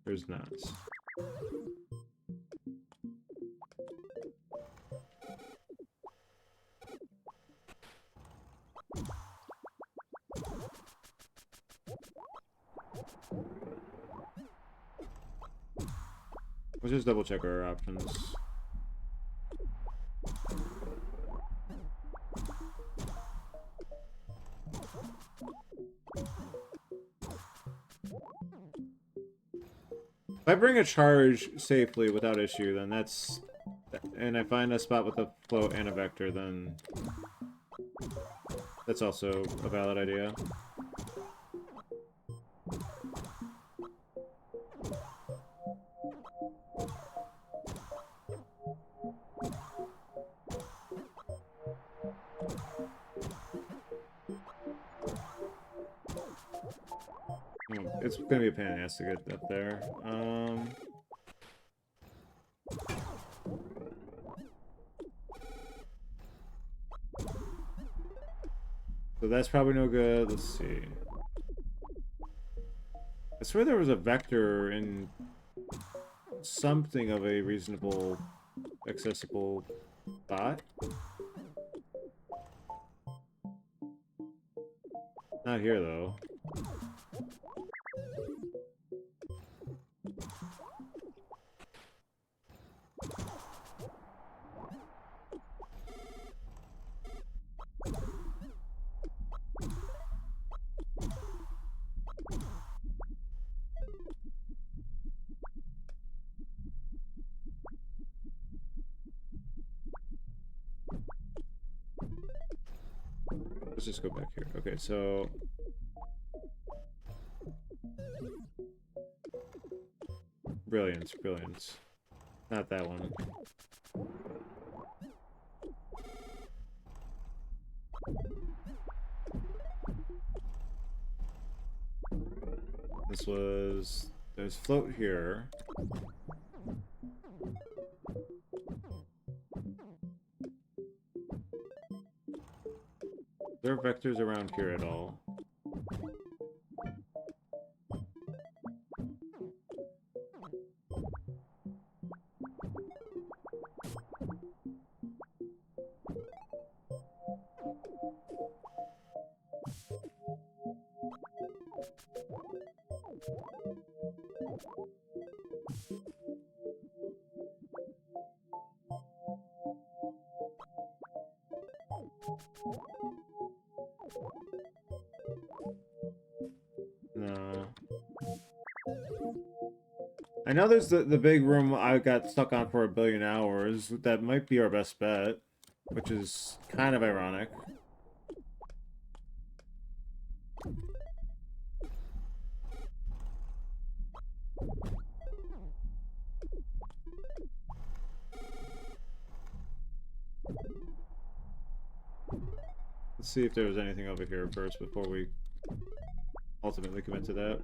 There's not. Let's just double check our options. If I bring a charge safely without issue, then that's... And I find a spot with a float and a vector, then... That's also a valid idea. It's gonna be a pain in the ass to get up there. So that's probably no good. Let's see. I swear there was a vector in something of a reasonable, accessible Bot? Not here, though. Let's just go back here. Okay, so... Brilliance, brilliance. Not that one. This was... There's float here. There are vectors around here at all? No. I know there's the big room I got stuck on for 1,000,000,000 hours. That might be our best bet, which is kind of ironic. Let's see if there was anything over here first before we ultimately commit to that.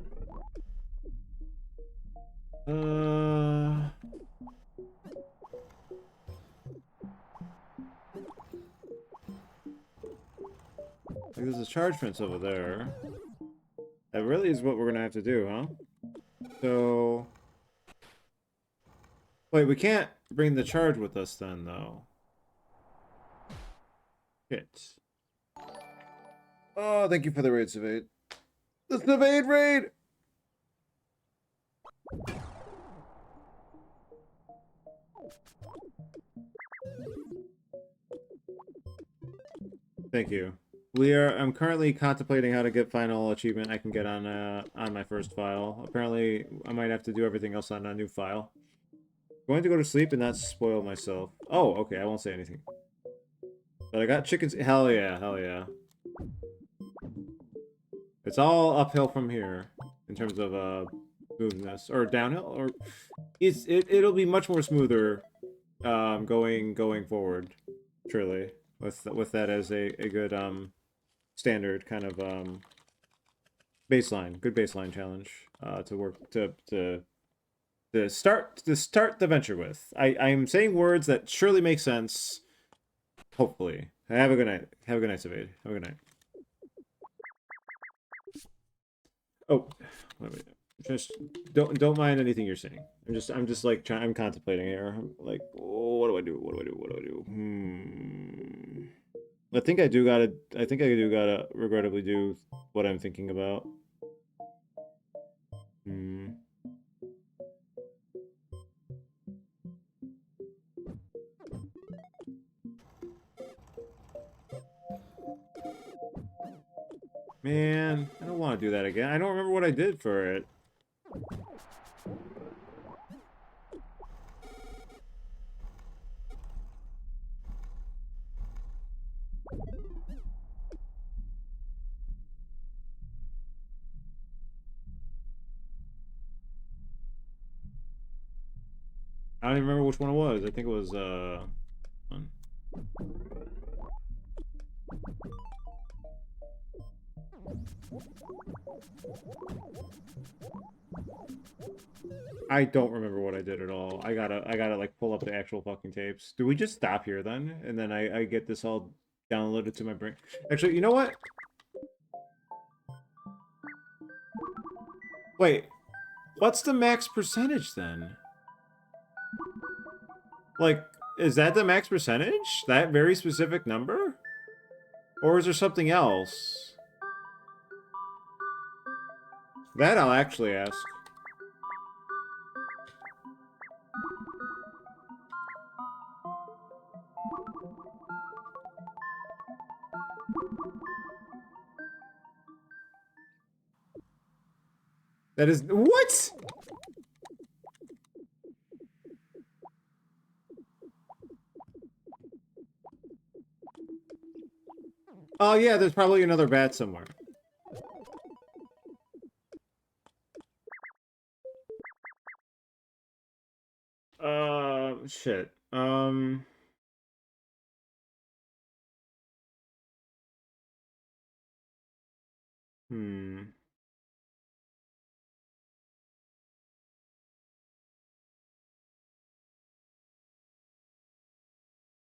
Like there's a charge fence over there. That really is what we're gonna have to do, huh? So... Wait, we can't bring the charge with us then, though. Shit. Oh, thank you for the raid, Savade. The Savade raid! Thank you. I'm currently contemplating how to get final achievement I can get on my first file. Apparently, I might have to do everything else on a new file. Going to go to sleep and not spoil myself. Oh, okay, I won't say anything. But I got chickens. Hell yeah, hell yeah. It's all uphill from here in terms of smoothness, or downhill, or it'll be much more smoother going forward. Truly, with that as a good standard kind of baseline, good baseline challenge to work to start the venture with. I'm saying words that surely make sense. Hopefully. Have a good night. Have a good night, Savade. Have a good night. Oh, wait. Just don't mind anything you're saying. I'm just like I'm contemplating here. Like, oh, what do I do? What do I do? What do I do? I think I do gotta regrettably do what I'm thinking about. Man, I don't want to do that again. I don't remember what I did for it. I don't even remember which one it was. I think it was, one. I don't remember what I did at all. I gotta like pull up the actual fucking tapes. Do we just stop here then? And then I get this all downloaded to my brain. Actually, you know what? Wait. What's the max percentage then? Like, Is that the max percentage? That very specific number? Or is there something else? That I'll actually ask. That is... What?! Oh yeah, there's probably another bat somewhere. Shit. Hmm.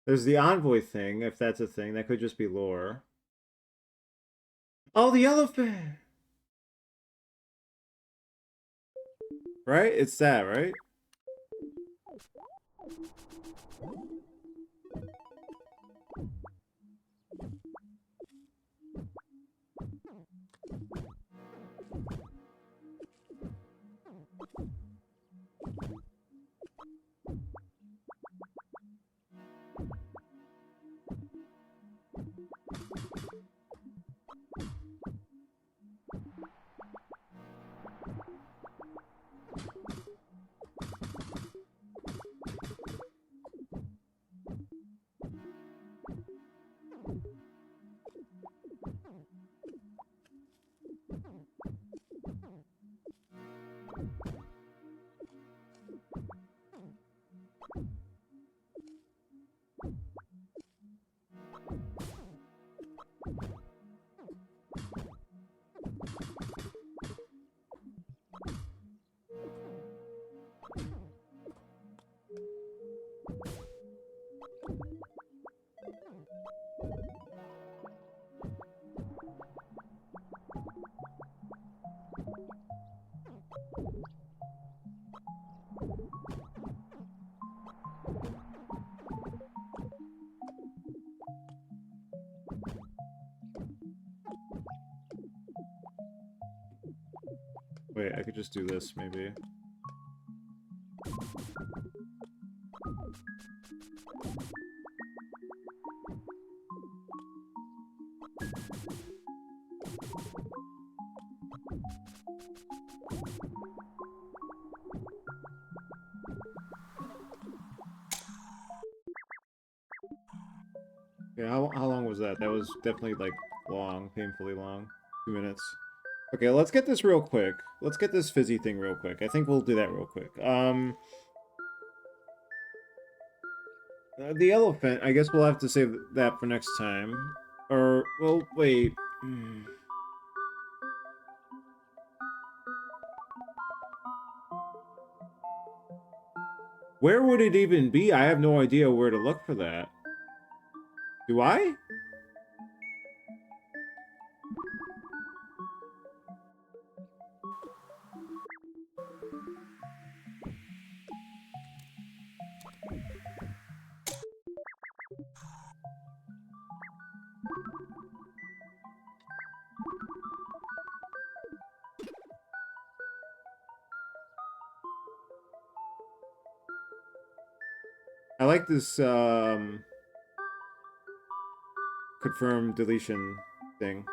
There's the envoy thing, if that's a thing. That could just be lore. Oh, the elephant! Right? It's that, right? Wait, I could just do this, maybe. Okay, how long was that? That was definitely, like, long. Painfully long. 2 minutes. Okay, let's get this real quick. Let's get this fizzy thing real quick. I think we'll do that real quick. The elephant, I guess we'll have to save that for next time. Or, well, wait. Where would it even be? I have no idea where to look for that. Do I? I like this, confirm deletion thing.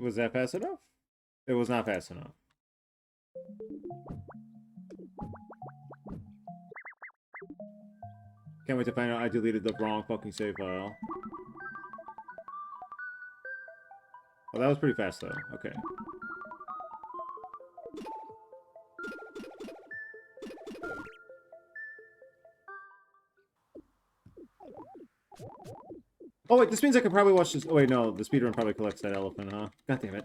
Was that fast enough? It was not fast enough. Can't wait to find out I deleted the wrong fucking save file. Well, that was pretty fast, though. Okay. Oh, wait, this means I could probably watch this. Oh, wait, no. The speedrun probably collects that elephant, huh? God damn it.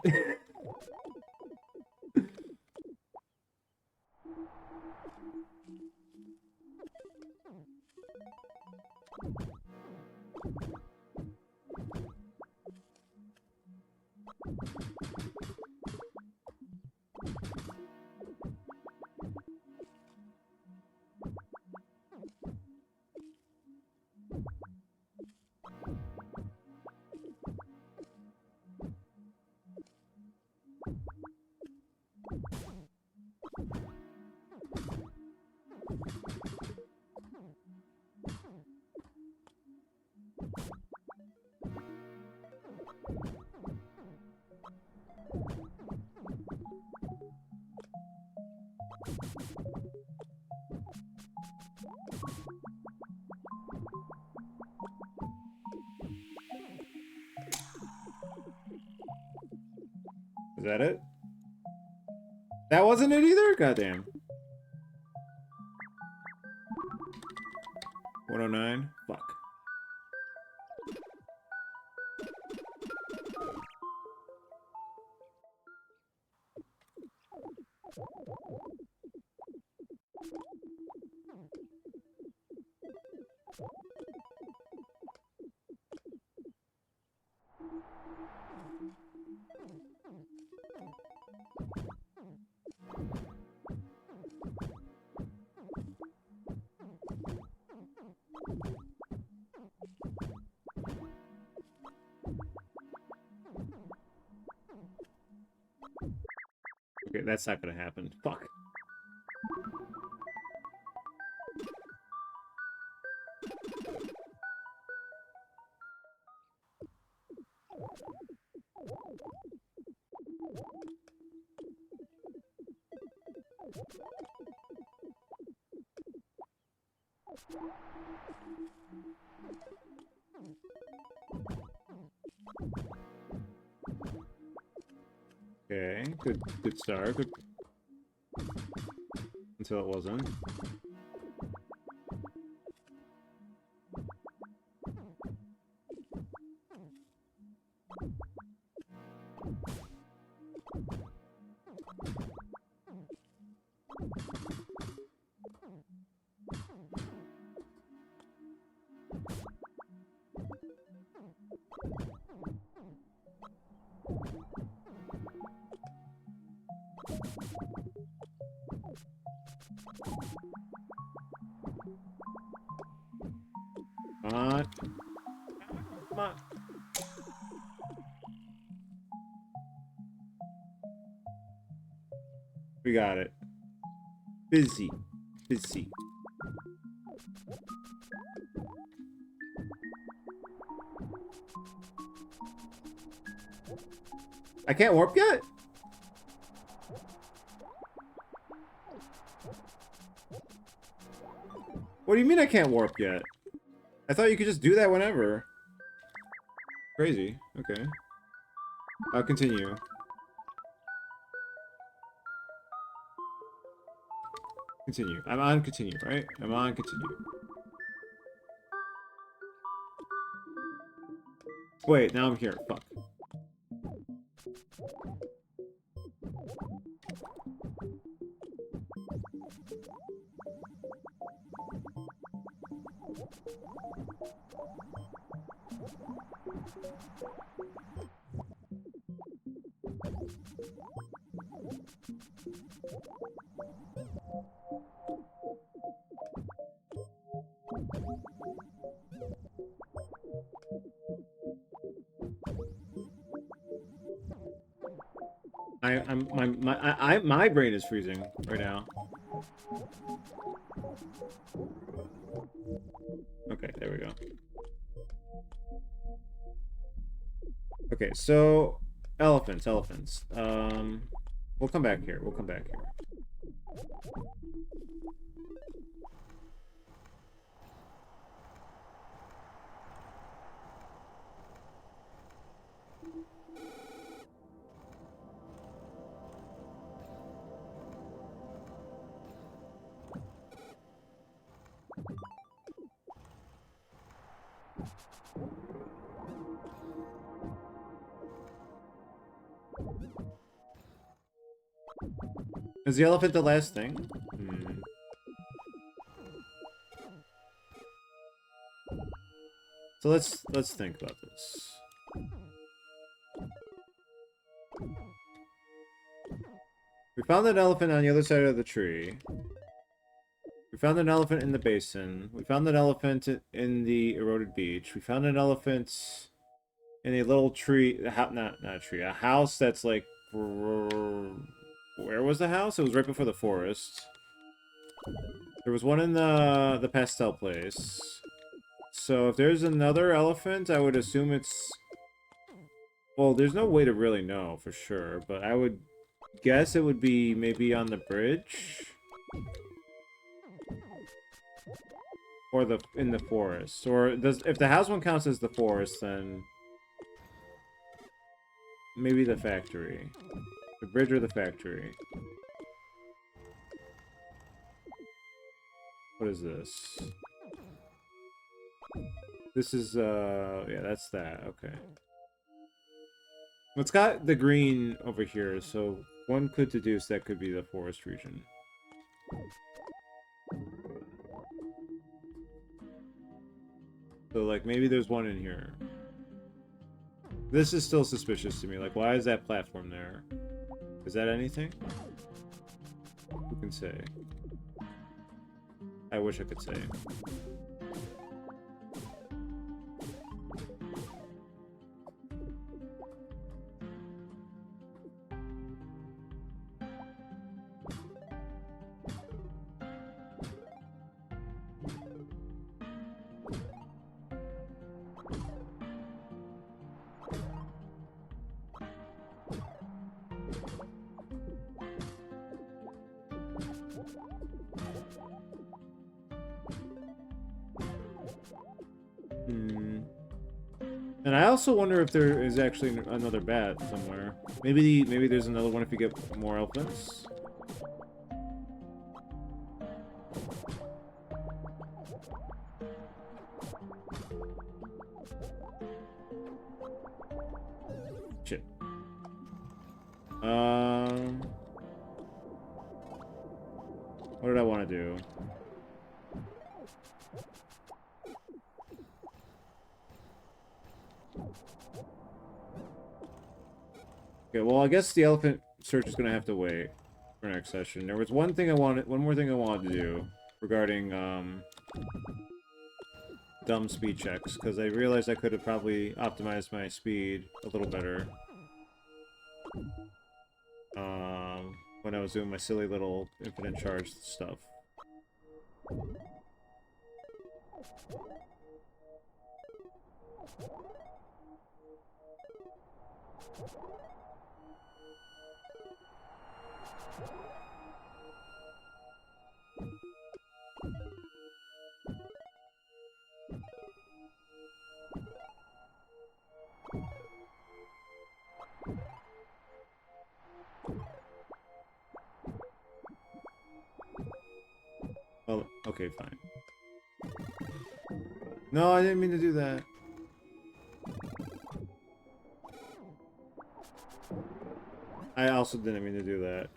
Is that it? That wasn't it either? Goddamn. 109? Fuck. Okay, that's not gonna happen. Fuck. Okay, good start. Good. Until it wasn't. Come on. Come on. We got it. Busy. Busy. I can't warp yet? What do you mean I can't warp yet? I thought you could just do that whenever. Crazy. Okay. I'll continue. Continue. I'm on continue, right? I'm on continue. Wait, now I'm here. Fuck. My brain is freezing right now. Okay, there we go. Okay, so Elephants, elephants. We'll come back here. We'll come back here. Is the elephant the last thing? Hmm. So let's think about this. We found an elephant on the other side of the tree. We found an elephant in the basin. We found an elephant in the eroded beach. We found an elephant in a little tree. Not a tree. A house that's like. Where was the house? It was right before the forest. There was one in the pastel place. So if there's another elephant, I would assume it's... Well, there's no way to really know for sure, but I would guess it would be maybe on the bridge. Or in the forest. Or if the house one counts as the forest, then maybe the factory. The bridge or the factory. What is this? This is, yeah, that's that. Okay. It's got the green over here, so one could deduce that could be the forest region. So, like, maybe there's one in here. This is still suspicious to me. Like, why is that platform there? Is that anything? Who can say? I wish I could say. And I also wonder if there is actually another bat somewhere. Maybe there's another one if you get more elephants. Shit. What did I want to do? Okay, well, I guess the elephant search is gonna have to wait for next session. There was one more thing I wanted to do regarding dumb speed checks, because I realized I could have probably optimized my speed a little better when I was doing my silly little infinite charge stuff. Well, okay, fine. No, I didn't mean to do that. I also didn't mean to do that.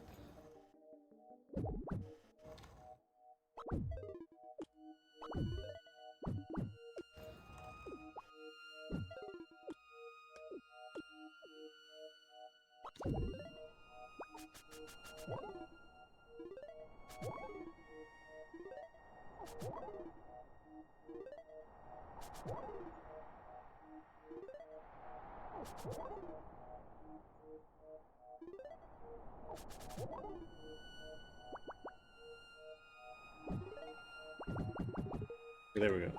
There we go.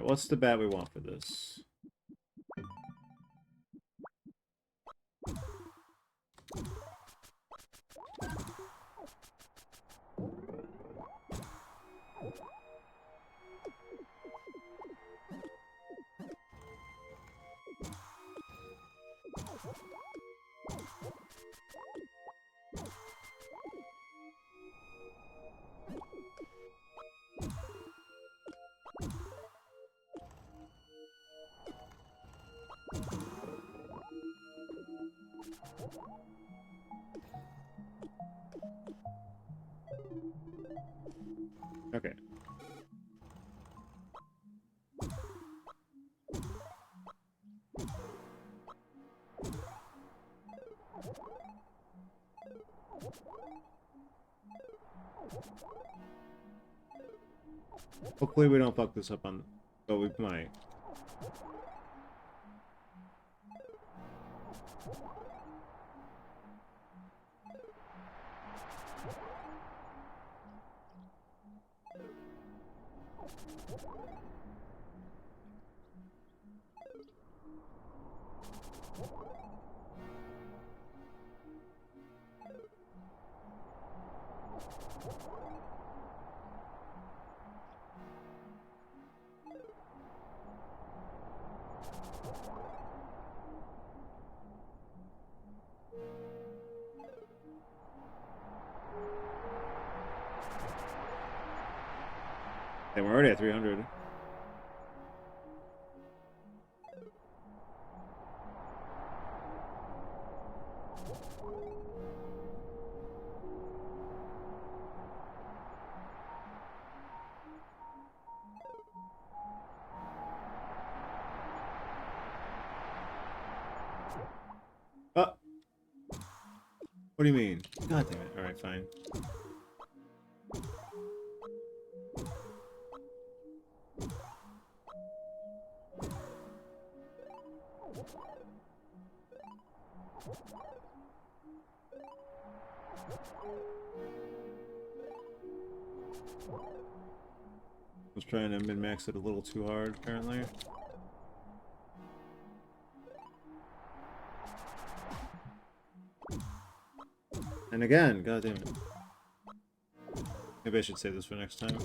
Alright, what's the bat we want for this? Okay. Hopefully we don't fuck this up on... but we might. And we're already at 300. Oh! What do you mean? God damn it. Alright, fine. I was trying to min-max it a little too hard, apparently. And again, god damn it. Maybe I should save this for next time.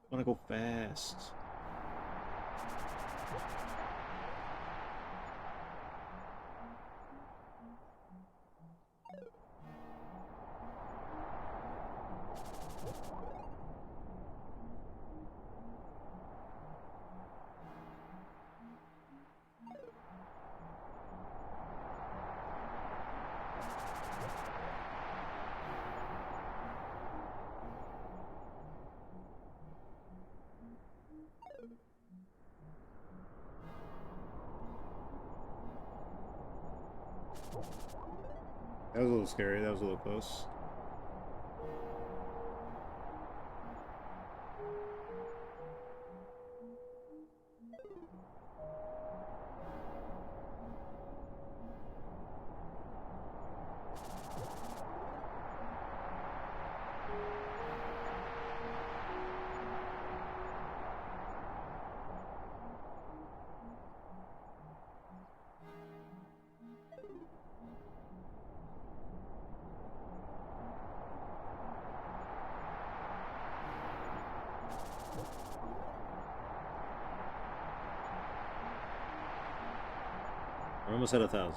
I wanna go fast. That was a little scary, that was a little close. We're almost at 1,000.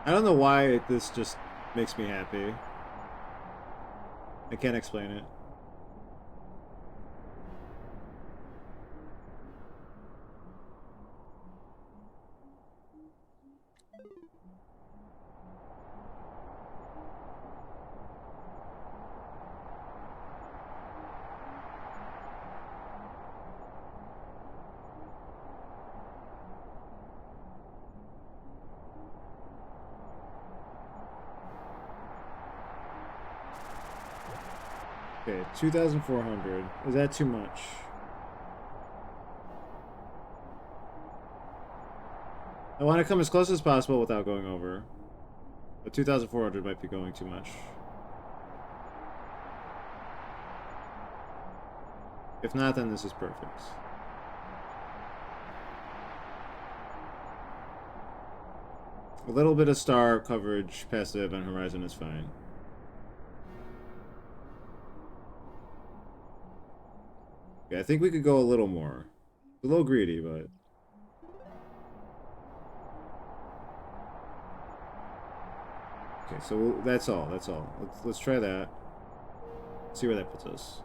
I don't know why this just makes me happy. I can't explain it. Okay, 2,400. Is that too much? I want to come as close as possible without going over. But 2,400 might be going too much. If not, then this is perfect. A little bit of star coverage past the event horizon is fine. Okay, I think we could go a little more. It's a little greedy, but... Okay, so that's all. That's all. Let's try that. See where that puts us.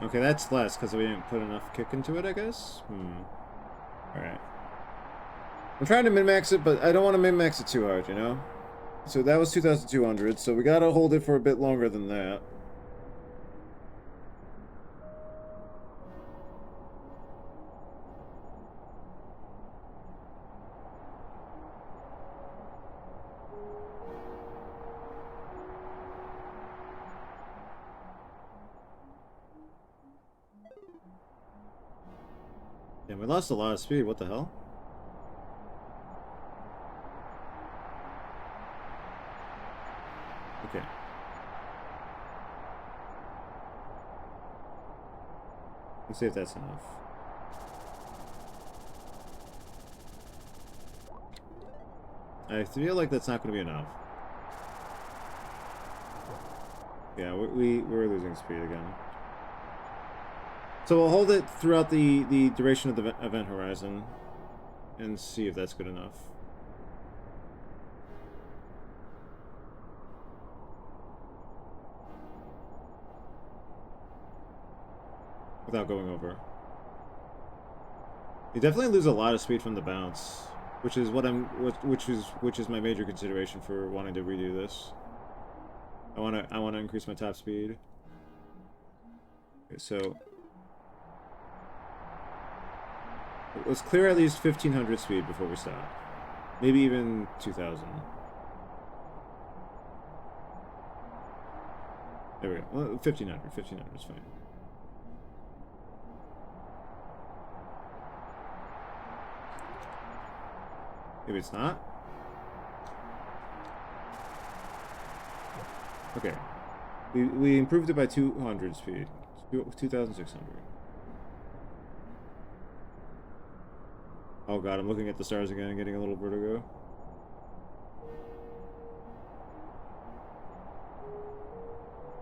Okay, that's less because we didn't put enough kick into it, I guess. Alright. I'm trying to min-max it, but I don't want to min-max it too hard, you know? So that was 2,200, so we gotta hold it for a bit longer than that. Yeah, we lost a lot of speed, what the hell? Okay. Let's see if that's enough. I feel like that's not going to be enough. Yeah, we're losing speed again. So we'll hold it throughout the duration of the event horizon and see if that's good enough. Without going over. You definitely lose a lot of speed from the bounce, which is what which is my major consideration for wanting to redo this. I want to increase my top speed. Okay, so let's clear at least 1,500 speed before we stop. Maybe even 2,000. There we go. Well, 1,500. 1,500 is fine. Maybe it's not. Okay. We improved it by 200 speed. 2,600. Oh god, I'm looking at the stars again and getting a little vertigo.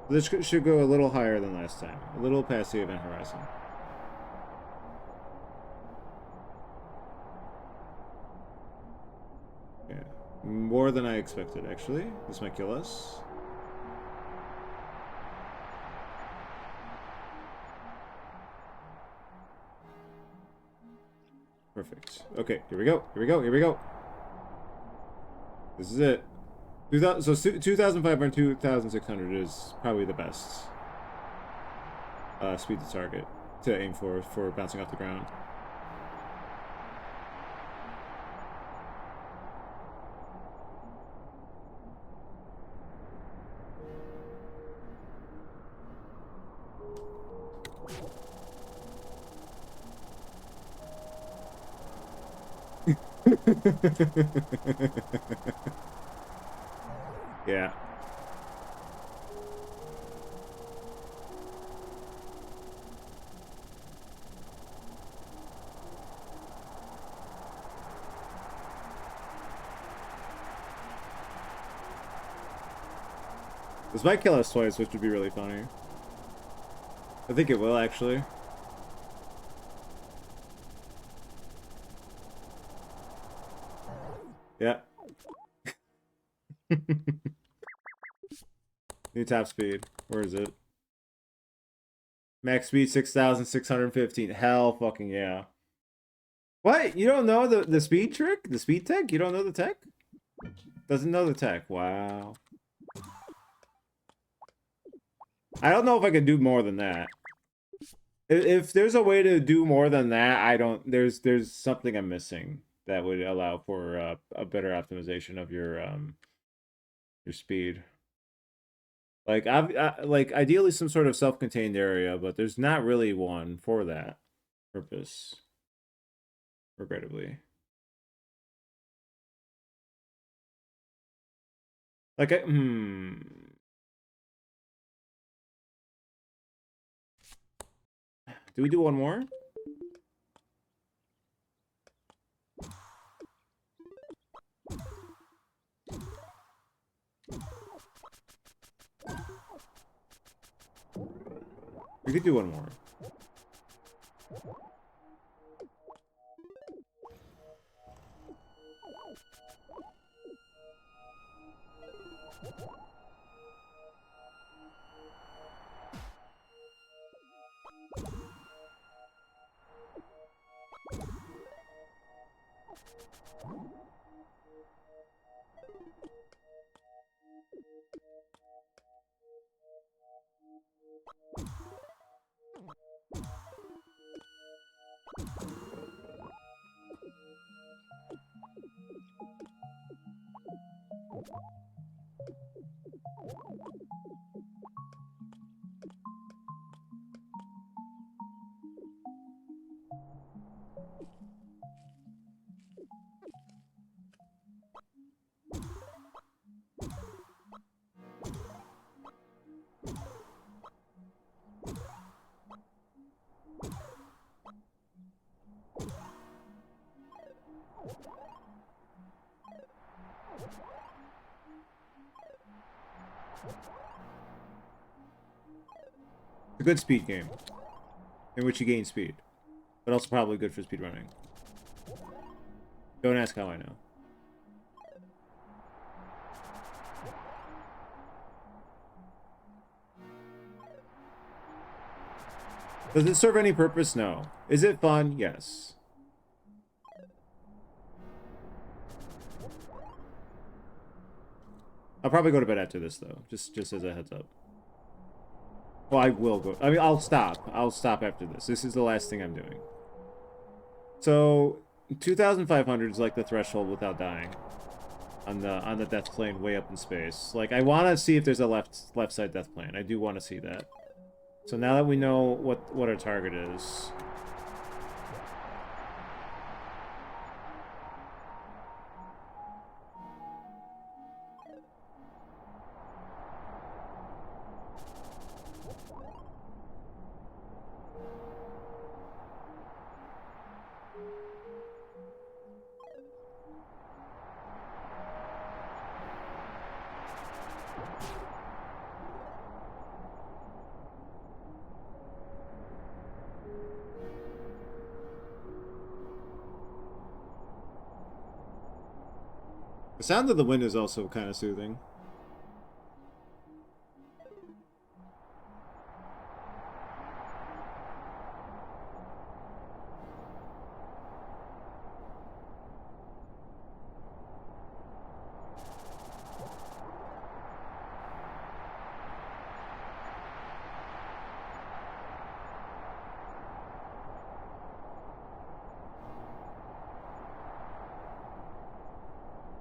This should go a little higher than last time. A little past the event horizon. Yeah. More than I expected, actually. This might kill us. Perfect. Okay, here we go. Here we go. Here we go. This is it. 2,000, so 2,500, 2,600 is probably the best speed to target to aim for bouncing off the ground. Yeah. This might kill us twice, which would be really funny. I think it will, actually. Yeah. New top speed. Where is it? Max speed 6,615. Hell fucking yeah. What? You don't know the speed trick? The speed tech? You don't know the tech? Doesn't know the tech. Wow. I don't know if I can do more than that. If there's a way to do more than that, I don't. There's something I'm missing that would allow for a better optimization of your speed. Like like ideally some sort of self-contained area, but there's not really one for that purpose. Regrettably. Like Do we do one more? We could do one more. A good speed game in which you gain speed, but also probably good for speed running. Don't ask how I know. Does it serve any purpose? No. Is it fun? Yes. I'll probably go to bed after this though, just as a heads up. Well, I will go. I mean, I'll stop. I'll stop after this. This is the last thing I'm doing. So, 2,500 is like the threshold without dying on the death plane way up in space. Like, I want to see if there's a left side death plane. I do want to see that. So now that we know what our target is. The sound of the wind is also kind of soothing.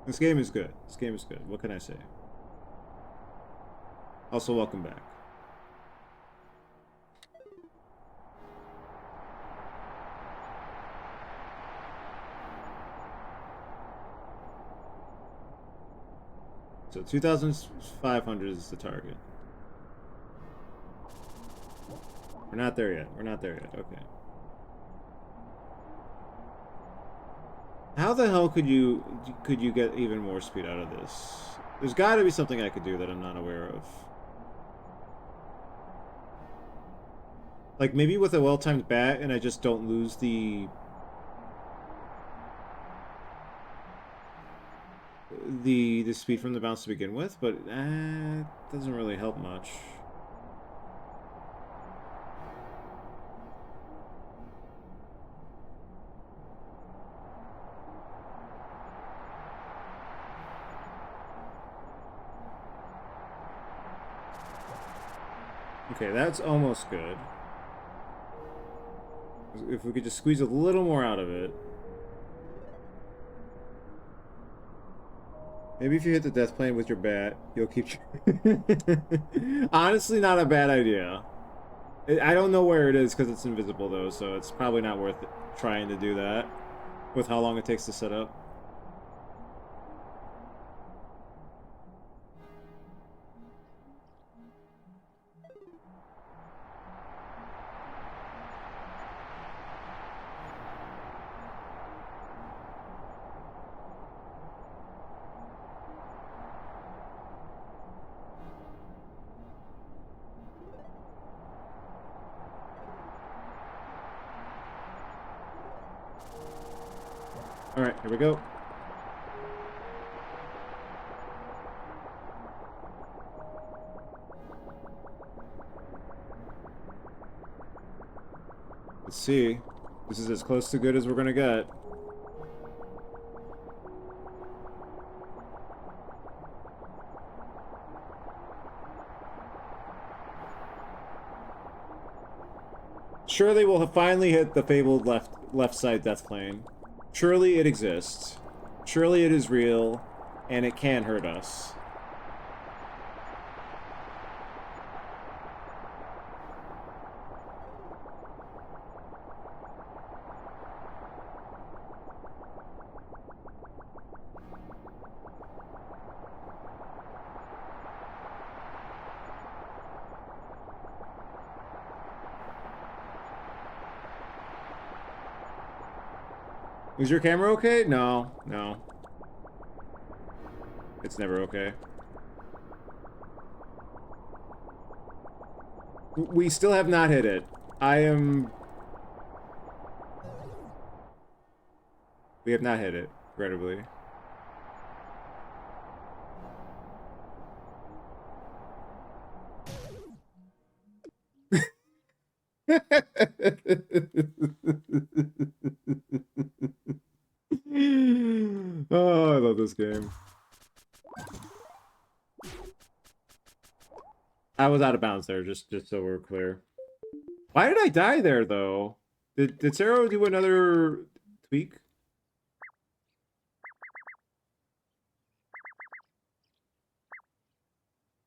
This game is good. This game is good. What can I say? Also, welcome back. So 2,500 is the target. We're not there yet. We're not there yet. Okay. How the hell could you get even more speed out of this? There's got to be something I could do that I'm not aware of. Like, maybe with a well-timed bat and I just don't lose the speed from the bounce to begin with, but it doesn't really help much. Okay, that's almost good. If we could just squeeze a little more out of it. Maybe if you hit the death plane with your bat, you'll keep... Honestly, not a bad idea. I don't know where it is because it's invisible, though, so it's probably not worth trying to do that with how long it takes to set up. Alright, here we go. Let's see. This is as close to good as we're gonna get. Surely we'll finally hit the fabled left side death plane. Surely it exists. Surely it is real, and it can hurt us. Is your camera okay? No, no. It's never okay. We still have not hit it. We have not hit it, regrettably. Oh, I love this game. I was out of bounds there, just so we're clear. Why did I die there, though? Did Sarah do another tweak?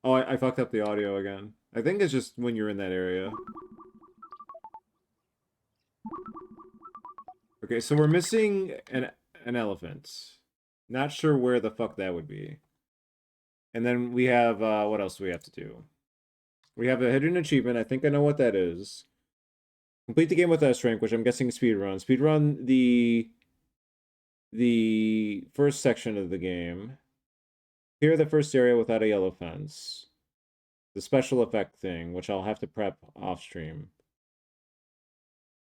Oh, I fucked up the audio again. I think it's just when you're in that area. Okay, so we're missing an elephant. Not sure where the fuck that would be. And then we have, what else do we have to do? We have a hidden achievement. I think I know what that is. Complete the game with S-Rank, which I'm guessing is speedrun. Speedrun the first section of the game. Clear the first area without a yellow fence. The special effect thing, which I'll have to prep off stream.